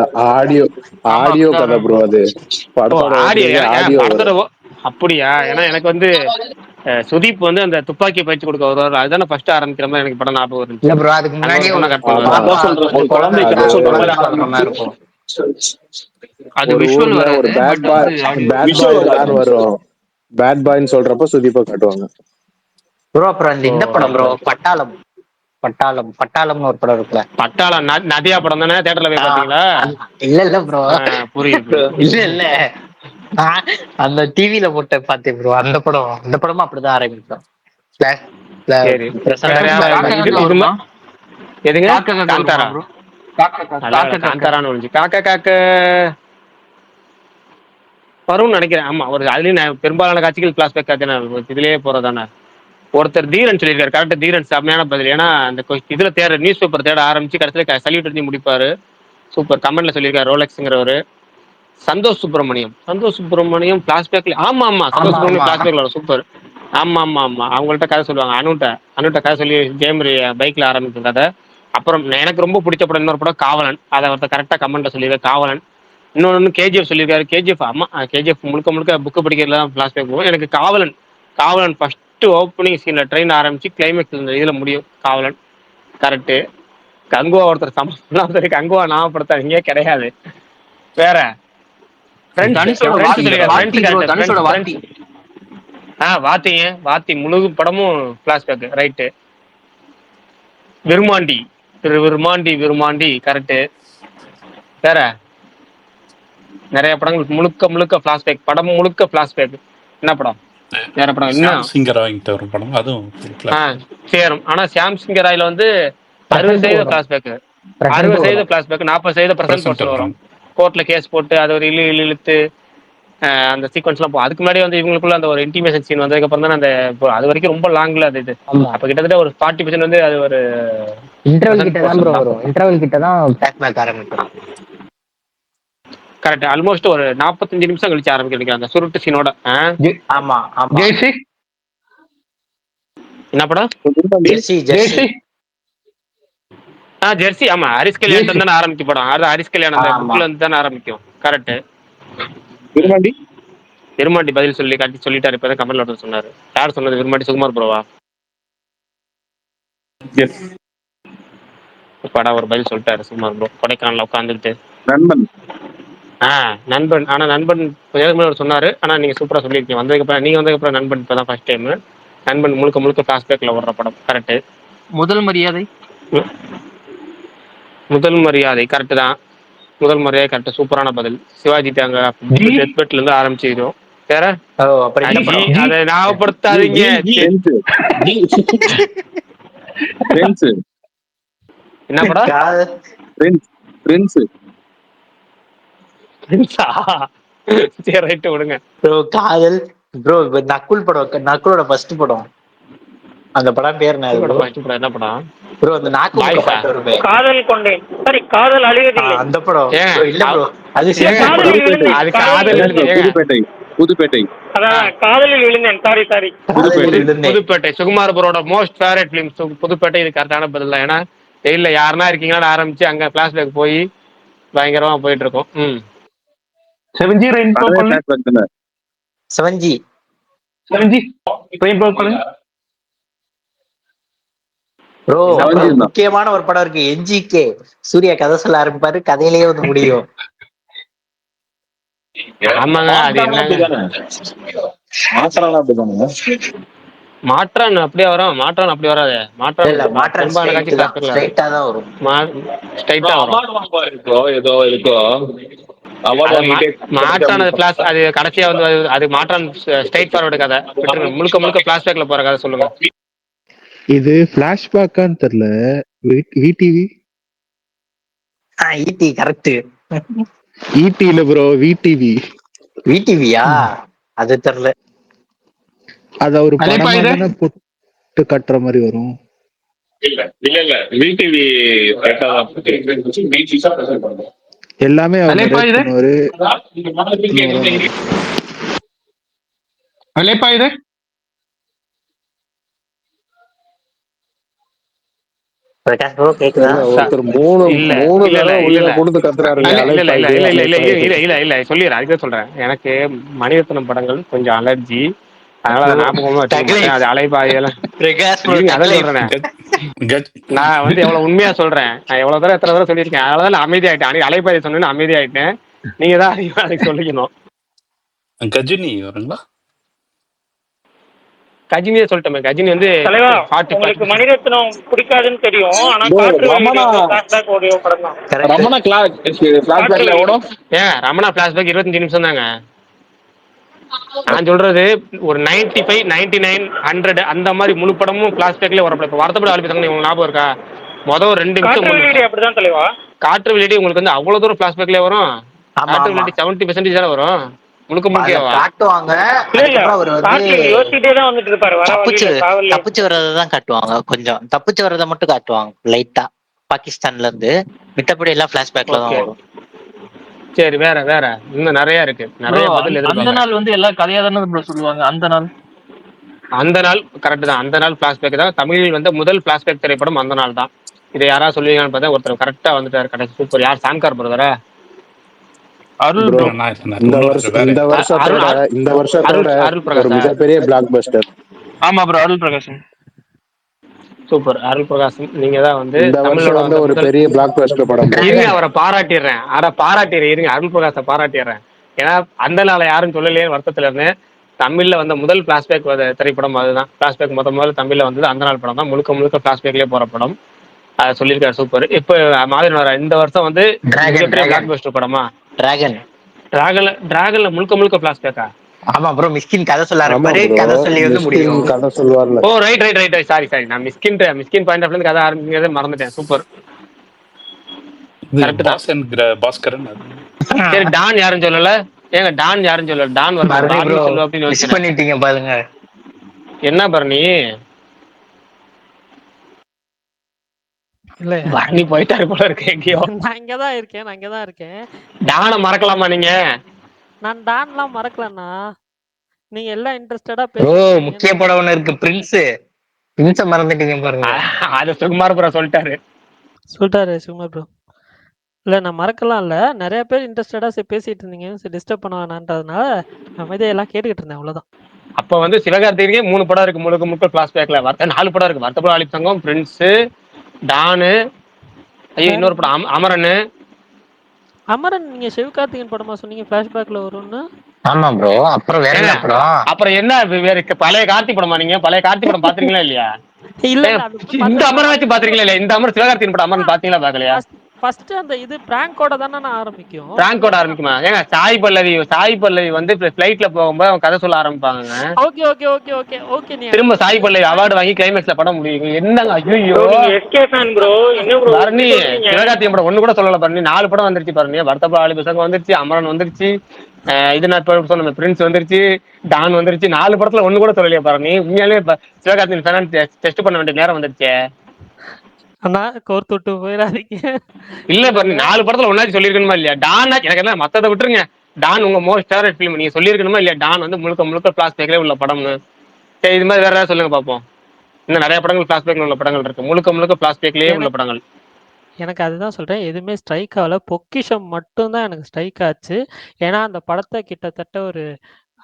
ஆடியோ கதை ப்ரோ. அது படத்தோட ஆடியோ படத்தோட அப்படியா? ஏன்னா எனக்கு வந்து சுதீப் வந்து அந்த துப்பாக்கி பயிற்சி கொடுக்க வருவார், அதுதானே ஃபர்ஸ்ட் ஆரம்பிக்கிற மாதிரி எனக்கு படம் ஞாபகம் இருந்துச்சு. இல்ல ப்ரோ, அதுக்கு முன்னாடியே குழந்தை கதை சொல்ற மாதிரி இருக்கும். அது ஊர்ல ஒரு பேட் பாய் வரும், பேட் பாய்ன்னு சொல்றப்ப சுதீப்பா காட்டுவாங்க ப்ரோ. அப்புறம் இந்த படம் ப்ரோ, பட்டாளம் பட்டாளம் பட்டாளம்னு ஒரு படம் இருக்குல்ல. பட்டாளம் நதியா படம் தானே? தியேட்டர்ல போய் பாத்தீங்களா? இல்ல ப்ரோ, புரியுது. இல்ல அந்த டிவில போட்டு பார்த்தேன் ப்ரோ. அந்த படமும் அப்படிதான் ஆரம்பிக்கும். எதுங்க? காந்தாரான்னு ஒழிஞ்சு காக்க காக்க வரும்னு நினைக்கிறேன். ஆமா, ஒரு அதுலயும் பெரும்பாலான காட்சிகள் பிளாஸ்பேக் காட்சி இதுலயே போறதானே. ஒருத்தர் தீரன் சொல்லியிருக்காரு, கரெக்ட். தீரன் செம்மையான பதில். ஏன்னா அந்த இதுல தேட நியூஸ் பேப்பர் தேட ஆரம்பிச்சு கடைசியில சல்யூட் எழுதி முடிப்பாரு. சூப்பர். கமெண்ட்ல சொல்லியிருக்காரு ரோலெக்ஸ்ங்கிறவரு. சந்தோஷ் சுப்பிரமணியம் பிளாஸ்பேக்ல. ஆமா சந்தோஷ் சுப்பிரமணியம் பிளாஸ்பேக்ல வரும். சூப்பர். ஆமா அவங்கள்ட்ட கதை சொல்லுவாங்க. அனுட்ட கதை சொல்லி ஜெயமரி பைக்ல ஆரம்பிக்கும் கதை. அப்புறம் எனக்கு ரொம்ப பிடிச்ச படம் இன்னொரு படம் காவலன். அதை ஒருத்தர் கரெக்டா கமெண்ட்ல சொல்லியிருக்காரு, காவலன். இன்னொன்னு கேஜிஎஃப் சொல்லியிருக்காரு. கேஜிஎஃப் முழுக்க புக்கு படிக்கிறதுல தான் பிளாஸ்பேக் போகும். எனக்கு காவலன் ஃபர்ஸ்ட் ஓப்பனிங் சீன்ல ட்ரெயின் ஆரம்பிச்சு கிளைமேக்ஸ் இதுல முடியும். காவலன் கரெக்ட். கங்குவா ஒருத்தர் சம்பளம் கங்குவா ஞாபகப்படுத்தாதீங்க, கிடையாது. வேற வாத்தி முழு படமும் பிளாஸ்பேக் ரைட்டு. விருமாண்டி கரெக்ட். வேற நிறைய படங்கள் முழுக்க பிளாஸ்பேக். படம் முழுக்க பிளாஸ்பேக். என்ன படம்? வேற படம் இன்னும் சிங்கராய்ங்கிட்ட ஒரு படம், அதுவும் சேரும். ஆனா சாம் சிங்கராயில வந்து 60% பிளாஸ்பேக், 60% பிளாஸ்பேக், 40% பிரசன்ட் போர்ஷன் வரும். கோர்ட்ல கேஸ் போட்டு அது ஒரு இழுத்து அந்த சீக்வன்ஸ் எல்லாம் போகும். அதுக்கு முன்னாடி வந்து இவங்களுக்குள்ள அந்த ஒரு இன்டிமேஷன் சீன் வந்ததுக்கு அப்புறம் தான் அந்த அது வரைக்கும் ரொம்ப லாங்ல அது இது. அப்ப கிட்டத்தட்ட ஒரு 40% வந்து அது ஒரு இன்டர்வல் கிட்ட தான் ப்ரோ வரும். இன்டர்வல் கிட்ட தான் பேக் ஆரம்பிக்கும். கரெக்ட். ஆல்மோஸ்ட் ஒரு 45 நிமிஷம் கழிச்சு ஆரம்பிக்கிறீங்க அந்த சுருட்டு சீனோட. ஆமா ஜெர்சி என்ன படம்? ஜெர்சி. ஆமா, ஹரிஸ் கல்யாணம் தானே ஆரம்பிக்கும் படம். அது ஹரிஸ் கல்யாணம் அந்த புக்ல இருந்து தானே ஆரம்பிக்கும். கரெக்ட். விருமாண்டி பதில் சொல்லி காட்டி சொல்லிட்டாரு. இப்பதான் கமெண்ட்ல ஒருத்தர் சொன்னாரு. யார் சொன்னது? விருமாண்டி சுகுமார் ப்ரோவா? படம் ஒரு பதில் சொல்லிட்டாரு சுகுமார் ப்ரோ. கொடைக்கானல்ல உட்காந்துட்டு நண்பன். ஆனா நண்பன் கொஞ்சம் சொன்னாரு. ஆனா நீங்க சூப்பரா சொல்லியிருக்கீங்க. நீங்க வந்ததுக்கு அப்புறம் நண்பன் இப்பதான் ஃபர்ஸ்ட் டைம். நண்பன் முழுக்க பிளாஸ்பேக்ல ஓடுற படம். கரெக்ட். முதல் மரியாதை கரெக்ட் தான். முதல் மரியாதை கரெக்ட். சூப்பரான பதில். சிவாஜி தாங்க டெத்பெட்ல இருந்து ஆரம்பிச்சிடும். வேற அதை ஞாபகப்படுத்தாதீங்க. என்ன படம்? சரி ரைட் விடுங்க ப்ரோ. காதல் ப்ரோ. நக்குல் படம், நக்குலோட ஃபர்ஸ்ட் படம். அந்த படம் பேர் என்ன படம் ப்ரோ? அந்த நாக்கு பாட்டு வருமே, காதல் கொண்டேன். சரி, காதல் அழிவதில்லை. அந்த படம் இல்ல ப்ரோ. அது புதுப்பேட்டை. அதான் காதலில் விழுந்தேன். சாரி புதுப்பேட்டை. சுகுமார் ப்ரோட மோஸ்ட் ஃபேவரட் ஃபிலிம் புதுப்பேட்டை. இது கரெக்டான பதில் தான். ஏன்னா ஜெயில யாருன்னா இருக்கீங்களான்னு ஆரம்பிச்சு அங்க பிளாஸ்பேக் போய் பயங்கரமா போயிட்டு இருக்கோம். ப்ரோ முக்கியமான ஒரு படம் இருக்கு, என்ஜிகே. சூர்யா கதை சொல்ல ஆரம்பிப்பாரு, கதையிலேயே வந்து முடியும். ஆமாங்க, அது என்ன மாற்றான் அப்படியே வரும். மாற்றான் அப்படி வராது. மாற்றான் மாற்றானது பிளாஸ். அது கடைசியா வந்து அது மாற்றான் ஸ்ட்ரைட் ஃபார்வர்டு கதை. முழுக்க பிளாஸ்பேக்ல போற கதை சொல்லுங்க. இது பிளாஷ்பேக்கான்னு தெரியல. VTV ED correct. ஈடி இல்ல ப்ரோ, விடிவி. விடிவியா? அது தெரியல. அத ஒரு அலைப்பா படமா இது தானே போட்டு கட்டுற மாதிரி வரும். இல்ல இல்ல இல்ல விடிவி எல்லாமே அவர் அலைப்பா நரேட் இது பண்ணுவாரு. இன்னும் வர மாதிரி. அலைப்பா இது பிரகாஷ் ப்ரோ கேக்குதா? இல்ல ஒருத்தர் இல்ல மூணு இல்ல இல்ல தடவை இல்ல உயிரை இல்ல கொடுத்து கத்துறாருங்க. இல்ல இல்ல இல்ல அலைப்பா இல்ல இது இல்ல இல்ல இல்ல அலைப்பா இது. இல்ல இல்ல இல்ல சொல்லிடுறேன். அதுக்கே சொல்றேன். எனக்கு மணிரத்னம் படங்கள் கொஞ்சம் அலர்ஜி. அதனால அதை ப்ரோ ஞாபகமா வச்சுக்க மாட்டேன். தக்லைஃப். அது அலைபாயெல்லாம் பிரகாஷ் ப்ரோ இருங்க, அதான் தக்லைஃப். சொல்றேனே. கஜ் நான் வந்து எவ்வளவு உண்மையா சொல்றேன். நான் எவ்வளவு தடவை எத்தனை தடவை சொல்லியிருக்கேன். அதனால அமைதி ஆயிட்டேன். அன்னைக்கு அலைபாயை சொன்னேன்னு அமைதி ஆயிட்டேன். நீங்க தான் அதிகமா அதுக்கு சொல்லிக்கணும். கஜினி வருங்களா? கஜினியே சொல்லிட்டோமே. கஜினி வந்து தலைவா 40 உங்களுக்கு மணிரத்னம் பிடிக்காதுன்னு தெரியும். ஆனா bro, காற்று ரமணா வெளியிட ஃபிளாஷ்பேக் ஓடியோ படம் தான். ரமணா பிளாஷ்பேக்ல எவ்வளோ ஏன் ரமணா பிளாஷ்பேக் 25 நிமிஷம் தாங்க. நான் சொல்றது ஒரு 95, 99, 100 அந்த மாதிரி முழு படமும் பிளாஷ்பேக்ல வரப்படும். இப்போ வருத்தப்பட ஆரம்பிச்சாங்க. உங்களுக்கு ஞாபகம் இருக்கா? மொதல் 2 நிமிஷம் காற்று வெளியீடு அப்படிதான் தலைவா. காற்று வெளியீடு உங்களுக்கு வந்து அவ்வளவு தூரம் பிளாஷ்பேக்ல வரும். ஆமா காற்று ஆமா வெளியீடு 70% தானே வரும். முழுக்க அதுல முழுக்கவா? காட்டுவாங்க. இல்ல இல்ல அதுக்கப்புறம் அவர் வந்து காற்றுல யோசிச்சுட்டே தான் வந்துட்டு இருப்பாரு வர தப்பிச்சு வழியில காவல். தப்பிச்சு வர்றதை தான் காட்டுவாங்க. கொஞ்சம் தப்பிச்சு வர்றதை மட்டும் காட்டுவாங்க லைட்டா பாகிஸ்தான்ல இருந்து. மித்தபடி எல்லாம் பிளாஷ்பேக்ல தான் ஓகே வரும். சரி, வேற வேற இன்னும் நிறைய இருக்கு. ப்ரோ நிறைய பதில் அந்த எதிர்பார்க்கறேன். நாள் வந்து எல்லா கதையா தானே ப்ரோ சொல்லுவாங்க. அந்த நாள் அந்த நாள் கரெக்ட் தான். அந்த நாள் பிளாஷ்பேக் தான். தமிழில் வந்து முதல் பிளாஷ்பேக் திரைப்படம் அந்த நாள் தான். இதை யாராவது சொல்லுவீங்கன்னு பார்த்தா ஒருத்தர் கரெக்டா வந்துட்டாரு. கடைசி சூப்பர். யார்? சான்கார் பிரதரா? அருள் ப்ரோ ப்ரோ. இந்த வருஷத்தோட அருள் ஒரு பிரகாஷா? மிகப்பெரிய பிளாக் பஸ்டர். ஆமா ப்ரோ அருள் பிரகாஷன். சூப்பர். அருள் பிரகாசம். நீங்க தான் வந்து இந்த தமிழோட வருஷம் வந்த ஒரு முதல். பெரிய பிளாக் பஸ்டர் படம். இருங்க, அவரை பாராட்டிடுறேன். இருங்க, அருள் பிரகாசை பாராட்டிடுறேன். ஏன்னா அந்த நாளை யாரும் சொல்லலையே வருத்தத்துல இருந்தேன். தமிழ்ல வந்த முதல் பிளாஷ்பேக் திரைப்படம் அதுதான். பிளாஷ்பேக் முதல்ல தமிழ்ல வந்தது அந்த நாள் படம் தான். முழுக்க முழுக்க பிளாஷ்பேக்லயே போற படம். அதை சொல்லியிருக்காரு. சூப்பர். இப்ப மாதிரி இந்த வருஷம் வந்து மிகப்பெரிய பிளாக் பஸ்டர் படமா டிராகன். டிராகன்ல முழுக்க முழுக்க பிளாஷ்பேக்கா? ஆமா ப்ரோ மிஸ்கின் கதை சொல்ல ஆரம்பிப்பாரு. கதை சொல்லி வந்து முடியும். கதை சொல்லுவார்ல. ஓ ரைட். சாரி நான் மிஸ்கின் பாயிண்ட் ஆஃப் இருந்து கதை ஆரம்பிக்கிறதே மறந்துட்டேன். சூப்பர். கரெக்ட் தான். பாஸ்கரன். சரி, டான் யாருன்னு சொல்லல. ஏங்க டான் யாருன்னு சொல்லல. டான் வரணும் மிஸ் பண்ணிட்டீங்க பாருங்க. என்ன பரணி? இல்ல பரணி போயிட்டாரு போல இருக்கு எங்கேயோ. நான் இங்கதான் இருக்கேன். டானை மறக்கலாமா நீங்க? நான் டான்லாம் மறக்கலண்ணா. நீங்க எல்லாம் இன்ட்ரெஸ்டடா ப்ரோ முக்கிய படம் ஒண்ணு இருக்கு பிரின்ஸ். பிரின்ஸ மறந்துட்டீங்க பாருங்க. அது சுகுமார் ப்ரோ சொல்லிட்டாரு சுகுமார் ப்ரோ. இல்ல நான் மறக்கலாம் இல்ல. நிறைய பேர் இன்ட்ரெஸ்டடா பேசிட்டு இருந்தீங்க. டிஸ்டர்ப் பண்ண வேணான்றதுனால அமைதியெல்லாம் கேட்டுக்கிட்டு இருந்தேன். அவ்வளவுதான். அப்ப வந்து சிவகார்த்திகே 3 படம் இருக்கு. முழுக்க முழுக்க பிளாஷ்பேக்ல 4 படம் இருக்கு. வருத்தப்பட ஆலித்தங்கம், பிரின்ஸ், டானு, ஐயோ இன்னொரு படம் அமரன். நீங்க சிவகார்த்திகேயன் படமா சொன்னீங்க பிளாஷ்பேக்ல வரும்னு? ஆமா ப்ரோ. அப்புறம் வேற என்ன படம்? அப்புறம் என்ன வேற பழைய கார்த்தி படமா? நீங்க பழைய கார்த்தி படம் பாத்தீங்களா இல்லையா? இல்ல இந்த அமரன் வச்சு பாத்தீங்களா இல்லையா? இந்த அமரன் சிவகார்த்திகேயன் படம் அமரன் பாத்தீங்களா பாக்கலையா? ஃபர்ஸ்ட் அந்த இது பிராங்கோட தானே ஆரம்பிக்கும். பிராங்கோட ஆரம்பிக்குமா? ஏங்க சாய் பல்லவி வந்து ஃளைட்ல போகும்போது அவங்க கதை சொல்ல ஆரம்பிப்பாங்க. ஓகே நீ திரும்ப சாய் பல்லவி அவார்டு வாங்கி கிளைமேக்ஸ்ல படம் முடியும். என்னங்க ஐயோ எஸ்கே ஃபேன் ப்ரோ. என்ன ப்ரோ பரணி சிவகார்த்திகேயன் படம் ஒண்ணு கூட சொல்லல. பரணி 4 படம் வந்துருச்சு. பரணி வருத்தப்பட ஆளி பசங்க வந்துருச்சு, அமரன் வந்துருச்சு, இது நான் சொன்ன பிரின்ஸ் வந்துருச்சு, டான் வந்துருச்சு. 4 படத்துல ஒண்ணு கூட சொல்லலையா பரணி? உண்மையாலே சிவகார்த்திகேயன் ஃபேன் டெஸ்ட் பண்ண வேண்டிய நேரம் வந்துருச்சு. அண்ணா கோர்த்துட்டு போயிடாதீங்க. இல்ல பரணி 4 படத்துல ஒன்னாச்சு சொல்லிருக்கணுமா இல்லையா? டான் எனக்கு என்ன மத்ததை விட்டுருங்க. டான் உங்க மோஸ்ட் ஃபேவரட் ஃபிலிம். நீங்க சொல்லிருக்கணுமா இல்லையா? டான் வந்து முழுக்க முழுக்க பிளாஷ்பேக்ல உள்ள படம்னு. சரி, இது மாதிரி வேற ஏதாவது சொல்லுங்க பாப்போம். இன்னும் நிறைய படங்கள் பிளாஷ்பேக்ல உள்ள படங்கள் இருக்கு. முழுக்க பிளாஷ்பேக்லயே உள்ள படங்கள். எனக்கு அதுதான் சொல்றேன். எதுவுமே ஸ்ட்ரைக் ஆகல. பொக்கிஷம் மட்டும்தான் எனக்கு ஸ்ட்ரைக் ஆச்சு. ஏன்னா அந்த படத்தை கிட்டத்தட்ட ஒரு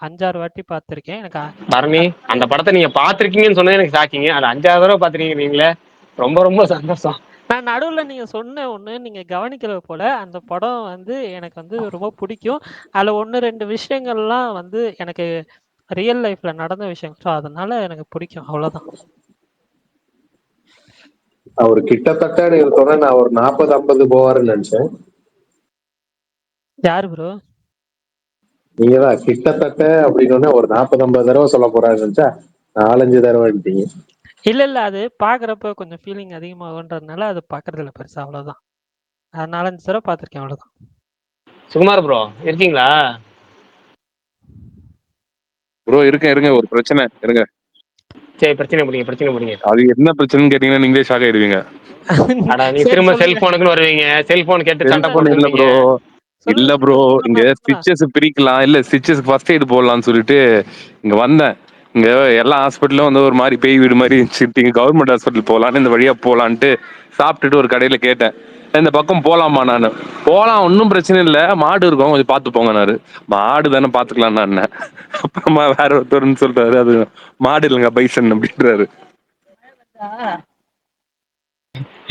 5-6 வாட்டி பார்த்திருக்கேன். எனக்கு பரணி அந்த படத்தை நீங்க பாத்திருக்கீங்கன்னு சொன்னது எனக்கு ஷாக்கிங்க. அது 5-6 தடவை பாத்திருக்கீங்க நீங்களே. ரொம்ப சந்தோஷம். நான் நடுவில் நீங்க சொன்ன ஒண்ணு நீங்க கவனிக்கிற போல அந்த படம் வந்து எனக்கு வந்து ரொம்ப பிடிக்கும். அதுல 1-2 விஷயங்கள்லாம் வந்து எனக்கு ரியல் லைஃப்ல நடந்த விஷயம். ஸோ அதனால எனக்கு பிடிக்கும். அவ்வளவுதான். அவர் கிட்டத்தட்ட சொன்ன நான் ஒரு 40-50 போவாருன்னு நினைச்சேன். யாரு ப்ரோ? நீங்கதான் கிட்டத்தட்ட அப்படின்னு ஒரு 40-50 தடவை சொல்ல போறாருன்னு நினைச்சா 4-5 தடவை எடுத்தீங்க. இல்ல அது பாக்குறப்ப கொஞ்சம் ஃபீலிங் அதிகமாகுன்றதுனால அது பாக்குறது இல்ல பெருசா. அவ்வளவுதான். 4-5 தடவை பார்த்திருக்கேன். அவ்வளவுதான். சுகுமார் ப்ரோ இருக்கீங்களா? ப்ரோ இருங்க ஒரு பிரச்சனை இருங்க. சரி பிரச்சனை முடியுங்க. அது என்ன பிரச்சனைன்னு கேட்டீங்கன்னா நீங்களே ஷாக் ஆயிடுவீங்க. அடா நீ சரி திரும்ப சொல்லுங்க. செல்போனுக்குன்னு வருவீங்க, செல்போன் கேட்டு சண்டை செல்போன் இல்ல போடுறதுன்னு. ப்ரோ, இல்ல சொல்லுங்க ப்ரோ, சொல்லுங்க இங்க ஸ்டிச்சஸ் பிரிக்கலாம், இல்ல ஸ்டிச்சஸ் ஃபர்ஸ்ட் எய்ட் போடலாம்னு சொல்லிட்டு இங்க வந்தேன். இங்க எல்லா ஹாஸ்பிட்டலும் வந்து ஒரு மாதிரி பேய் வீடு மாதிரி இருந்துச்சு. இங்க கவர்மெண்ட் ஹாஸ்பிட்டல் போகலான்னு இந்த வழியா போகலான்ட்டு சாப்பிட்டுட்டு ஒரு கடையில கேட்டேன், இந்த பக்கம் போலாமா? நான் போலாம், ஒன்றும் பிரச்சனை இல்லை, மாடு இருக்கும், கொஞ்சம் பார்த்து போங்கன்னாரு. மாடு தானே பார்த்துக்கலாம் நான். அப்புறமா வேற ஒருத்தர்னு சொல்றாரு, அது மாடு இல்லைங்க பைசன் அப்படின்றாரு.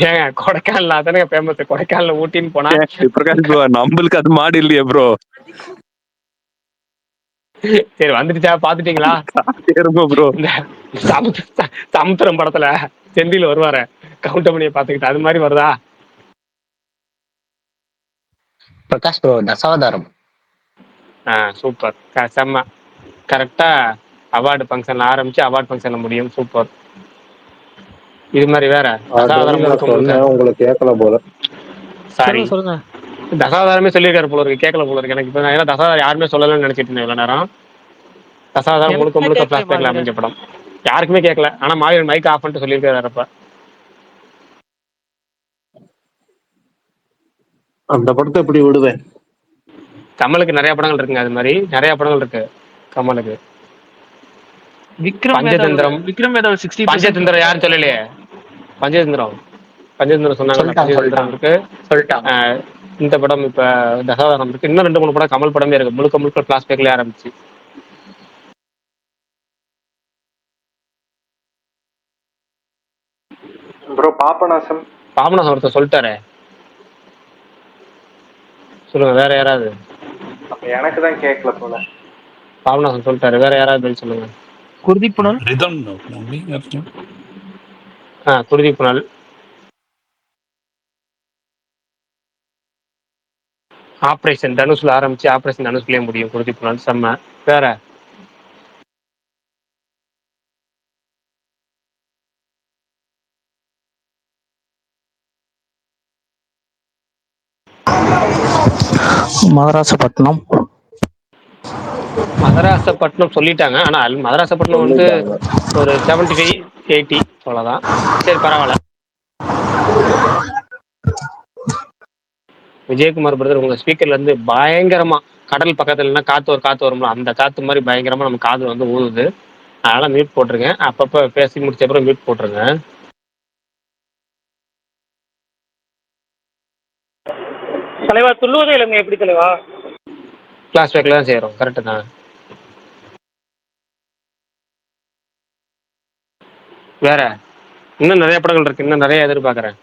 ஏங்க கொடைக்கானல் அதானே ஃபேமஸ், கொடைக்கானல் ஊட்டின்னு போனா பிரகாஷ் ப்ரோ நம்மளுக்கு அது மாடு இல்லையே ப்ரோ. சரி வந்துடுச்சா, பாத்துட்டீங்களா? ப்ரோ இந்த சமுத்திரம் படத்துல செந்தில் வருவாரு கவுண்டமணியை பாத்துக்கிட்டு, அது மாதிரி வருதா? பிரகாஷ் ப்ரோ தசாவதாரம். சூப்பர், செம்ம. கரெக்டா அவார்டு ஃபங்க்ஷன்ல ஆரம்பிச்சு அவார்டு ஃபங்க்ஷன்ல முடியும். சூப்பர். இது மாதிரி வேற தசாவதாரம் முழுக்க முழுக்க உங்களுக்கு கேட்கல போல. சாரி, சொல்லுங்க. தசாவதாரமே சொல்லியிருக்காரு போல இருக்கு, கேட்கல போல இருக்கு எனக்கு. இப்ப ஏன்னா தசாவதாரம் யாருமே சொல்லலன்னு நினைச்சிட்டு இருந்தேன் இவ்வளவு நேரம். தசாவதாரம் முழுக்க முழுக்க பிளாஷ்பேக்ல அமைஞ்ச படம், யாருக்குமே கேட்கல. ஆனா மாவீரன் மைக் ஆஃப் பண்ணிட்டு சொல்லியிருக்காரு. அப்ப அந்த படத்தை எப்படி விடுவேன்? கமலுக்கு நிறைய படங்கள் இருக்குங்க, அது மாதிரி நிறைய படங்கள் இருக்கு கமலுக்கு. பஞ்சதந்திரம், பஞ்சதந்திரம் யாரும் சொல்லலையே. பஞ்சதந்திரம் சொன்னாங்க. பஞ்சதந்திரம் இருக்கு, இந்த படம் இப்ப தசாவதாரம் இருக்கு, இன்னும் 2-3 படம் கமல் படமே இருக்கு முழுக்க முழுக்க பிளாஷ்பேக்லயே ஆரம்பிச்சு. ப்ரோ பாபநாசம் ஒருத்தர் சொல்லிட்டாரு. சொல்லுங்க வேற யாராவது. எனக்கு தான் கேட்கல போல. பாபநாசம் சொல்லிட்டாரு, வேற யாராவது பதில் சொல்லுங்க. குருதிப்புணல். குருதிப்புணல். ஆபரேஷன் தனுஷ்ல ஆரம்பிச்சு ஆபரேஷன் தனுஷ்லயே முடியும் குருதிப்புணல். செம்ம. வேற மதராசப்பட்டினம் சொல்லிட்டாங்க. ஆனா மதராசப்பட்டினம் வந்து ஒரு 75-80 அவ்வளவுதான். சரி பரவாயில்ல. விஜயகுமார் பிரதர், உங்க ஸ்பீக்கர்ல இருந்து பயங்கரமா கடல் பக்கத்துல காத்து வரும்ல, அந்த காத்து மாதிரி பயங்கரமா நம்ம காது வந்து ஊதுது. அதனால மியூட் போட்டுருங்க. அப்பப்ப பேசி முடிச்ச அப்புறம் மியூட் போட்டுருங்க. தலைவா துள்ளுவதே இல்லைங்க, எப்படி தலைவா? பிளாஷ்பேக்ல தான் செய்யறோம். கரெக்டு தான். வேற இன்னும் நிறைய படங்கள் இருக்கு, இன்னும் நிறைய எதிர்பார்க்கறேன்.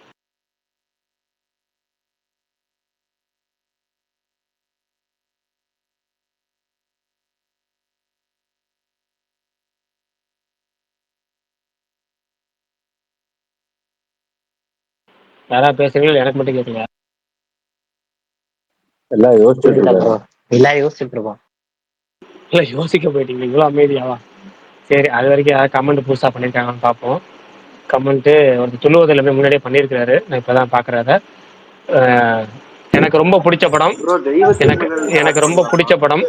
யாரா பேசுறீங்களா? எனக்கு மட்டும் கேட்கல. எல்லாம் யோசிச்சுட்டு இருக்கோம். இல்ல யோசிக்க போயிட்டீங்க இவ்வளவு அமைதியாவா? சரி, அது வரைக்கும் யாராவது கமெண்ட் புதுசா பண்ணிருக்காங்கன்னு பார்ப்போம். கமெண்ட் ஒரு துள்ளுவதில் முன்னாடியே பண்ணியிருக்கிறாரு, நான் இப்பதான் பாக்குறத. எனக்கு ரொம்ப பிடிச்ச படம், எனக்கு ரொம்ப பிடிச்ச படம்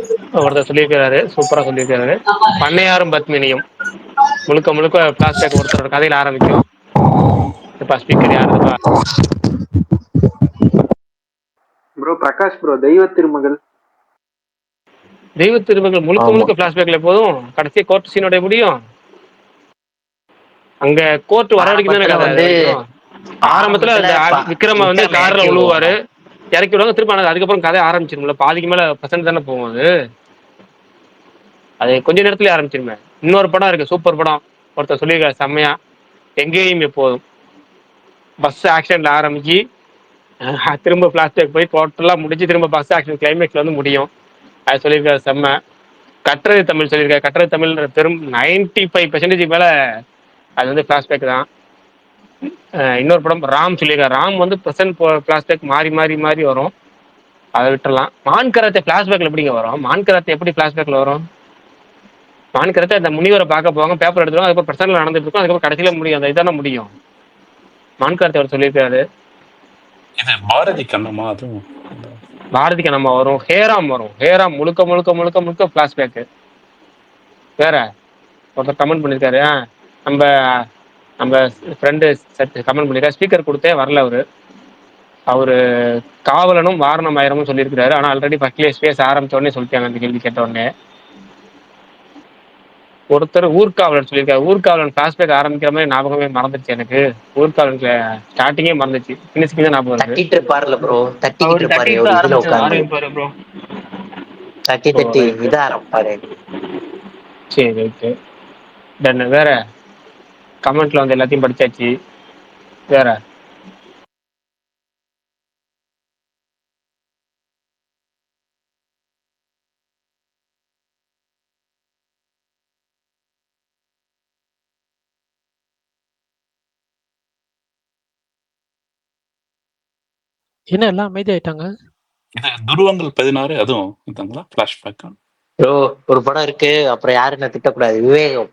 ஒருத்தர் சொல்லியிருக்கிறாரு, சூப்பரா சொல்லியிருக்கிறாரு. பண்ணையாரும் பத்மினியும் முழுக்க முழுக்க பிளாஷ்பேக் ஒருத்தரோட கதையில ஆரம்பிக்கும். இப்ப ஸ்பீக்கர் யாருப்பா? ப்ரோ பிரகாஷ் ப்ரோ, தெய்வ திருமகள். முழுக்க முழுக்க பிளாஷ்பேக்ல போதும். கடைசி கோர்ட் சீனோட முடியும். அங்க கோர்ட் வர வரைக்கும் தானே கதை. ஆரம்பத்துல அந்த விக்ரம வந்து கார்ல உழுவாரு, இறக்கி விடுவாங்க, திரும்ப அதுக்கப்புறம் கதை ஆரம்பிச்சிரும்ல. பாதிக்கு மேல பர்சன்ட் தானே போகும் அது கொஞ்ச நேரத்துல ஆரம்பிச்சிருமே. இன்னொரு படம் இருக்கு, சூப்பர் படம், ஒருத்தர் சொல்லியிருக்காரு செம்மையா, எங்கேயும் எப்போதும். பஸ் ஆக்சிடென்ட்ல ஆரம்பிச்சு திரும்ப பிளாஸ்டிக் போய் டோட்டலா முடிச்சு திரும்ப பஸ் ஆக்சிடென்ட் கிளைமேக்ஸ்ல வந்து முடியும். அது சொல்லியிருக்காரு செம்ம. கட்டுரை தமிழ் சொல்லியிருக்காரு, கட்டுரை தமிழ் பெரும் 95% மேல அது வந்து பிளாஷ்பேக் தான். இன்னொரு படம் ராம் சொல்லியிருக்காரு, ராம் வந்து பிரசன்ட் பிளாஷ்பேக் மாறி மாறி மாறி வரும், அதை விட்டுறலாம். மான் கராத்தே பிளாஷ்பேக்ல எப்படிங்க வரும்? மான் கராத்தே எப்படி பிளாஷ்பேக்ல வரும்? மான் கராத்தே அந்த முனிவரை பார்க்க போவாங்க, பேப்பர் எடுத்துருவாங்க, அதுக்கப்புறம் பிரசன்ட்ல நடந்துட்டு இருக்கும், அதுக்கப்புறம் கடைசியில முடியும். அந்த இதான முடியும். மான் கராத்தே அவர் சொல்லியிருக்காரு. இது பாரதி கண்ணம்மா, அதுவும் பாரதி கண்ணம்மா வரும், ஹேராம் வரும். ஹேராம் முழுக்க முழுக்க முழுக்க முழுக்க பிளாஷ்பேக். வேற ஒருத்தர் கமெண்ட் பண்ணியிருக்காரு. நம்ம நம்ம ஃப்ரெண்டு கமெண்ட் பண்ணியிருக்காரு, ஸ்பீக்கர் கொடுத்தே வரல அவரு காவலனும் வாரணம் ஆயிரமும் சொல்லியிருக்கிறாரு. ஆனா ஆல்ரெடி ஃபர்ஸ்ட்லேயே ஸ்பேஸ் ஆரம்பிச்ச உடனே சொல்லிட்டாங்க அந்த கேள்வி கேட்ட உடனே. ஒருத்தர் ஊர்காவலன் சொல்லியிருக்காரு. ஊர்காவலன் ஃபிளாஷ்பேக் ஆரம்பிக்கிற மாதிரி ஞாபகமே மறந்துச்சு எனக்கு. ஊர்காவலன் ஸ்டார்டிங்கே மறந்துச்சு, பினிஷிங் தான் ஞாபகம் இருக்கு. தட்டிட்டு இருப்பாருல ப்ரோ, தட்டிக்கிட்டு இருப்பாரு ஒரு இதுல உட்காந்து ப்ரோ தட்டி தட்டி இத ஆரம்பிப்பாரு. சரி ரைட்டு டன். வேற கமெண்ட்ல வந்து எல்லாத்தையும் படிச்சாச்சு. வேற என்ன எல்லாம் அமைதி ஆயிட்டாங்க. இது துருவங்கள் 16 அதுவும் இதுங்களா ஃபிளாஷ்பேக்? ப்ரோ ஒரு படம் இருக்கு, அப்புறம் யாருன்னு திட்டக்கூடாது, விவேகம்.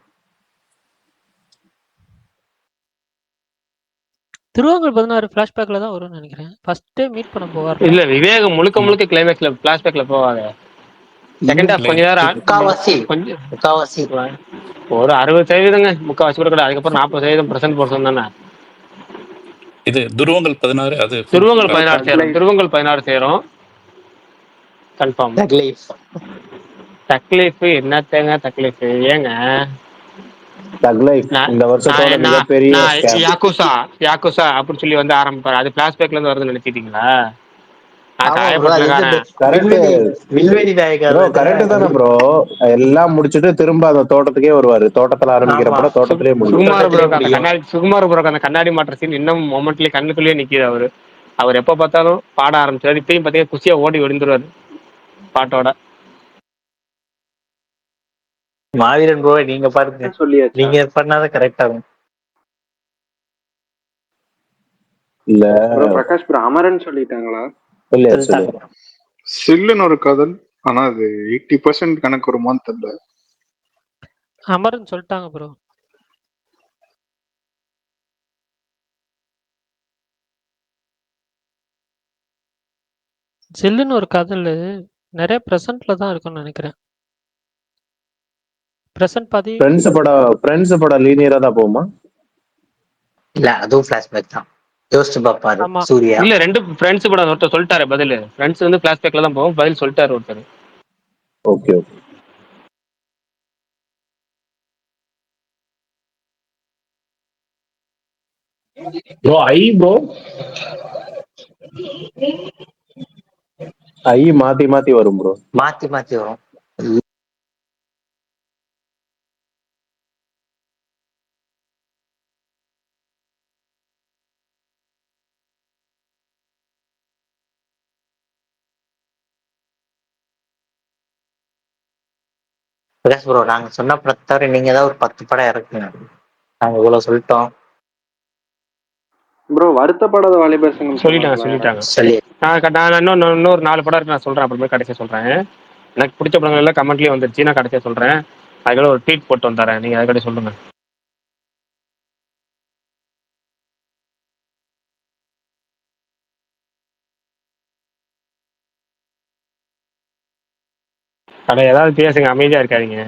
திருவங்கள் 16 ஃபிளாஷ்பேக்ல தான் வரும்னு நினைக்கிறேன். ஃபர்ஸ்ட் மீட் பண்ண போவார். இல்ல விவேகம் முழுக்க கிளைமேக்ஸ்ல ஃபிளாஷ்பேக்ல போவாங்க. செகண்ட் ஹாஃப் கொஞ்ச நேரம் முக்காவாசி ஒரு 60% முக்காவாசி கூட கிடையாது. அதுக்கப்புறம் 40% பிரசன்ட் போர்ஷன் தானே. இது துருவங்கள் 16 அது துருவங்கள் 16 சேரும். துருவங்கள் 16 சேரும் கன்ஃபார்ம். தக்லீஃப் என்னத்தங்க தக்லீஃப் ஏங்க? இந்த வருஷத்தோட மிகப்பெரிய யாக்குசா அப்படின்னு சொல்லி வந்து ஆரம்பிப்பாரு. அது ஃபிளாஷ்பேக்ல இருந்து வருதுன்னு நினைச்சிட்டீங்களா? கரெக்ட் தானே ப்ரோ. எல்லாம் முடிச்சுட்டு திரும்ப அந்த தோட்டத்துக்கே வருவாரு. தோட்டத்துல ஆரம்பிக்கிறப்ப தோட்டத்திலே சுகுமார் ப்ரோ அந்த கண்ணாடி மாற்ற சீன் இன்னும் மொமெண்ட்லயே கண்ணுக்குள்ளேயே நிக்குது. அவர் எப்ப பார்த்தாலும் பாட ஆரம்பிச்சாரு. இப்பயும் பார்த்தீங்கன்னா குசியா ஓடி விழுந்துருவாரு பாட்டோட. மாவீரன் ப்ரோ நீங்க பாருங்க, நீங்க பண்ணாதான் கரெக்ட் ஆகும். இல்ல பிரகாஷ் ப்ரோ அமரன் சொல்லிட்டாங்களா? சில்லுன்னு ஒரு காதல், ஆனா அது 80% கணக்கு வருமான்னு தெரியல. அமரன் சொல்லிட்டாங்க ப்ரோ. சில்லுன்னு ஒரு காதல் நிறைய பிரசன்ட்ல தான் இருக்கும்னு நினைக்கிறேன். பிரசன்ட் பாதி ஃப்ரெண்ட்ஸ் படம் லீனியரா தான் போகுமா? இல்ல அதுவும் ஃபிளாஷ்பேக் தான். யோசிச்சு பாப்பாரு சூர்யா. இல்ல ரெண்டு ஃப்ரெண்ட்ஸ் படம் ஒருத்தர் சொல்லிட்டாரு பதில். ஃப்ரெண்ட்ஸ் வந்து ஃபிளாஷ்பேக்ல தான் போகும், பதில் சொல்லிட்டாரு ஒருத்தர். ஓகே ஐ மாத்தி வரும் ப்ரோ. மாத்தி வரும். ப்ரோ நாங்க சொன்ன படத்தை தவிர நீங்க ஏதாவது ஒரு 10 படம் இறக்குங்க. நாங்க இவ்வளவு சொல்லிட்டோம் ப்ரோ. வருத்தப்படாத வாலிபர் சங்கம் சொல்லிட்டாங்க. நான் இன்னொரு 4 படம் இருக்கு, நான் சொல்றேன். அப்புறமே கடைசியா சொல்றேன். எனக்கு பிடிச்ச படங்கள் எல்லாம் கமெண்ட்லயே வந்துருச்சு, நான் கடைசியா சொல்றேன். அதுக்காக ஒரு ட்வீட் போட்டு வந்தாரேன், நீங்க அதுக்கடி சொல்லுங்க. அட ஏதாவது பேசுங்க, அமைதியா இருக்காதீங்க.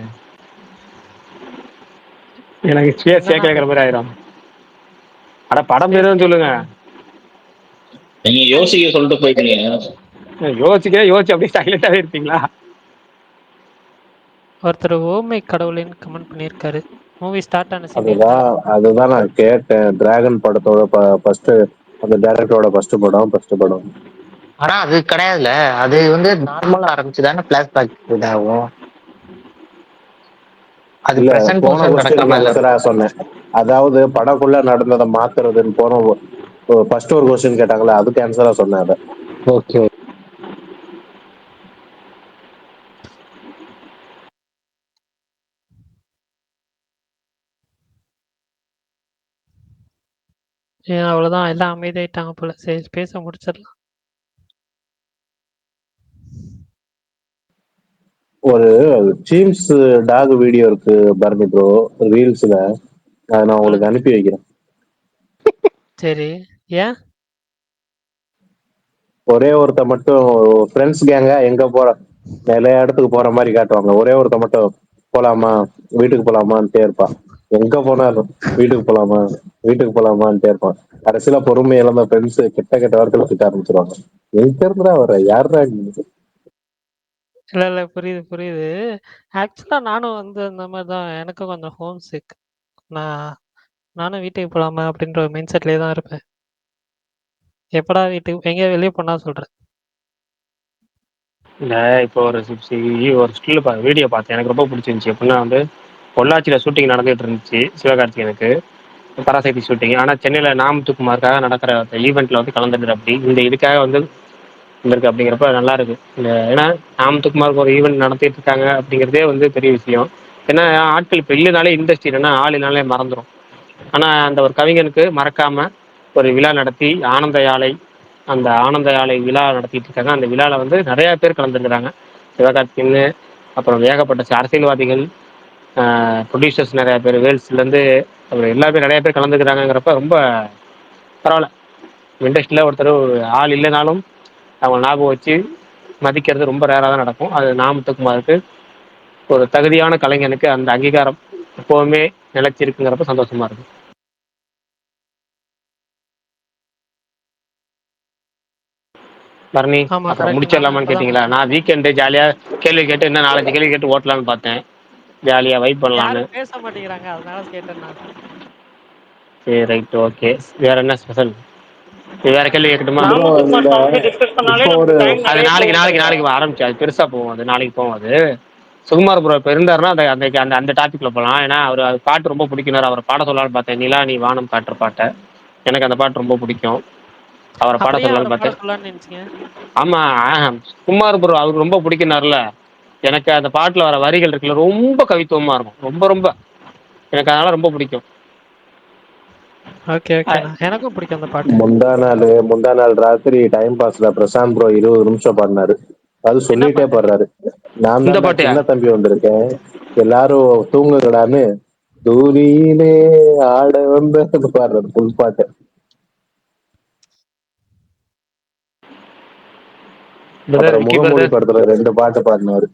எனக்கு கேட்கிற மாதிரி ஆயிரும். அட படம் பேரும் சொல்லுங்க. நீங்க யோசிக்க சொல்லிட்டு போயிட்டீங்க. யோசிச்சு அப்படியே சைலண்டாவே இருப்பீங்களா? ஒருத்தர் ஓமை கடவுளின் கமெண்ட் பண்ணியிருக்காரு. மூவி ஸ்டார்ட் ஆன அதுதான் நான் கேட்டேன். டிராகன் படத்தோட ஃபர்ஸ்ட் அந்த டைரக்டரோட ஃபர்ஸ்ட் படம். ஆனா அது கிடையாதுல, அது வந்து நார்மலா ஆரம்பிச்சுதானே ஃபிளாஷ்பேக் இதாகும். அது பிரசன்ட் போர்ஷன் சொன்னேன். அதாவது படக்குள்ள நடந்ததை மாத்துறதுன்னு போன ஃபர்ஸ்ட் ஒரு क्वेश्चन கேட்டாங்களே, அதுக்கு ஆன்சரா சொன்னேன் அத. ஓகே. அவ்வளவுதான், எல்லாம் அமைதியாயிட்டாங்க போல. சரி பேச முடிச்சிடலாம். ஒரு சீம்ஸ் டாக் வீடியோ இருக்கு பரணி ப்ரோ, ரீல்ஸ்ல. அதை நான் உங்களுக்கு அனுப்பி வைக்கிறேன். சரி, ஏன் ஒரே ஒருத்த மட்டும் ஃப்ரெண்ட்ஸ் கேங்கா எங்க போற நிறைய இடத்துக்கு போற மாதிரி காட்டுவாங்க. ஒரே ஒருத்த மட்டும் போலாமா வீட்டுக்கு போலாமான்ட்டே இருப்பான். எங்க போனாலும் வீட்டுக்கு போலாமா வீட்டுக்கு போலாமான்ட்டே இருப்பான். கடைசியில பொறுமை இழந்த ஃப்ரெண்ட்ஸ் கெட்ட கெட்ட வார்த்தையில திட்ட ஆரம்பிச்சிருவாங்க. எங்க இருந்துடா வர யாருடா நீ? இல்ல, இல்ல. புரியுது, புரியுது. ஆக்சுவலா நானும் வந்து அந்த மாரி தான். எனக்கும் கொஞ்சம் ஹோம் சிக். நானும் வீட்டுக்கு போலாமா அப்படின்ற ஒரு மைண்ட் செட்லயே தான் இருப்பேன். எப்படா வீட்டுக்கு எங்கேயா வெளிய போனா சொல்றேன். இல்ல இப்போ ஒரு ஸ்டில் வீடியோ பார்த்தேன். எனக்கு ரொம்ப பிடிச்சிருந்துச்சு. எப்படின்னா வந்து பொள்ளாச்சியில ஷூட்டிங் நடந்துட்டு இருந்துச்சு சிவகார்த்திகேயனுக்கு. பராசக்தி ஷூட்டிங். ஆனா சென்னையில நாம் துக்குமாருக்காக நடக்கிற ஈவெண்ட்ல வந்து கலந்துட்டு அப்படி இந்த இதுக்காக வந்து இருக்கு அப்படிங்கிறப்ப நல்லா இருக்கு. இந்த ஏன்னா நாம் துக்குமாருக்கு ஒரு ஈவெண்ட் நடத்திட்டு இருக்காங்க அப்படிங்கிறதே வந்து பெரிய விஷயம். ஏன்னா ஆட்கள் இப்போ இல்லைனாலே இண்டஸ்ட்ரி இல்லைன்னா ஆள் இல்லைனாலே மறந்துடும். ஆனா அந்த ஒரு கவிஞனுக்கு மறக்காம ஒரு விழா நடத்தி ஆனந்த யாழை அந்த ஆனந்த யாழை விழா நடத்திட்டு இருக்காங்க. அந்த விழாவில் வந்து நிறைய பேர் கலந்துருக்கிறாங்க. சிவகார்த்திகேயன், அப்புறம் ஏகப்பட்ட அரசியல்வாதிகள், ப்ரொடியூசர்ஸ் நிறைய பேர், வேல்ஸ்லேருந்து அப்புறம் எல்லா பேர் நிறைய பேர் கலந்துக்கிறாங்கிறப்ப ரொம்ப பரவாயில்ல. இண்டஸ்ட்ரியில் ஒருத்தர் ஆள் இல்லைனாலும் அவங்க ஞாபகம் வச்சு மதிக்கிறது ரொம்ப ரேராக தான் நடக்கும். அது நாமத்துக்குமாருக்கு ஒரு தகுதியான கலைஞனுக்கு அந்த அங்கீகாரம் எப்போவுமே நிலைச்சிருக்குங்கிறப்ப சந்தோஷமா இருக்கு. பரணி ஆமா, அப்புறம் கரெக்ட். நானும் முடிச்சிடலாமான்னு இப்பதான் கேட்டிங்களா? நான் வீக்கெண்டு ஜாலியாக கேள்வி கேட்டு இன்னும் 4-5 கேள்வி கேட்டு ஓட்டலான்னு பார்த்தேன். ஜாலியாக வைப் பண்ணலான்னு. யாரும் பேச மாட்டேங்கிறாங்க. அதனால கேட்டேன் நான். சரி, ரைட், ஓகே. வேற என்ன ஸ்பெஷல்? வேற கேள்வி கேட்கட்டுமா? ப்ரோ நாமத்துக்குமார் இந்த சாங்ஸ் டிஸ்கஸ் பண்ணாலே இப்போ ஒரு நமக்கு டைம் அது நிறைய நாளைக்கு போகும் நாளைக்கு கரெக்டா? நாளைக்கு ஆரம்பிச்சு அது பெருசா போகும். அது நாளைக்கு போகும். அது சுகுமார் ப்ரோ இப்போ இருந்தாருன்னா அந்த அந்த அந்த அந்த டாபிக்ல போகலாம். ஏன்னா அவர் அது பாட்டு ரொம்ப பிடிக்கும். அவரை பாட சொல்லலான்னு பார்த்தேன். நிலா நீ வானம் காட்டுற பாட்டை. எனக்கு அந்த பாட்டு ரொம்ப பிடிக்கும். அவரை பாட அப்படியே அவரை சொல்லலான்னு பாட பார்த்தேன். சொல்லலாம்னு நினைச்சீங்க? ஆமா, குமார் ப்ரோ அவருக்கு ரொம்ப பிடிக்குனார்ல. எனக்கு அந்த பாட்டுல வர வரிகள் இருக்குல்ல ரொம்ப கவித்துவமா இருக்கும். ரொம்ப ரொம்ப எனக்கு அதனால ரொம்ப பிடிக்கும். ஓகே, ஓகேண்ணா. எனக்கும் பிடிக்கும் அந்த பாட்டு. முந்தா நாள் ராத்திரி டைம் பாஸ்ல பிரசாந்த் ப்ரோ 20 நிமிஷம் பாடினாரு. அது என்ன சொல்லிட்டே பாட்டு? பாடுறாரு. நான் இந்த தான் பாட்டையா? சின்ன தம்பி வந்திருக்கேன், எல்லாரும் தூங்குங்கடான்னு தூரியிலே ஆட வந்து பாடுறாரு புல் பாட்டு. பிரதர் அப்புறம் விக்கி முகமூடி பிரதர், படத்துல 2 பாட்டு பாடினாரு.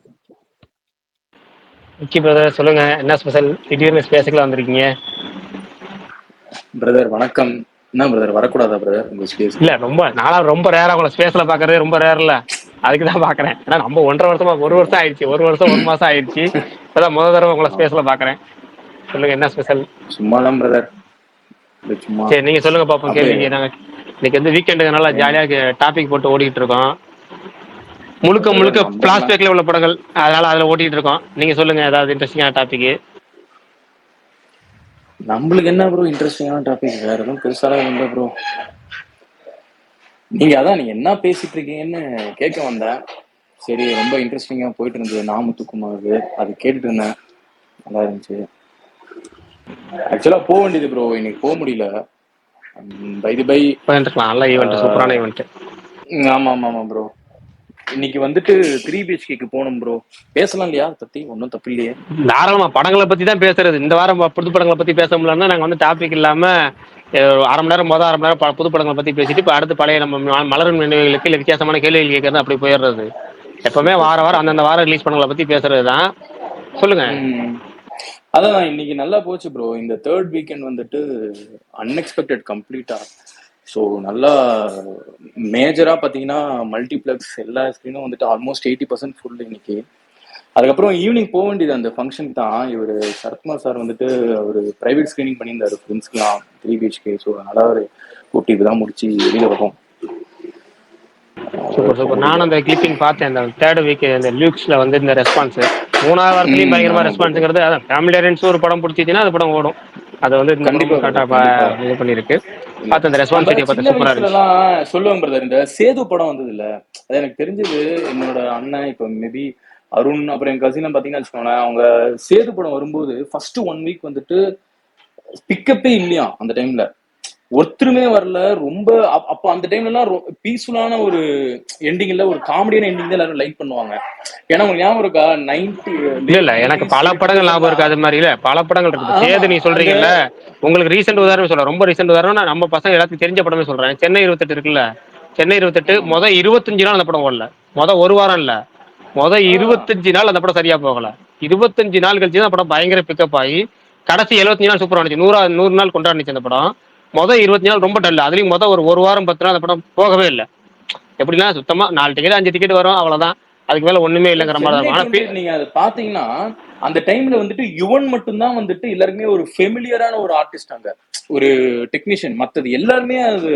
விக்கி பிரதர் சொல்லுங்க, என்ன ஸ்பெஷல்? திடீர்னு ஸ்பேஸுக்குலாம் வந்திருக்கீங்க? பிரதர் வணக்கம். என்ன பிரதர் வரக்கூடாதா பிரதர் உங்க ஸ்பேஸ்க்கு? இல்ல ரொம்ப நாளா ரொம்ப ரேரா உங்களை ஸ்பேஸ்ல பாக்குறதே ரொம்ப ரேர் இல்ல. அதுக்கு தான் பாக்குறேன். ஏன்னா நம்ம 1.5 வருஷமா 1 வருஷம் ஆயிடுச்சு. 1 வருஷம் 1 மாசம் ஆயிடுச்சு. இப்பதான் முதல் தடவை உங்களை ஸ்பேஸ்ல பாக்குறேன். சொல்லுங்க, என்ன ஸ்பெஷல்? சும்மா தான் பிரதர், சும்மா. சரி, நீங்க சொல்லுங்க பாப்போம். அப்ப கேள்விக்கு நாங்க இன்னைக்கு வந்து வீக்கெண்டுக்கு நல்லா ஜாலியா டாபிக் போட்டு ஓடிட்டு இருக்கோம். முழுக்க பிரதர் முழுக்க நம்மளுக்குலாம் பிளாஸ்பேக்ல உள்ள படங்கள், அதனால அதுல ஓட்டிட்டு இருக்கோம். நீங்க சொல்லுங்க ஏதாவது இன்ட்ரெஸ்டிங்கான டாபிக். நம்மளுக்கு என்ன ப்ரோ இன்ட்ரெஸ்டிங்கான டாபிக்? வேற எதுவும் பெருசாலாம் இல்லை ப்ரோ. நீங்க என்ன பேசிட்டு இருக்கீங்கன்னு கேட்க வந்தேன். சரி, ரொம்ப இன்ட்ரெஸ்டிங்கா போயிட்டு இருந்தது நாமத்துக்குமார், அது கேட்டுட்டு இருந்தேன். நல்லா இருந்துச்சு. ஆக்சுவலா போக வேண்டியது ப்ரோ, இன்னைக்கு போக முடியல. நல்ல ஈவெண்ட், சூப்பரான ஈவெண்ட். ஆமா ஆமா ஆமா ப்ரோ. இன்னைக்கு வந்துட்டு 3 BHK போகணும் ப்ரோ. பேசலாம் இல்லையா பத்தி? ஒன்றும் தப்பு இல்லையே. தாராளமா படங்களை பத்தி தான் பேசுறது. இந்த வாரம் புது படங்களை பத்தி பேச முடியலன்னா நாங்க வந்து டாபிக் இல்லாம அரை மணி நேரம் அரை மணி நேரம் புது படங்களை பத்தி பேசிட்டு இப்ப அடுத்து பழைய நம்ம மலரும் நினைவுகளுக்கு இல்லை வித்தியாசமான கேள்விகள் கேட்கறது அப்படி போயிடுறது. எப்பவுமே வாரம் அந்தந்த வாரம் ரிலீஸ் படங்களை பத்தி பேசுறது தான். சொல்லுங்க. அதான் இன்னைக்கு நல்லா போச்சு ப்ரோ. இந்த 3rd வீக்கெண்ட் வந்துட்டு அன்எக்ஸ்பெக்டட் கம்ப்ளீட்டா. ஸோ நல்லா மேஜரா பார்த்தீங்கன்னா மல்டிப்ளெக்ஸ் எல்லா ஸ்க்ரீனும் வந்துட்டு ஆல்மோஸ்ட் 80% ஃபுல் இன்னைக்கு. அதுக்கப்புறம் ஈவினிங் போக வேண்டியது அந்த ஃபங்க்ஷனுக்கு தான். இவர் சரத்குமார் சார் வந்துட்டு அவர் ப்ரைவேட் ஸ்க்ரீனிங் பண்ணியிருந்தாரு ஃப்ரெண்ட்ஸ்க்குலாம் 3 BHK. ஸோ அதனால அவர் கூட்டிட்டு தான் முடிச்சு வெளியில் வரும். Super super. நானும் அந்த கிளிப்பிங் பார்த்தேன். அந்த 3rd வீக் அந்த லியூக்ஸ்ல வந்து இந்த ரெஸ்பான்ஸ் 3வது வாரத்துலயும் பயங்கரமா ரெஸ்பான்ஸுங்கிறது. அதான் ஃபேமிலி ஆடியன்ஸ் ஒரு படம் பிடிச்சிச்சுன்னா அது படம் ஓடும். அது வந்து இந்த படம் கரெக்டாக இது பண்ணியிருக்கு. பார்த்து அந்த ரெஸ்பான்ஸ் பார்த்து சூப்பராக இருந்துச்சு. சொல்லுவாங்க பிரதர், இந்த சேது படம் வந்தது இல்ல, அது எனக்கு தெரிஞ்சது. என்னோட அண்ணன் இப்போ மேபி அருண் அப்புறம் என் கசின் பாத்தீங்கன்னா வச்சுக்கோங்களேன், அவங்க சேது படம் வரும்போது ஃபர்ஸ்ட் 1 வீக் வந்துட்டு பிக்கப்பே இல்லையா அந்த டைம்ல. ஒருத்தருமே வரல. ரொம்ப அப்போ அந்த டைம்ல எல்லாம் பீஸ்ஃபுல்லான ஒரு எண்டிங் இல்ல, ஒரு காமெடியான எண்டிங் தான் எல்லாரும் லைக் பண்ணுவாங்க. ஏன்னா உங்களுக்கு ஞாபகம் இருக்கா 90 இல்ல எனக்கு பல படங்கள் ஞாபகம் இருக்கு. அது மாதிரி இல்ல பல படங்கள் இருக்கு. சேது நீ சொல்றீங்கல்ல, உங்களுக்கு ரீசெண்ட் உதாரணம் சொல்றேன். ரொம்ப ரீசெண்ட் உதாரணம் நம்ம பசங்க எல்லாத்துக்கும் தெரிஞ்ச படமே சொல்றேன். சென்னை 28 இருக்குல்ல, சென்னை 28 மொதல் 25 நாள் அந்த படம் ஓடல. மொதல் ஒரு வாரம் இல்ல, மொதல் 25 நாள் அந்த படம் சரியா போகல. 25 நாள் கழிச்சு தான் படம் பயங்கர பிக்கப் ஆகி கடைசி 75 நாள் சூப்பர் வந்துச்சு. 100 நாள் கொண்டாடிச்சு அந்த படம். மொதல் 20 நாள் ரொம்ப டல். அதுலயும் ஒரு வாரம் 10 நாள் அந்த படம் போகவே இல்லை. எப்படின்னா சுத்தமா 4 டிக்கெட் 5 டிக்கெட் வரும், அவ்வளவுதான். அதுக்கு மேல ஒண்ணுமே இல்லைங்கிற மாதிரி சென்னை இருக்கும். 28 நீங்க அதை பாத்தீங்கன்னா அந்த டைம்ல வந்துட்டு யுவன் மட்டும்தான் வந்துட்டு எல்லாருக்குமே ஒரு ஃபெமிலியரான ஒரு ஆர்டிஸ்ட், அங்க ஒரு டெக்னீஷியன். மத்தது எல்லாருமே அது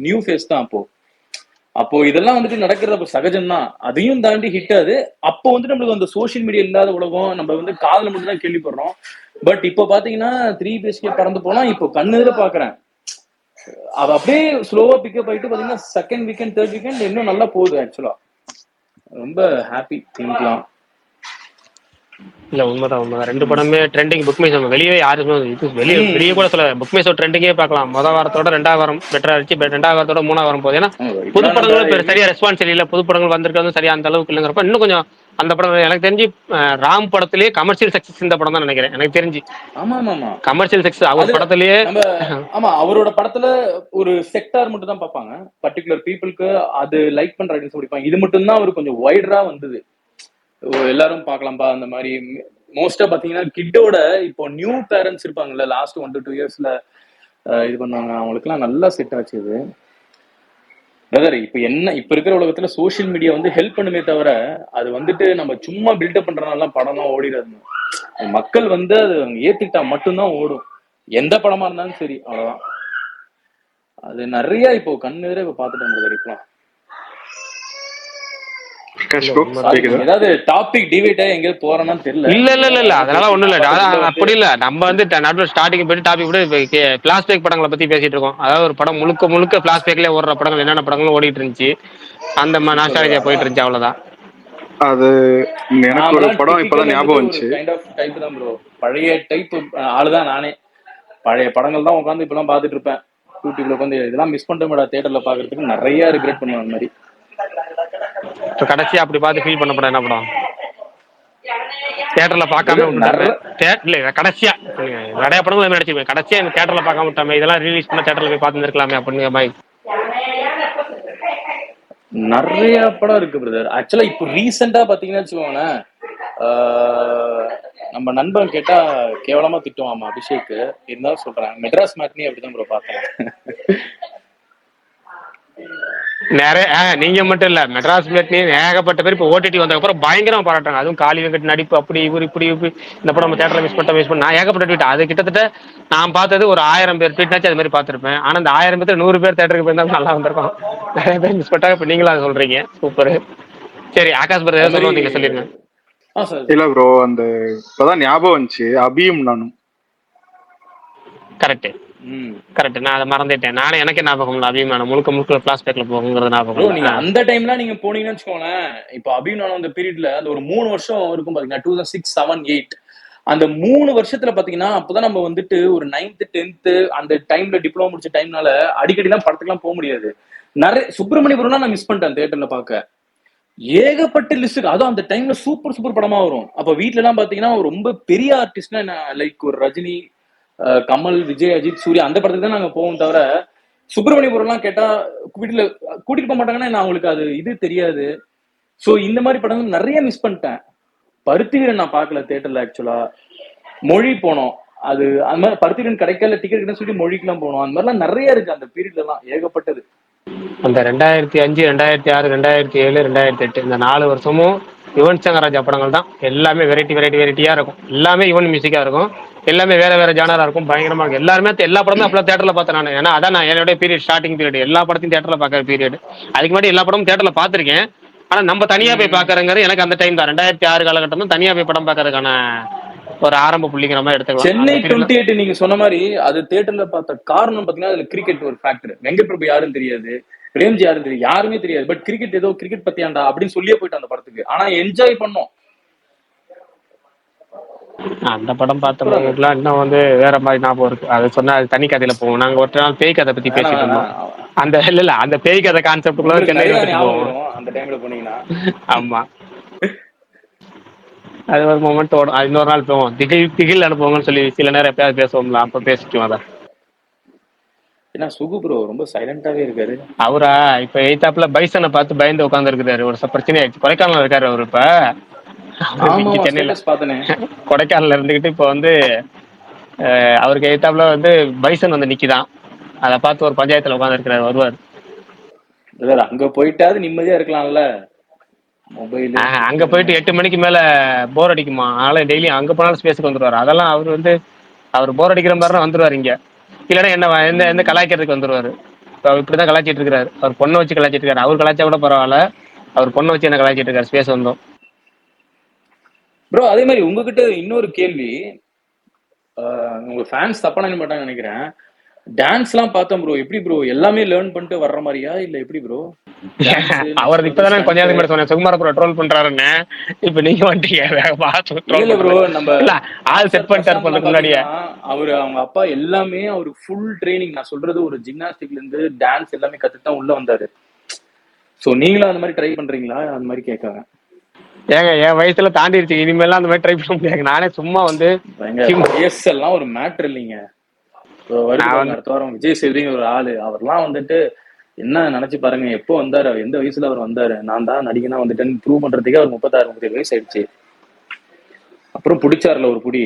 நியூ ஃபேஸ் தான். அப்போ இதெல்லாம் வந்துட்டு நடக்கிறது அப்போ சகஜம் தான். அதையும் தாண்டி ஹிட் அது. அப்போ வந்து நம்மளுக்கு அந்த சோசியல் மீடியா இல்லாத உலகம், நம்ம வந்து காதுல மட்டும் தான் கேள்விப்படுறோம். பட் இப்போ பாத்தீங்கன்னா 3 BHK பறந்து போனா இப்போ கண்ணுல பாக்குறேன். அது அப்படியே ஸ்லோவா பிக்கப் ஆயிட்டு பாத்தீங்கன்னா செகண்ட் வீக்கெண்ட் தேர்ட் வீக்கெண்ட் இன்னும் நல்லா போகுது. ஆக்சுவலா ரொம்ப ஹாப்பி திங்க்லாம். இல்ல உண்மைதான். 2 படமே ட்ரெண்டிங். புக் மை ஷோ வெளியே யாருமே இது வெளியே கூட சொல்ல. புக் மை ஷோ ட்ரெண்டிங்கே பார்க்கலாம். முதல் வாரத்தோட 2ஆவது வாரம் பெட்டரா இருந்துச்சு. 2ஆவது வாரத்தோட 3ஆவது வாரம் போகுது. ஏன்னா புது படங்களும் சரியா ரெஸ்பான்ஸ் இல்லை. புது படங்கள் வந்திருக்கிறது சரியா அந்த அளவுக்கு இல்லைங்கிறப்ப இன்னும் கொஞ்சம் அந்த படம் எனக்கு தெரிஞ்சு ராம் படத்திலேயே கமர்ஷியல் சக்சஸ் இந்த படம் தான் நினைக்கிறேன். எனக்கு தெரிஞ்சு கமர்ஷியல் சக்சஸ் அவர் படத்திலேயே. ஆமா, அவரோட படத்துல ஒரு செக்டார் மட்டும் தான் பார்ப்பாங்க. பர்டிகுலர் பீப்புளுக்கு அது லைக் பண்ற ஐடியாஸ் பிடிப்பாங்க. இது மட்டும் தான் அவர் கொஞ்சம் வைடரா வந்தது. எல்லாரும் பார்க்கலாம்பா அந்த மாதிரி. மோஸ்டா பாத்தீங்கன்னா கிட்டோட இப்போ நியூ பேரண்ட்ஸ் இருப்பாங்கல்ல, லாஸ்ட் 1 to 2 இயர்ஸ்ல இது பண்ணுவாங்க, அவங்களுக்கு எல்லாம் நல்லா செட் ஆச்சு இது. பிரதர் இப்ப இருக்கிற உலகத்துல சோசியல் மீடியா வந்து ஹெல்ப் பண்ணுமே தவிர அது வந்துட்டு நம்ம சும்மா பில்டப் பண்றதுனால படம்லாம் ஓடிடாது. மக்கள் வந்து அது ஏத்துக்கிட்டா மட்டும்தான் ஓடும், எந்த படமா இருந்தாலும் சரி. அவ்வளவுதான். அது நிறைய இப்போ கண்ணு இப்ப பாத்துட்டோம் பிரதர். இப்பலாம் ஏதாவது டாபிக் டிவைட் ஆகி எங்க போறேன்னா தெரியல. இல்ல அதனால ஒண்ணும் இல்ல. அப்படி இல்ல. நம்ம வந்து நடுவில் ஸ்டார்டிங் போயிட்டு டாபிக் பிளாஸ்பேக் படங்களை பத்தி பேசிட்டு இருக்கோம். அதாவது ஒரு படம் முழுக்க பிளாஸ்பேக்லயே ஓடுற படங்கள் என்னென்ன படங்களும் ஓடிட்டு இருந்துச்சு. அந்த நாஸ்டாலஜியா போயிட்டு இருந்துச்சு. அவ்வளவுதான். அது எனக்கு ஒரு படம் இப்பதான் ஞாபகம் வந்துச்சு. கைண்ட் ஆஃப் டைப் தான் ப்ரோ. பழைய டைப் ஆளுதான் நானே. பழைய படங்கள் தான் உட்காந்து இப்பெல்லாம் பாத்துட்டு இருப்பேன். யூடியூப்ல உட்காந்து இதெல்லாம் மிஸ் பண்ணிட்டோம்டா தியேட்டர்ல பாக்குறதுக்கு நிறைய ரிக்ரெட் பண்ணுவேன். அந்த மாதிரி கடைசியா அப்படி பார்த்து ஃபீல் பண்ண படம் என்ன படம்? தியேட்டர்ல பார்க்காம இல்ல கடைசியா நிறைய படங்கள் நடிச்சிருப்பேன். கடைசியா இந்த தியேட்டர்ல பார்க்காம விட்டாமே, இதெல்லாம் ரிலீஸ் பண்ண தியேட்டர்ல போய் பார்த்து இருக்கலாமே அப்படிங்கிற மாதிரி நிறைய படம் இருக்கு பிரதர். ஆக்சுவலா இப்போ ரீசெண்டா பாத்தீங்கன்னா வச்சுக்கோங்களேன், நம்ம நண்பன் கேட்டா கேவலமா திட்டுவாமா அபிஷேக். இருந்தாலும் சொல்றேன், மெட்ராஸ் மேட்னி அப்படிதான் ப்ரோ பார்த்தேன். நிறைய நீங்க மட்டும் இல்ல, மெட்ராஸ் மேட்னி ஏகப்பட்ட பேர் இப்போ ஓடிடி வந்ததுக்கப்புறம் பயங்கரமா பாராட்டுறாங்க. அதுவும் காளி வெங்கட் நடிப்பு அப்படி இவர் இப்படி இந்த படம் நம்ம தியேட்டர்ல மிஸ் பண்ண நான் ஏகப்பட்ட ட்வீட். அது கிட்டத்தட்ட நான் பார்த்தது ஒரு 1000 பேர் ட்வீட்னாச்சும் அது மாதிரி பார்த்துருப்பேன். ஆனா அந்த 1000 பேர் 100 பேர் தியேட்டருக்கு போயிருந்தாலும் நல்லா வந்திருக்கும். நிறைய பேர் மிஸ் பண்ணிட்டாங்க. இப்போ நீங்களும் அதை சொல்றீங்க. சூப்பர். சரி ஆகாஷ் பிரதர் ஏதாவது சொல்லுவோம், நீங்க சொல்லிருங்க. இல்ல ப்ரோ, அந்த இப்பதான் ஞாபகம் வந்துச்சு, அபியும் நானும். கரெக்ட். நான் அதை மறந்துட்டேன். நானே எனக்கே ஞாபகம் இல்லை. அபிமானம் முழுக்க பிளாஸ்பேக்ல போகுங்கிறது ஞாபகம். நீங்க அந்த டைம்ல நீங்க போனீங்கன்னு வச்சுக்கோங்களேன், இப்போ அபிமானம் அந்த பீரியட்ல அந்த ஒரு 3 வருஷம் இருக்கும் பாத்தீங்கன்னா, 2006, 7, 8 அந்த 3 வருஷத்துல பாத்தீங்கன்னா அப்பதான் நம்ம வந்துட்டு ஒரு 9th 10th அந்த டைம்ல டிப்ளமோ முடிச்ச டைம்னால அடிக்கடி தான் படத்துக்குலாம் போக முடியாது. நிறைய சுப்பிரமணியபுரம்னா நான் மிஸ் பண்ணிட்டேன் தியேட்டர்ல பார்க்க. ஏகப்பட்ட லிஸ்ட். அதுவும் அந்த டைம்ல சூப்பர் படமா வரும். அப்ப வீட்டுல எல்லாம் பாத்தீங்கன்னா ரொம்ப பெரிய ஆர்டிஸ்ட்னா லைக் ஒரு ரஜினி, கமல், விஜய், அஜித், சூர்யா அந்த படத்துக்கு தான் நாங்க போவோம். தவிர சுப்பிரமணியபுரம்லாம் கேட்டா வீட்டுல கூட்டிட்டு போக மாட்டாங்கன்னா அவங்களுக்கு அது இது தெரியாது. சோ இந்த மாதிரி படங்கள் நிறைய மிஸ் பண்ணிட்டேன். பருத்திவீரன் நான் பார்க்கல தியேட்டர்ல. ஆக்சுவலா மொழி போனோம். அது அந்த மாதிரி பருத்திவீரன் கிடைக்கல டிக்கெட் சொல்லி மொழிக்கெல்லாம் போனோம். அந்த மாதிரிலாம் நிறைய இருக்கு அந்த பீரியட்ல எல்லாம், ஏகப்பட்டது. அந்த 2005, 2006, 2007, 2008 இந்த 4 வருஷமும் யுவன் சங்கர் ராஜா படங்கள் தான். எல்லாமே வெரைட்டியா இருக்கும். எல்லாமே யுவன் மியூசிக்கா இருக்கும். எல்லாமே வேற ஜானரா இருக்கும். பயங்கரமா இருக்கும். எல்லாருமே எல்லா படமும் அப்பெல்லாம் தியேட்டர்ல பார்த்தேன் நான். ஏன்னா அதான் நான் என்னோட பீரியட், ஸ்டார்டிங் பீரியட். எல்லா படத்தையும் தியேட்டர்ல பார்க்குற பீரியட். அதுக்கு முன்னாடி எல்லா படமும் தியேட்டர்ல பார்த்திருக்கேன். ஆனா நம்ம தனியா போய் பார்க்கறங்கிறது எனக்கு அந்த டைம் தான். 2006 காலகட்டம் தான் தனியா போய் படம் பார்க்கறதுக்கான ஒரு ஆரம்ப புள்ளிங்கிற மாதிரி எடுத்துக்கலாம். சென்னை 28 நீங்க சொன்ன மாதிரி அது தியேட்டர்ல பார்த்த காரணம் பாத்தீங்கன்னா அதுல கிரிக்கெட் ஒரு ஃபேக்டர். வெங்கட் பிரபு யாரும் தெரியாது, பிரேம்ஜி யாரும் தெரியாது, யாருமே தெரியாது. பட் கிரிக்கெட் ஏதோ கிரிக்கெட் பத்தியாண்டா அப்படின்னு சொல்லியே போயிட்டு அந்த படத்துக்கு. ஆனா என்ஜாய் பண்ணோம். அந்த படம் பார்த்தவங்களுக்குலாம் இன்னும் வந்து வேற மாதிரி ஞாபகம் இருக்கு. அது சொன்னா அது தனி கதையில போவோம். நாங்க ஒரு நாள் பேய் கதை பத்தி பேசிட்டு இருந்தோம். அந்த இல்ல அந்த பேய் கதை கான்செப்டுக்குள்ள சென்னை போவோம் அந்த டைம்ல போனீங்கன்னா. ஆமா, அது ஒரு மொமெண்ட் ஓடும். அது இன்னொரு நாள் போவோம். திகில் அனுப்புவோங்கன்னு சொல்லி சில நேரம் எப்பயாவது பேசுவோம்ல, அப்ப பேசிக்குவோம். அதான் ஏன்னா சுகு ப்ரோ ரொம்ப சைலண்டாவே இருக்காரு. அவரா இப்ப எய்தாப்புல பைசனை பார்த்து பயந்து உட்கார்ந்து இருக்காரு. ஒரு பிரச்சனை ஆயிடுச்சு. கொடைக்கானல் இருக்காரு அவரு. இப்ப அவர் ஆமா இங்க ஆமா சென்னையில ஸ்டேட்டஸ் பார்த்தனே. கொடைக்கானல்ல இருந்துகிட்டு இப்போ வந்து அவருக்கு எதிர்த்தாப்புல வந்து பைசன் வந்து நிக்கிதான். அதை பார்த்து ஒரு பஞ்சாயத்துல உட்கார்ந்து இருக்கிறார், வருவார். பிரதர் அங்க போயிட்டாவது நிம்மதியா இருக்கலாம்ல. மொபைலு அங்க போயிட்டு 8 மணிக்கு மேல போர் அடிக்குமா, அதனால டெய்லி அங்க போனாலும் ஸ்பேஸுக்கு வந்துருவாரு. அதெல்லாம் அவர் வந்து அவர் போர் அடிக்கிற மாதிரி வந்துருவாரு இங்க. இல்லைன்னா என்ன எந்த எந்த கலாய்க்கிறதுக்கு வந்துருவாரு. இப்போ அவர் இப்படிதான் கலாய்ச்சிட்டு இருக்காரு. அவர் பொண்ணை வச்சு கலாய்ச்சிட்டு இருக்காரு. அவர் கலாய்ச்சா கூட பரவாயில்ல, அவர் பொண்ணை வச்சு என்ன கலாய்ச்சிட்டு இருக்காரு ஸ்பேஸ் வந்தோம். ப்ரோ அதே மாதிரி உங்ககிட்ட இன்னொரு கேள்வி. உங்க ஃபேன்ஸ் தப்பா நினைக்க மாட்டாங்கன்னு நினைக்கிறேன். டான்ஸ் எல்லாம் பார்த்தோம் ப்ரோ, எப்படி ப்ரோ எல்லாமே லேர்ன் பண்ணிட்டு வர்ற மாதிரியா இல்ல எப்படி ப்ரோ? அவர் இப்பதானே கொஞ்ச நேரத்துக்கு முன்னாடி சொன்னேன் சுகுமார ப்ரோ ட்ரோல் பண்றாருன்னு. இப்ப நீங்க வந்துட்டீங்க. இல்ல ப்ரோ, நம்ம ஆள் செட் பண்ணிட்டாரு போறதுக்கு முன்னாடியே. அவங்க அப்பா எல்லாமே அவரு ஃபுல் ட்ரைனிங், நான் சொல்றது ஒரு ஜிம்னாஸ்டிக்ல இருந்து டான்ஸ் எல்லாமே கத்துட்டு தான் உள்ள வந்தாரு. சோ நீங்களும் அந்த மாதிரி ட்ரை பண்றீங்களா அந்த மாதிரி கேட்காங்க. ஏங்க என் வயசுல தாண்டிடுச்சு, இனிமேலாம் அந்த மாதிரி ட்ரை பண்ண முடியாது. நானே சும்மா வந்து வயசு எல்லாம் ஒரு மேட்டர் இல்லைங்க. அடுத்த வாரம் விஜய் சேதுபதிங்கிற ஒரு ஆளு, அவர்லாம் வந்துட்டு என்ன நினைச்சு பாருங்க, எப்போ வந்தாரு, எந்த வயசுல அவர் வந்தாரு, நான் தான் நடிகனா வந்துட்டேன்னு ப்ரூவ் பண்றதுக்கே அவர் 36-37 வயசு ஆயிடுச்சு. அப்புறம் பிடிச்சாருல ஒரு புடி.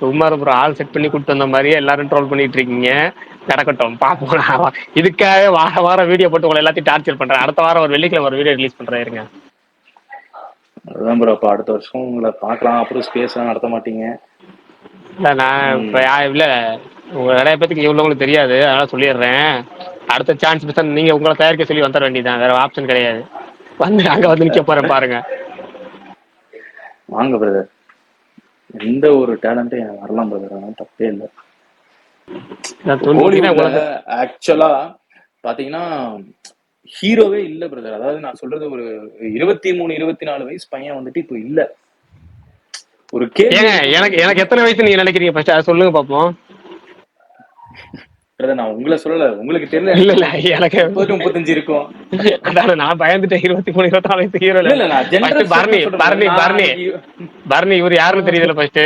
சும்மா ப்ரோ ஆள் செட் பண்ணி கூப்பிட்டு வந்த மாதிரியே எல்லாரும் ட்ரோல் பண்ணிட்டு இருக்கீங்க. நடக்கட்டும் பாப்போம். இதுக்காக வாரம் வீடியோ போட்டு உங்களை எல்லாத்தையும் டார்ச்சர் பண்றேன். அடுத்த வாரம் ஒரு வெள்ளிக்கிழமை ஒரு வீடியோ ரிலீஸ் பண்றேன் இருங்க. அதுதான் ப்ரோ, அப்ப அடுத்த வருஷம் உங்களை பார்க்கலாம். அப்புறம் ஸ்பேஸ் எல்லாம் நடத்த மாட்டீங்க. இல்ல நான் இப்ப இல்ல உங்க நிறைய பேத்துக்கு இவ்வளவுங்களுக்கு தெரியாது, அதனால சொல்லிடுறேன். அடுத்த சான்ஸ் மிஸ் நீங்க உங்களை தயாரிக்க சொல்லி வந்துட வேண்டியதான், வேற ஆப்ஷன் கிடையாது. வந்து அங்க வந்து நிக்க போறேன் பாருங்க. வாங்க பிரதர், எந்த ஒரு டேலண்ட்டும் எனக்கு வரலாம் பிரதர், அதெல்லாம் தப்பே இல்லை. ஆக்சுவலா பாத்தீங்கன்னா ஹீரோவே இல்ல பிரதர். அதாவது நான் சொல்றது ஒரு 23-24 வயசு பையன் வந்துட்டு இப்போ இல்ல. ஒரு கேள்வி, எனக்கு எத்தனை வயசு நீங்க நினைக்கிறீங்க ஃபர்ஸ்ட் அதை சொல்லுங்க பாப்போம். நான் உங்களை சொல்லல, உங்களுக்கு தெரியல. இல்ல எனக்கு 35 இருக்கும். அதாவது நான் பயந்துட்டேன் 23-24 வயசு ஹீரோ இல்ல. நான் பர்னி இவர் யாருன்னு தெரியல ஃபர்ஸ்ட்.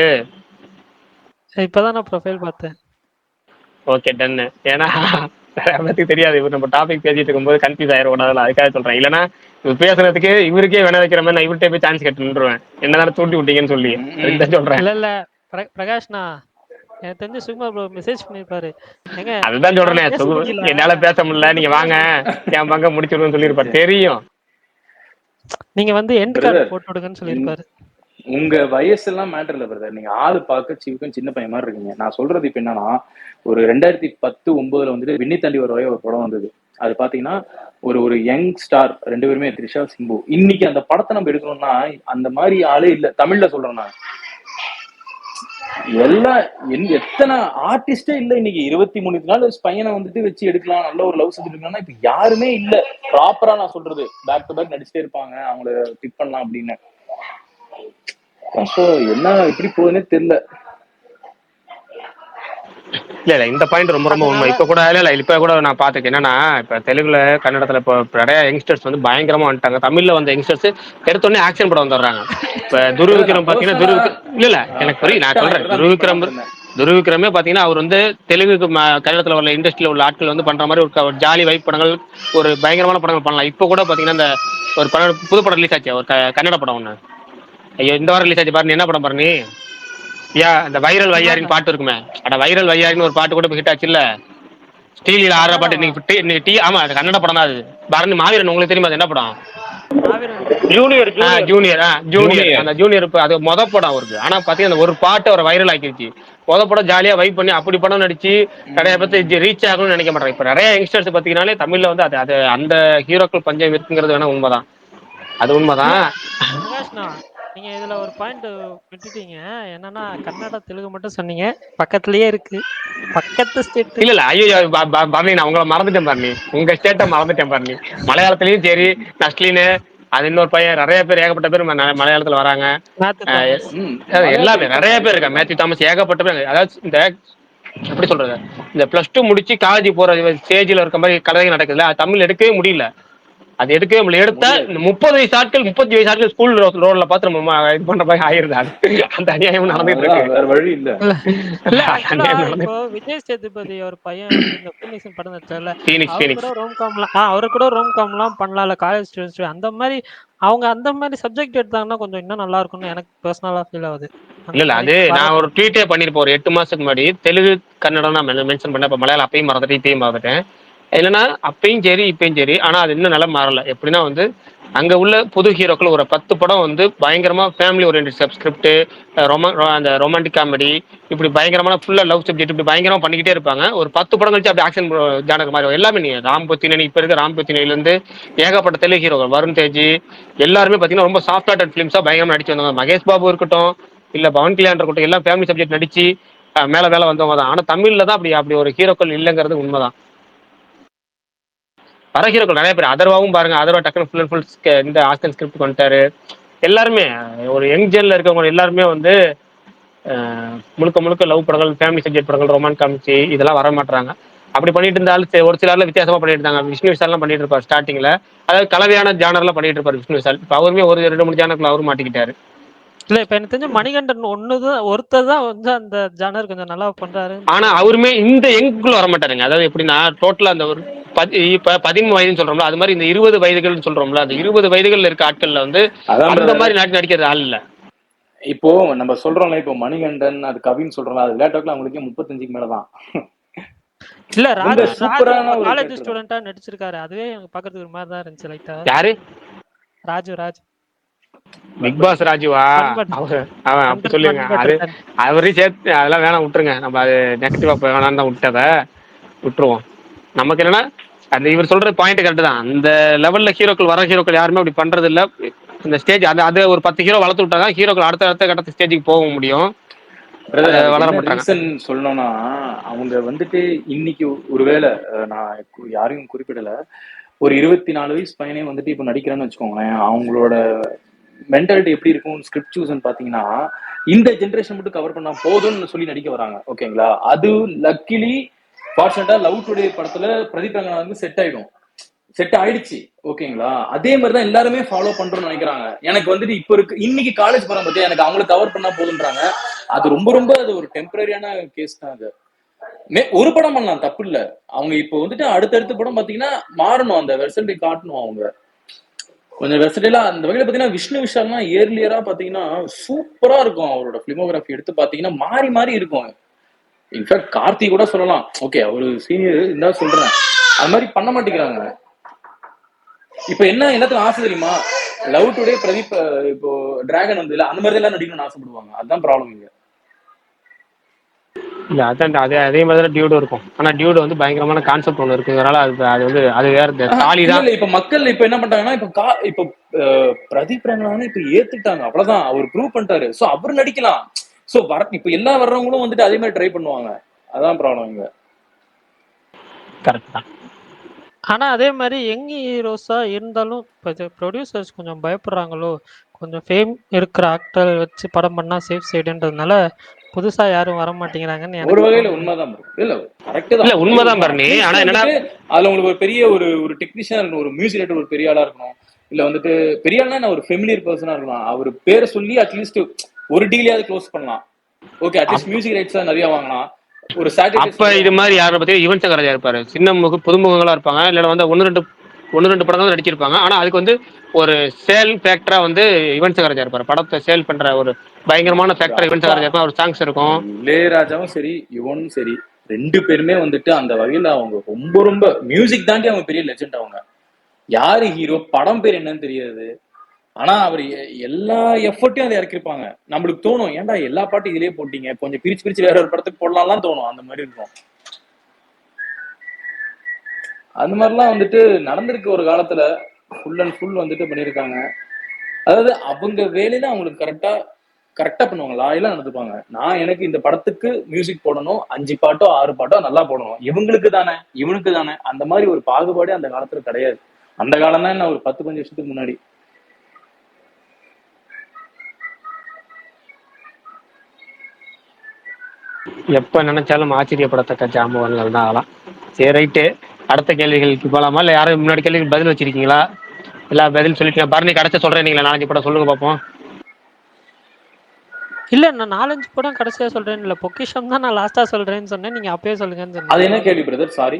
இப்பதான் நான் ப்ரொஃபைல் பார்த்தேன். Okay done. ஏன்னா நிறைய தெரியாது, இவர் நம்ம டாபிக் பேசிட்டு இருக்கும்போது கன்ஃபியூஸ் ஆயிரும், அதுக்காக சொல்றேன். இல்லைன்னா இவர் பேசுறதுக்கு இவருக்கே வேணா வைக்கிற மாதிரி நான் இவர்கிட்ட போய் சான்ஸ் கேட்டு நின்றுவேன், என்னதான தூண்டி விட்டீங்கன்னு சொல்லி. சொல்றேன். இல்ல பிரகாஷ்னா எனக்கு தெரிஞ்சு சுகுமார் ப்ரோ மெசேஜ் பண்ணிருப்பாரு. அதுதான் சொல்றேன், என்னால பேச முடியல, நீங்க வாங்க என் பங்க முடிச்சிடுன்னு சொல்லிருப்பாரு. தெரியும், நீங்க வந்து எண்ட் கார்டு போட்டு விடுங்கன்னு சொல்லிருப்பாரு. உங்க வயசெல்லாம் மேட்டர் இல்ல பிரதர், நீங்க ஆளு பார்க்க சிவுக்கும் சின்ன பையன் மாதிரி இருக்கீங்க. நான் சொல்றது இப்ப என்னன்னா, ஒரு 2010-9 வந்துட்டு விண்ணி தாண்டி ஒரு படம் வந்தது. அது பாத்தீங்கன்னா ஒரு யங் ஸ்டார் 2 பேருமே, த்ரிஷா சிம்பு. இன்னைக்கு அந்த படத்தை நம்ம எடுக்கணும்னா அந்த மாதிரி ஆளே இல்ல. தமிழ்ல சொல்றேன் நான், எல்லாம் எத்தனை ஆர்டிஸ்டே இல்ல இன்னைக்கு. 23 வயசு பையனை வந்துட்டு வச்சு எடுக்கலாம், நல்ல ஒரு லவ் செஞ்சு எடுக்கலாம்னா இப்ப யாருமே இல்ல ப்ராப்பரா. நான் சொல்றது பேக் டு பேக் நடிச்சுட்டே இருப்பாங்க, அவங்கள பிக் பண்ணலாம் அப்படின்னு. என்ன இப்படி போகுதுன்னே தெரியல. இல்ல இந்த பாயிண்ட் ரொம்ப ரொம்ப உண்மை. இப்ப கூட இப்ப கூட நான் பாத்துக்கேன். என்னன்னா இப்ப தெலுங்குல கன்னடத்துல இப்ப நிறைய யங்ஸ்டர்ஸ் வந்து பயங்கரமா வந்துட்டாங்க. தமிழ்ல வந்த யங்ஸ்டர்ஸ் எடுத்தோடனே ஆக்ஷன் படம் வந்துடுறாங்க. இப்ப துருவிக்ரம் பாத்தீங்கன்னா இல்ல எனக்கு புரியும், நான் சொல்றேன். துருவிக்ரமே பாத்தீங்கன்னா அவர் வந்து தெலுங்குக்கு கன்னடத்துல உள்ள இண்டஸ்ட்ரியில உள்ள ஆட்கள் வந்து பண்ற மாதிரி ஒரு ஜாலி வைப் படங்கள், ஒரு பயங்கரமான படங்கள் பண்ணலாம். இப்ப கூட பாத்தீங்கன்னா இந்த ஒரு படம், புது படம் ரிலீஸ் ஆச்சு, ஒரு கன்னட படம் ஒண்ணு. ஐயோ இந்த வாரம் ரிலீஸ் ஆச்சு பாரு, என்ன படம் பாரு நீ, இந்த வைரல் வையாரின்னு பாட்டு இருக்குமே, அட வைரல் வையாரின்னு ஒரு பாட்டு கூட ஹிட் ஆச்சு இல்ல, ஸ்டீலில் ஆடுற பாட்டு இன்னைக்கு. ஆமா அது கன்னட படம் தான். அது பரணி மாவீரன், உங்களுக்கு தெரியுமா அது என்ன படம்? ஜூனியர். அந்த ஜூனியர் அது மொத படம் அவருக்கு. ஆனா பாத்தீங்கன்னா ஒரு பாட்டு அவர் வைரல் ஆக்கிருச்சு. மொத படம் ஜாலியா வைப் பண்ணி அப்படி படம் நடிச்சு நிறைய பேர் ரீச் ஆகணும்னு நினைக்க மாட்டாங்க. இப்ப நிறைய யங்ஸ்டர்ஸ் பாத்தீங்கன்னாலே தமிழ்ல வந்து அது அந்த ஹீரோக்கள் பஞ்சம் இருக்குங்கிறது வேணா உண்மைதான், அது உண்மைதான். நீங்க இதுல ஒரு பாயிண்ட் விட்டுட்டீங்க. என்னன்னா கன்னடா தெலுங்கு மட்டும் சொன்னீங்க, பக்கத்துலயே இருக்கு, பக்கத்து ஸ்டேட். இல்ல ஐயோ பரணி, நான் உங்களை மறந்துட்டேன் பரணி, உங்க ஸ்டேட்டை மறந்துட்டேன் பரணி. மலையாளத்திலயும் சரி, நஸ்லின், அது இன்னொரு பையன், நிறைய பேர் ஏகப்பட்ட பேர் மலையாளத்துல வராங்க. எல்லாமே நிறைய பேர் இருக்கா, மேத்யூ தாமஸ், ஏகப்பட்ட பேர். அதாவது இந்த எப்படி சொல்றது, இந்த +2 முடிச்சு காலேஜ் போற ஸ்டேஜ்ல இருக்க மாதிரி கதைகள் நடக்குதுல்ல, தமிழ் எடுக்கவே முடியல. அது எடுக்கவே முடியல. எடுத்தா இந்த 30 வயசு ஆட்கள் 35 வயசு ஆட்கள் ஸ்கூல் ரோட்ல பார்த்து நம்ம இது பண்ற மாதிரி ஆயிருது. அந்த அநியாயம் நடந்துட்டு இருக்கு. வேற வழி இல்ல. இல்ல ஆக்சுவலா இப்போ விஜய் சேதுபதி ஒரு பையன் வந்து இந்த ஃபீனிக்ஸ் படம் நடிச்சார்ல, அவரு கூட ரோம் காம்லாம் பண்ணலாம்ல காலேஜ் ஸ்டூடெண்ட்ஸ். அந்த மாதிரி அவங்க அந்த மாதிரி சப்ஜெக்ட் எடுத்தாங்கன்னா கொஞ்சம் இன்னும் நல்லா இருக்கும்னு எனக்கு பர்சனலா ஃபீல் ஆகுது. இல்ல அது நான் ஒரு ட்வீட்டே பண்ணிருப்பேன் ஒரு 8 மாசத்துக்கு முன்னாடி. தெலுங்கு கன்னடம் நான் மென்ஷன் பண்ணேன். இப்ப மலையாளம் அப்பயும் மறந்துட்டு இப்பயும் மறந்துட்டேன். இல்லைன்னா அப்பயும் சரி இப்பயும் சரி. ஆனா அது இன்னும் நல்லா மாறல. எப்படின்னா வந்து அங்க உள்ள புது ஹீரோக்கள் ஒரு 10 படம் வந்து பயங்கரமா ஃபேமிலி ஓரியன்ட் ஸ்கிரிப்ட், அந்த ரொமான்டிக் காமெடி, இப்படி பயங்கரமான ஃபுல்லா லவ் சப்ஜெக்ட் இப்படி பயங்கரமா பண்ணிக்கிட்டே இருப்பாங்க. ஒரு 10 படம் கழிச்சு அப்படி ஆக்ஷன் ஜானர் மாதிரி எல்லாமே. நீ ராம்பத்தினி இப்ப இருக்க ராம்பத்தினில இருந்து ஏகப்பட்ட தெலுங்கு ஹீரோக்கள் வருண் தேஜ் எல்லாருமே பாத்தீங்கன்னா ரொம்ப சாஃப்ட் ஹார்ட்டட் ஃபிலிம்ஸா பயங்கரமா நடிச்சு வந்தாங்க. மகேஷ் பாபு இருக்கட்டும், இல்ல பவன் கல்யாண் இருக்கட்டும், எல்லாம் ஃபேமிலி சப்ஜெக்ட் நடிச்சு மேல வந்தவங்க தான். ஆனா தமிழ்ல தான் அப்படி ஒரு ஹீரோக்கள் இல்லைங்கிறது உண்மைதான். வர ஹீரோக்கள் நிறைய பேர். அதர்வாவும் பாருங்க, அதர்வா டக்குனு ஃபுல் அண்ட் ஃபுல் இந்த ஆக்ஷன் ஸ்கிரிப்ட் பண்ணிட்டாரு. எல்லாருமே ஒரு யங் ஜென்ல இருக்கவங்க எல்லாருமே வந்து முழுக்க லவ் படங்கள், ஃபேமிலி சப்ஜெக்ட் படங்கள், ரொமான்ஸ் காமிச்சு இதெல்லாம் வர மாட்டாங்க. அப்படி பண்ணிட்டு இருந்தாலும் ஒரு சிலர்ல வித்தியாசமா பண்ணிட்டு இருந்தாங்க. விஷ்ணு விஷால்லாம் பண்ணிட்டு இருப்பார் ஸ்டார்டிங்ல. அதாவது கலவையான ஜானர்ல பண்ணிட்டு இருப்பார் விஷ்ணு விஷால். இப்ப அவருமே ஒரு 2-3 ஜானர்ல அவரும் மாட்டிக்கிட்டாரு. இல்ல இப்ப எனக்கு தெரிஞ்ச மணிகண்டன் ஒருத்தர் தான் வந்து அந்த ஜானர் கொஞ்சம் நல்லா பண்றாரு. ஆனா அவருமே இந்த யங்குள்ள வர மாட்டாருங்க. அதாவது எப்படின்னா டோட்டலா அந்த ஒரு இப்ப 13 வயதுன்னு சொல்றோம்ல, அது மாதிரி இந்த 20 வயதுகள் சொல்றோம்ல, அந்த 20 வயதுகள் இருக்க ஆட்கள்ல வந்து அந்த மாதிரி நடிக்கிறது ஆள் இல்ல. இப்போ நம்ம சொல்றோம்ல, இப்போ மணிகண்டன் அது கவின்னு சொல்றோம்ல, அது லேட்டாக்ல அவங்களுக்கு 35க்கு மேலதான். இல்ல ராஜு சூப்பரான ஒரு காலேஜ் ஸ்டூடெண்டா நடிச்சிருக்காரு. அதுவே எனக்கு பாக்கிறதுக்கு ஒரு மாதிரி தான் இருந்துச்சு லைட்டா. யாரு? ராஜு பிக் பாஸ் ராஜுவா? அவன் அப்படி சொல்லுங்க. அது அவரையும் சேர்த்து அதெல்லாம் வேணாம், விட்டுருங்க. நம்ம அது நெகட்டிவா வேணாம் தான் விட்டதை விட்டுருவோம். நமக்கு என்னன்னா அந்த இவர் சொல்ற பாயிண்ட் கரெக்ட் தான். அந்த லெவல்ல ஹீரோக்கள் வர ஹீரோக்கள் யாருமே அப்படி பண்றது இல்ல. இந்த ஸ்டேஜ் அது ஒரு 10 ஹீரோ வளர்த்து விட்டாங்க, ஹீரோக்கள் அடுத்த கட்டத்து ஸ்டேஜுக்கு போக முடியும். வளர மாட்டாங்க. சொல்லணும்னா அவங்க வந்துட்டு இன்னைக்கு ஒருவேளை நான் யாரையும் குறிப்பிடல, ஒரு 24 வயசு பையனே வந்துட்டு இப்ப நடிக்கிறேன்னு வச்சுக்கோங்களேன், அவங்களோட மென்டாலிட்டி எப்படி இருக்கும் ஸ்கிரிப்ட் சூஸ்ன்னு பாத்தீங்கன்னா, இந்த ஜென்ரேஷன் மட்டும் கவர் பண்ணா போதும்னு சொல்லி நடிக்க வராங்க. ஓகேங்களா? அது லக்கிலி ஃபார்ச்சுனேட்டா லவ் டுடே படத்துல பிரதீப் ரங்கநாதன் வந்து செட் ஆயிடுச்சு. ஓகேங்களா? அதே மாதிரிதான் எல்லாருமே ஃபாலோ பண்றோம்னு நினைக்கிறாங்க. எனக்கு வந்துட்டு இப்ப இருக்கு இன்னைக்கு காலேஜ் படம் பத்தி எனக்கு அவங்களை கவர் பண்ணா போதுன்றாங்க. அது ரொம்ப அது ஒரு டெம்பரரியான கேஸ் தான். அது ஒரு படம் பண்ணலாம், தப்பு இல்ல. அவங்க இப்போ வந்துட்டு அடுத்தடுத்த படம் பாத்தீங்கன்னா மாறணும், அந்த வெர்சன்டை காட்டணும். அவங்க கொஞ்சம் வெர்சடைலா அந்த வகையில பாத்தீங்கன்னா விஷ்ணு விஷால்லாம் இயர்லியரா பாத்தீங்கன்னா சூப்பரா இருக்கும். அவரோட பிலிமோகிராஃபி எடுத்து பாத்தீங்கன்னா மாறி இருக்கும். இன்ஃபேக்ட் கார்த்தி கூட சொல்லலாம். ஓகே, அவரு சீனியர் இருந்தா சொல்றேன், அது மாதிரி பண்ண மாட்டேங்கிறாங்க. இப்ப எல்லாத்துக்கும் ஆசை தெரியுமா? லவ் டுடே பிரதீப் இப்போ டிராகன் வந்து அந்த மாதிரி எல்லாம் நடிக்கணும்னு ஆசைப்படுவாங்க. அதுதான் ப்ராப்ளம் இங்க. இல்ல அதான் அதே மாதிரி தான் டியூடு இருக்கும். ஆனா டியூடு வந்து பயங்கரமான கான்செப்ட் ஒன்று இருக்குங்கிறனால அது வந்து அது வேற தாலி தான். இப்ப மக்கள் இப்ப என்ன பண்றாங்கன்னா, இப்ப பிரதீப் ரங்கநாதன் இப்ப ஏத்துட்டாங்க, அவ்வளவுதான். அவர் ப்ரூவ் பண்ணிட்டாரு. சோ அவர் நடிக்கலாம். சோ இப்ப எல்லா வர்றவங்களும் வந்துட்டு அதே மாதிரி ட்ரை பண்ணுவாங்க. அதான் ப்ராப்ளம் இங்க. கரெக்ட் தான். ஆனா அதே மாதிரி யங் ஹீரோஸா இருந்தாலும் ப்ரொடியூசர்ஸ் கொஞ்சம் பயப்படுறாங்களோ, கொஞ்சம் ஃபேம் இருக்கிற ஆக்டர் வச்சு படம் பண்ணா சேஃப் சைடுன்றதுனால புதுசா யாரும் வர மாட்டேங்கிறாங்கன்னு ஒரு வகையில உண்மைதான். இல்ல கரெக்ட் தான், இல்ல உண்மைதான் பரணி. ஆனா என்னன்னா அதுல உங்களுக்கு ஒரு பெரிய ஒரு டெக்னீஷியன் இருக்கணும், ஒரு மியூசிக் டைரக்டர் ஒரு பெரிய ஆளா இருக்கணும், இல்ல வந்துட்டு பெரிய ஆள்னா ஒரு ஃபெமிலியர் பர்சனா இருக்கணும். அவர் பேரை சொல்லி அட்லீஸ்ட் ஒரு டீலையாவது க்ளோஸ் பண்ணலாம். ஓகே, அட்லீஸ்ட் மியூசிக் ரைட்ஸ் நிறைய வாங்கலாம். ஒரு அப்ப இது மாதிரி யாரை பத்தி யுவன் சங்கர் ராஜா இருப்பாரு. சின்ன புதுமுகங்களா இருப்பாங்க, இல்ல வந்து ஒன்னு ரெண்டு படம் தான் நடிச்சிருப்பாங்க. ஆனா அதுக்கு வந்து ஒரு சேல் ஃபேக்டரா வந்து யுவன் சங்கர் ராஜா இருப்பாரு. படத்தை சேல் பண்ற ஒரு பயங்கரமான ஃபேக்டர் யுவன் சங்கர் ராஜா இருப்பாரு. ஒரு சாங்ஸ் இருக்கும். இளையராஜாவும் சரி யுவனும் சரி, ரெண்டு பேருமே வந்துட்டு அந்த வகையில அவங்க ரொம்ப மியூசிக் தாண்டி அவங்க பெரிய லெஜெண்ட். அவங்க யாரு ஹீரோ, படம் பேர் என்னன்னு தெரியாது, ஆனா அவர் எல்லா எஃபர்ட்டையும் அதை இறக்கிருப்பாங்க. நம்மளுக்கு தோணும், ஏன்டா எல்லா பாட்டும் இதுலயே போட்டீங்க, கொஞ்சம் பிரிச்சு வேற ஒரு படத்துக்கு போடலாம்லாம் தோணும். அந்த மாதிரி இருக்கும். அந்த மாதிரிலாம் வந்துட்டு நடந்திருக்கு ஒரு காலத்துல. ஃபுல் அண்ட் ஃபுல் வந்துட்டு பண்ணியிருக்காங்க. அதாவது அவங்க வேலையில அவங்களுக்கு கரெக்டா பண்ணுவாங்க, லாயெல்லாம் நடந்துப்பாங்க. நான் எனக்கு இந்த படத்துக்கு மியூசிக் போடணும், 5 பாட்டோ 6 பாட்டோ நல்லா போடணும், இவனுக்கு தானே அந்த மாதிரி ஒரு பாகுபாடு அந்த காலத்துல கிடையாது. அந்த காலம் தான் என்ன, ஒரு 10-15 வருஷத்துக்கு முன்னாடி. எப்ப நினைச்சாலும் ஆச்சரியப்படத்தக்க ஜாம்பவான்கள் தான் அதெல்லாம். சரி, ரைட்டு. அடுத்த கேள்விகளுக்கு போலாமா, இல்ல யாரும் முன்னாடி கேள்விக்கு பதில் வச்சிருக்கீங்களா? எல்லா பதில் சொல்லிட்டேன். பரணி கடைசி சொல்றேன், நீங்களா 4 படம் சொல்லுங்க பார்ப்போம். இல்ல நான் 4-5 படம் கடைசியா சொல்றேன் இல்ல. பொக்கிஷம் தான் நான் லாஸ்டா சொல்றேன்னு சொன்னேன். நீங்க அப்பயே சொல்லுங்கன்னு அது சொன்னீங்க. என்ன கேள்வி பிரதர்? சாரி.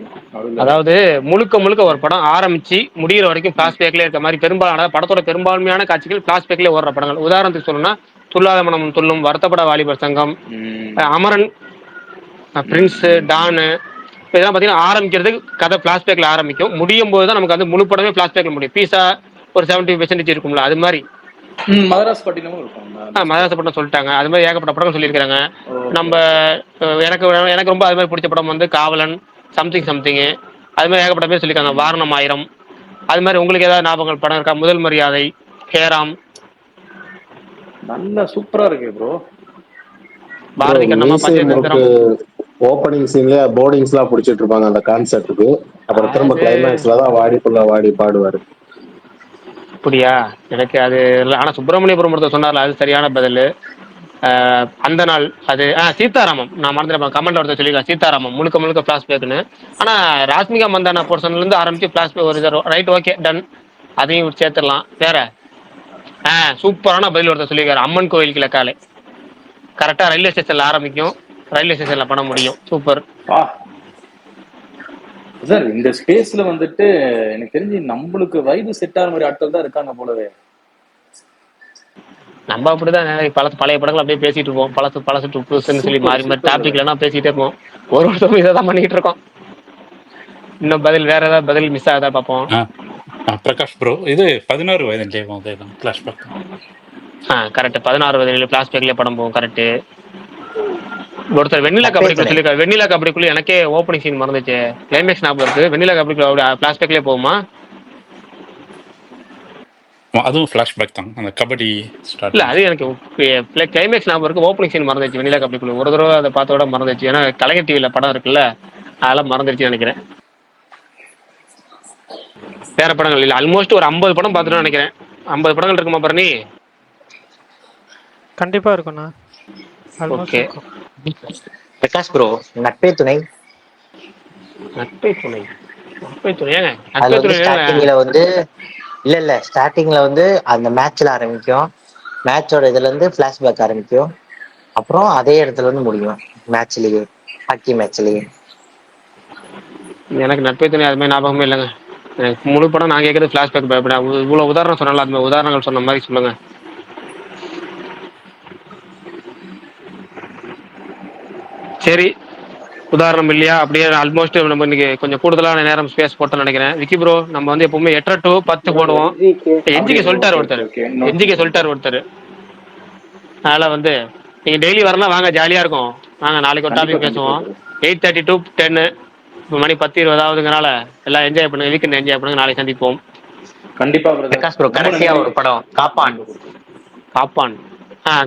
அதாவது முழுக்க ஒரு படம் ஆரம்பிச்சு முடிகிற வரைக்கும் பிளாஷ்பேக்லேயே இருக்க மாதிரி பெரும்பாலான படத்தோட பெரும்பான்மையான காட்சிகள் பிளாஷ்பேக்லேயே ஓடுற படங்கள். உதாரணத்துக்கு சொல்லணும்னா துல்லாத மனம் துள்ளும், வருத்தப்பட வாலிபர் சங்கம், அமரன், பிரின்ஸ், டானு, இதெல்லாம் பார்த்தீங்கன்னா ஆரம்பிக்கிறது கதை பிளாஷ்பேக்ல ஆரம்பிக்கும். முடியும் போது தான் நமக்கு வந்து முழு படமே பிளாஷ்பேக்ல முடியும். பீஸா ஒரு 70% இருக்கும்ல, அது மாதிரி. மதராஸ் பட்டினமும் இருக்கும். மதராச படம் சொல்லிட்டாங்க. அது மாதிரி ஏகப்பட்ட படம் சொல்லியிருக்காங்க. நம்ம எனக்கு ரொம்ப அது மாதிரி பிடிச்ச படம் வந்து காவலன், சம்திங் அது மாதிரி ஏகப்பட்ட பேர் சொல்லியிருக்காங்க. வாரணம் 1000. அது மாதிரி உங்களுக்கு ஏதாவது ஞாபகங்கள் படம் இருக்கா? முதல் மரியாதை, ஹேராம். நல்ல சூப்பரா இருக்கு ப்ரோ. பாரதி கண்ணம்மா, பஞ்சதந்திரம். ஓப்பனிங் சீன்ல போர்டிங்ஸ் எல்லாம் புடிச்சிட்டு இருப்பாங்க அந்த கான்செப்டுக்கு. அப்புறம் திரும்ப கிளைமேக்ஸ்ல தான் வாடி பாடுவாரு. அப்படியா? எனக்கு அது ஆனா சுப்பிரமணியபுரம் ஒருத்தர் சொன்னார்ல, அது சரியான பதில். அந்த நாள் அது சீதாராமம். நான் மறந்துட்டேன், கமெண்ட் ஒருத்தர் சொல்லியிருக்கேன் சீதாராமம் முழுக்க பிளாஷ்பேக்னு. ஆனா ராஷ்மிகா மந்தானா போர்ஷன்ல இருந்து ஆரம்பிச்சு பிளாஷ்பேக் ஒரு ரைட், ஓகே டன், அதையும் சேர்த்துடலாம். வேற சூப்பரான பதில் ஒருத்தர் சொல்லியிருக்காரு, அம்மன் கோயில் கிழக்காலே. கரெக்டா ரயில்வே ஸ்டேஷன்ல ஆரம்பிக்கும், ரயில்வே ஸ்டேஷன்ல பண்ண முடியும். Super sir. இந்த ஸ்பேஸ்ல வந்துட்டு எனக்கு தெரிஞ்சு நம்மளுக்கு வைபு செட் ஆகிற மாதிரி ஆட்கள் தான் இருக்காங்க போலவே. நம்ம அப்படிதான் பழைய படங்கள் அப்படியே பேசிட்டு இருப்போம். பழசு புதுசுன்னு சொல்லி மாறி டாபிக்ல பேசிட்டே இருப்போம். ஒருத்தரும் இதை தான் பண்ணிட்டு இருக்கோம். இன்னும் பதில் வேற ஏதாவது பதில் மிஸ் ஆகுதா பார்ப்போம். பிரகாஷ் ப்ரோ, இது 16 வயது பிளாஷ்பேக். கரெக்ட், 16 வயதில் பிளாஷ்பேக்ல படம் போகும். கரெக்ட். ஒருத்தர் வெண்ணிலா கபடிக்குள்ள சொல்லியிருக்காரு. வெண்ணிலா கபடிக்குள்ள எனக்கே ஓப்பனிங் சீன் மறந்துச்சு, கிளைமேக்ஸ் ஞாபகம் இருக்கு. வெண்ணிலா கபடிக்குள்ள பிளாஷ்பேக்லயே போகுமா? அதுவும் ஃபிளாஷ்பேக் தான், அந்த கபடி ஸ்டார்ட். இல்ல அது எனக்கு கிளைமேக்ஸ் ஞாபகம் இருக்கு, ஓப்பனிங் சீன் மறந்துச்சு. வெண்ணிலா கபடிக்குள்ள ஒரு தடவை அதை பார்த்தோட மறந்துச்சு. ஏன்னா கலைஞர் டிவியில படம் இருக்குல்ல, அதெல்லாம் மறந்துருச்சுன்னு நினைக்கிறேன். வேற படங்கள் இல்ல, ஆல்மோஸ்ட் ஒரு 50 படம் பார்த்துட்டு நினைக்கிறேன். 50 படங்கள் இருக்குமா பரணி? கண்டிப்பா இருக்கும்ண்ணா. ஓகே. பிரகாஷ் ப்ரோ, நட்பே துணை. ஸ்டார்டிங்ல வந்து இல்ல ஸ்டார்டிங்ல வந்து அந்த மேட்ச்ல ஆரம்பிக்கும். மேட்சோட இதுல இருந்து பிளாஷ்பேக் ஆரம்பிக்கும். அப்புறம் அதே இடத்துல இருந்து முடியும் மேட்ச்லயே, ஹாக்கி மேட்ச்லயே. எனக்கு நட்பே துணை அது மாதிரி ஞாபகமே இல்லைங்க. எனக்கு முழு படம் நான் கேட்கறது பிளாஷ்பேக். பயப்பட இவ்வளவு உதாரணம் சொன்னால அது மாதிரி உதாரணங்கள் சொன்ன மாதிரி சொல்லுங்க. சரி, உதாரணம் இல்லையா? அப்படியே ஆல்மோஸ்ட் நம்ம இன்னைக்கு கொஞ்சம் கூடுதலான நேரம் ஸ்பேஸ் போட்டோம்னு நினைக்கிறேன். விக்கி ப்ரோ, நம்ம வந்து எப்பவுமே 8 to 10 போடுவோம். என்ஜிகே சொல்லிட்டாரு ஒருத்தர். அதனால வந்து நீங்க டெய்லி வரலாம், வாங்க, ஜாலியா இருக்கும். வாங்க, நாளைக்கு ஒரு டாபிக் பேசுவோம். 8:30 to 10, மணி 10:20 ஆகுதுங்கனால எல்லாம் என்ஜாய் பண்ணுங்க, வீக்கெண்ட் என்ஜாய் பண்ணுங்க. நாளைக்கு சந்திப்போம். கண்டிப்பா பிரகாஷ் ப்ரோ, கடைசியா ஒரு படம் காப்பான்.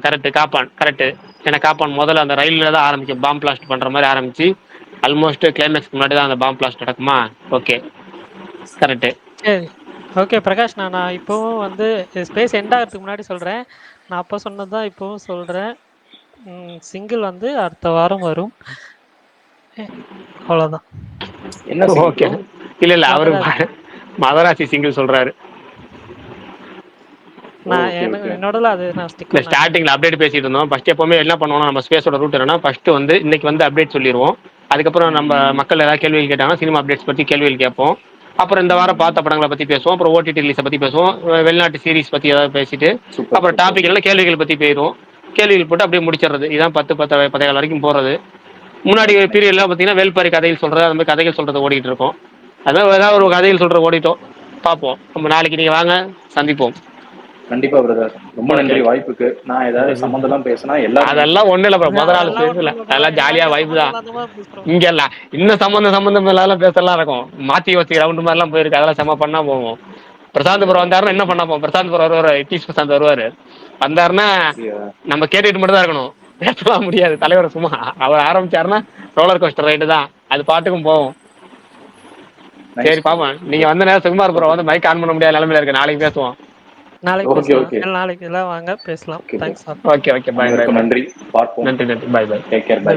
கரெக்ட், காப்பான் கரெக்ட். ஏன்னா காப்பான் முதல்ல அந்த ரயில்ல தான் ஆரம்பிக்கும், பாம் பிளாஸ்ட் பண்ற மாதிரி ஆரம்பிச்சு ஆல்மோஸ்ட் கிளைமேக்ஸ்க்கு முன்னாடி தான் அந்த பாம் பிளாஸ்ட் நடக்குமா? Okay, correct. சரி, ஓகே பிரகாஷ், நான் இப்போவும் வந்து ஸ்பேஸ் எண்ட் ஆகிறதுக்கு முன்னாடி சொல்கிறேன். நான் அப்போ சொன்னது தான் இப்போவும் சொல்கிறேன். சிங்கிள் வந்து அடுத்த வாரம் வரும். அவ்வளோதான். ஓகே. இல்ல அவரு மதராசி சிங்கிள் சொல்றாரு. ஸ்டார்டிங்ல அப்டேட் பேசிட்டு இருந்தோம். ஃபர்ஸ்ட் எப்பவுமே என்ன பண்ணுவோம், நம்ம ஸ்பேஸோட ரூட் என்னன்னா, ஃபர்ஸ்ட் வந்து இன்னைக்கு வந்து அப்டேட் சொல்லிடுவோம். அதுக்கப்புறம் நம்ம மக்கள் ஏதாவது கேள்விகள் கேட்டாங்கன்னா சினிமா அப்டேட்ஸ் பத்தி கேள்விகள் கேட்போம். அப்புறம் இந்த வாரம் பார்த்த படங்களை பத்தி பேசுவோம். அப்புறம் ஓடிடி ரிலீஸை பத்தி பேசுவோம். வெளிநாட்டு சீரிஸ் பத்தி ஏதாவது பேசிட்டு அப்புறம் டாபிக் எல்லாம் கேள்விகள் பத்தி போயிடுவோம். கேள்விகள் போட்டு அப்படியே முடிச்சிடுறது. இதான் 10 வரைக்கும் போறது. முன்னாடி பீரியட்லாம் பார்த்தீங்கன்னா வேல்பாரி கதைகள் சொல்றது, அந்த மாதிரி கதைகள் சொல்றது ஓடிட்டு இருக்கோம். அதான் ஏதாவது ஒரு கதைகள் சொல்றது ஓடிட்டோம். பார்ப்போம். நம்ம நாளைக்கு நீங்க வாங்க, சந்திப்போம். கண்டிப்பா பிரதர், ரொம்ப நன்றி வாய்ப்புக்கு. நான் ஏதாவது சம்பந்தம் பேசினா அதெல்லாம் ஒண்ணு இல்ல, முதல் நாள் பேசல, அதெல்லாம் ஜாலியா வைப்பு தான். இங்க இல்ல இன்னும் சம்பந்தம் எல்லாம் பேசலாம் இருக்கும். மாத்தி வச்சு ரவுண்டு மாதிரி எல்லாம் போயிருக்கு, அதெல்லாம் செம்ம பண்ணா போவோம். பிரசாந்த் புரம் வந்தாருன்னா என்ன பண்ண போவோம்? பிரசாந்த் புரம் வருவாரு, இட்டிஷ் பிரசாந்த் வருவாரு. வந்தாருன்னா நம்ம கேட்டுட்டு மட்டும் தான் இருக்கணும், பேசலாம் முடியாது. தலைவர் சும்மா அவர் ஆரம்பிச்சாருன்னா ரோலர் கோஸ்டர் ரைடு தான், அது பாட்டுக்கும் போவோம். சரி பாப்போம். நீங்க வந்த நேரம் சுகுமார் புரம் வந்து மைக் ஆன் பண்ண முடியாத நிலைமையில இருக்கு. நாளைக்கு பேசுவோம். நாளைக்கு எல்லாம் வாங்க பேசலாம். தேங்க்ஸ். Okay, bye. நன்றி, பார்ப்போம். நன்றி, பை. Take care, by.